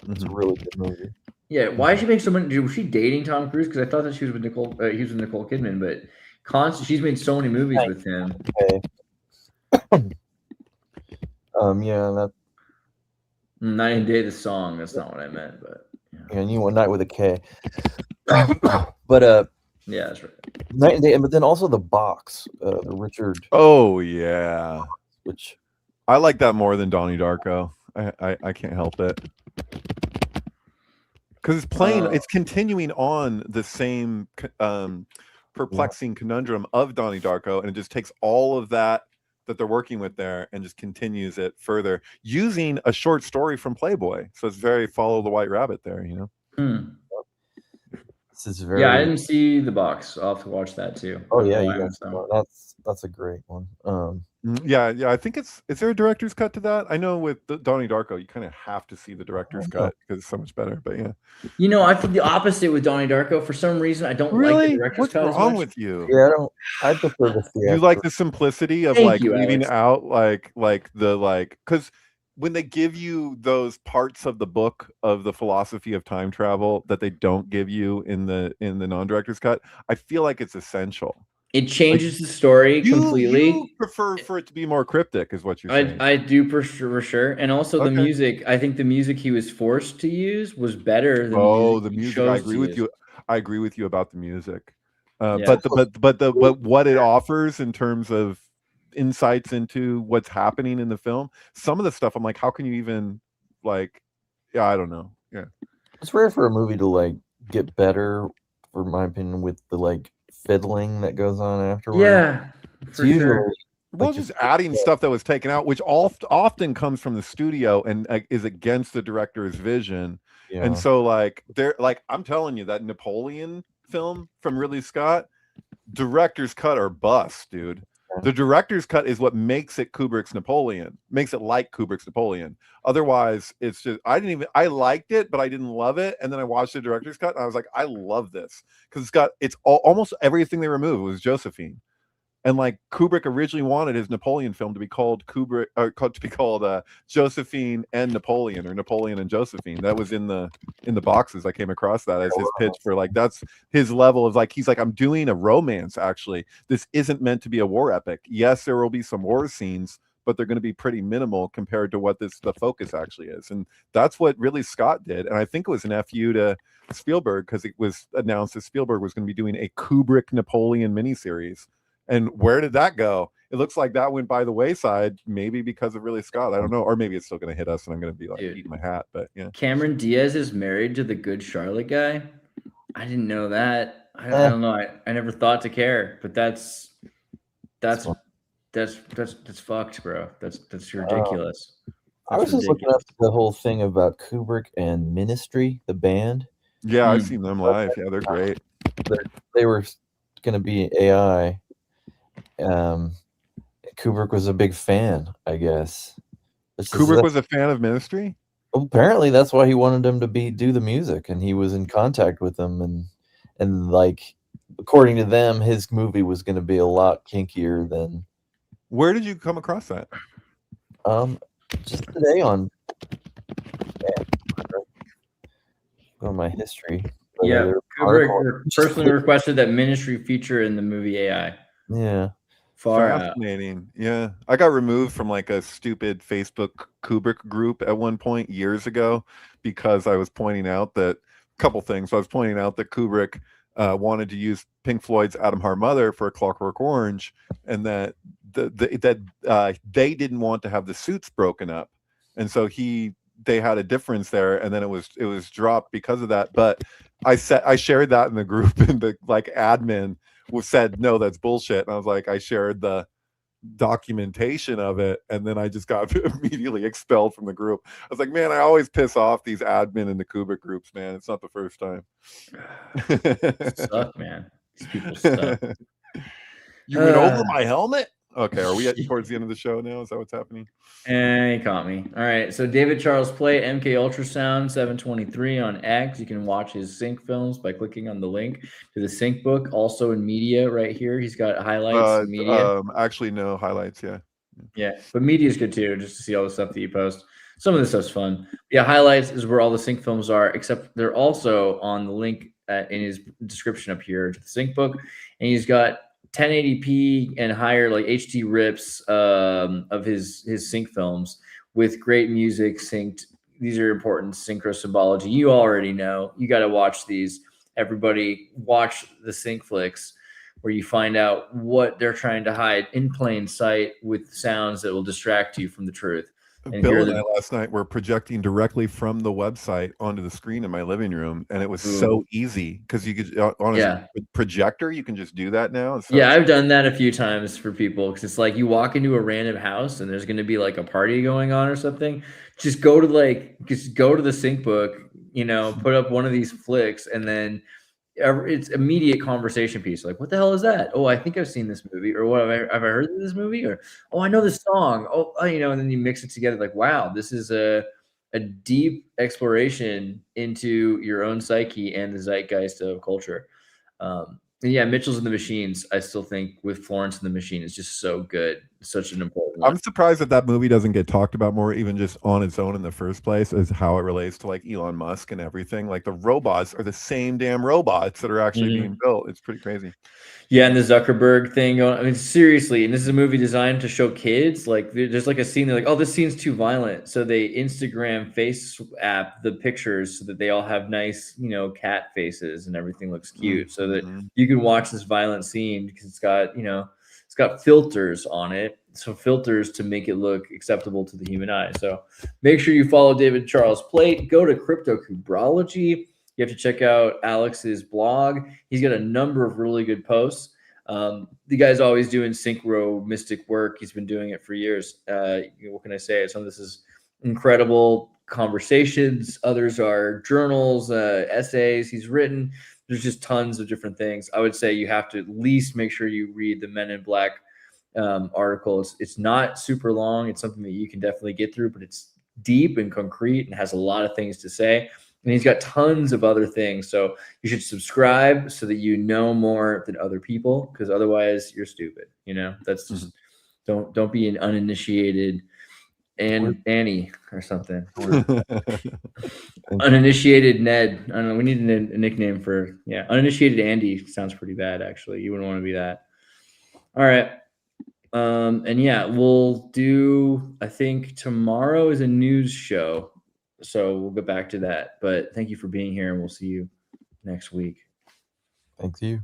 It's a really good movie. Yeah, why did she make so many? Was she dating Tom Cruise? Because I thought that she was with Nicole. He was with Nicole Kidman, but she's made so many movies with him. Okay. Yeah, that Night and Day, the song. That's not what I meant, but yeah, you want Night with a K. But yeah, that's right. Night and Day, but then also The Box, the Richard. Oh yeah, which I like that more than Donnie Darko. I can't help it because it's playing. It's continuing on the same perplexing conundrum of Donnie Darko, and it just takes all of that they're working with there and just continues it further using a short story from Playboy. So it's very Follow the White Rabbit there, you know. This is very. Yeah, I didn't see The Box. I'll have to watch that too. Oh yeah, you guys. That's a great one. Yeah. I think is there a director's cut to that? I know with Donnie Darko, you kind of have to see the director's cut because it's so much better. But yeah, you know, I feel the opposite with Donnie Darko. For some reason, I don't like the director's cut. What's wrong with you? Yeah, I prefer the theater. You like the simplicity of leaving out because when they give you those parts of the book of the philosophy of time travel that they don't give you in the non-director's cut, I feel like it's essential. It changes the story completely. You prefer for it to be more cryptic, is what you're saying. I do for sure. And also the music. I think the music he was forced to use was better than the music. I agree with you. I agree with you about the music. But what it offers in terms of insights into what's happening in the film, some of the stuff I'm like, how can you even I don't know. Yeah. It's rare for a movie to get better, for my opinion, with the fiddling that goes on afterwards. Yeah, it's usually just adding stuff that was taken out, which often comes from the studio and is against the director's vision. Yeah. And so I'm telling you, that Napoleon film from Ridley Scott, director's cut or bust, dude. The director's cut is what makes it Kubrick's Napoleon, makes it like Kubrick's Napoleon. Otherwise, it's just, I liked it, but I didn't love it. And then I watched the director's cut and I was like, I love this because it's almost everything they removed was Josephine. And Kubrick originally wanted his Napoleon film to be called Josephine and Napoleon, or Napoleon and Josephine. That was in the boxes. I came across that as his pitch for that's his level of he's I'm doing a romance. Actually, this isn't meant to be a war epic. Yes, there will be some war scenes, but they're going to be pretty minimal compared to what the focus actually is. And that's what Ridley Scott did. And I think it was an FU to Spielberg because it was announced that Spielberg was going to be doing a Kubrick Napoleon miniseries. And where did that go? It looks like that went by the wayside, maybe because of Ridley Scott. I don't know. Or maybe it's still going to hit us and I'm going to be eating my hat. But yeah. Cameron Diaz is married to the Good Charlotte guy. I didn't know that. I don't know. I never thought to care, but that's fucked, bro. That's ridiculous. I was just looking up the whole thing about Kubrick and Ministry, the band. Yeah, I've seen them live. Yeah, they're great. They were going to be AI. Kubrick was a big fan, I guess. Kubrick was a fan of Ministry? Well, apparently that's why he wanted them to do the music, and he was in contact with them, and according to them, his movie was going to be a lot kinkier than. Where did you come across that? Just today on my history. Yeah, Kubrick personally requested that Ministry feature in the movie AI. Yeah. Fascinating. Yeah. I got removed from a stupid Facebook Kubrick group at one point years ago because I was pointing out that a couple things. I was pointing out that Kubrick wanted to use Pink Floyd's Adam Hart Mother for A Clockwork Orange, and that they didn't want to have the suits broken up. And so they had a difference there, and then it was dropped because of that. But I shared that in the group, and the admin said, no, that's bullshit. And I was like, I shared the documentation of it, and then I just got immediately expelled from the group. I was like, man, I always piss off these admin in the Kubrick groups, man. It's not the first time. Suck, man. These people suck. You went over my helmet? Okay, are we at towards the end of the show now? Is that what's happening? And he caught me. All right. So David Charles Plate, MK Ultrasound 723 on X. You can watch his sync films by clicking on the link to the sync book. Also in media right here. He's got highlights in media. Actually, no highlights. Yeah. Yeah. But media is good too, just to see all the stuff that you post. Some of this stuff's fun. Yeah. Highlights is where all the sync films are, except they're also on the link in his description up here to the sync book. And he's got 1080p and higher like HD rips of his sync films with great music synced. These are important synchro symbology. You already know. You got to watch these. Everybody watch the sync flicks where you find out what they're trying to hide in plain sight with sounds that will distract you from the truth. And Bill and I last night were projecting directly from the website onto the screen in my living room, and it was so easy because you could on a projector you can just do that now. So I've done that a few times for people because it's like you walk into a random house and there's going to be like a party going on or something. Just go to the sync book, put up one of these flicks, and then it's immediate conversation piece. Like, what the hell is that? Oh, I think I've seen this movie, or what have I heard of this movie? Or, oh, I know this song. Oh, and then you mix it together. Like, wow, this is a deep exploration into your own psyche and the zeitgeist of culture. Yeah, Mitchell's and the Machines, I still think with Florence and the Machine is just so good. It's such an important one. I'm surprised that movie doesn't get talked about more, even just on its own in the first place, as how it relates to like Elon Musk and everything. Like the robots are the same damn robots that are actually being built. It's pretty crazy. Yeah, and the Zuckerberg thing going. I mean, seriously, and this is a movie designed to show kids. Like, there's like a scene. They're like, "Oh, this scene's too violent," so they Instagram face app the pictures so that they all have nice, cat faces and everything looks cute, so that you can watch this violent scene because it's got filters on it. So filters to make it look acceptable to the human eye. So make sure you follow David Charles Plate. Go to Cryptocubrology. You have to check out Alex's blog. He's got a number of really good posts. The guy's always doing synchro mystic work. He's been doing it for years. What can I say? Some of this is incredible conversations. Others are journals, essays he's written. There's just tons of different things. I would say you have to at least make sure you read the Men in Black article. It's not super long. It's something that you can definitely get through, but it's deep and concrete and has a lot of things to say. And he's got tons of other things. So you should subscribe so that you know more than other people, because otherwise you're stupid. That's just don't be an uninitiated Annie or something. Uninitiated Ned. I don't know. We need a nickname for uninitiated Andy sounds pretty bad actually. You wouldn't want to be that. All right. We'll do, I think tomorrow is a news show. So we'll get back to that. But thank you for being here and we'll see you next week. Thank you.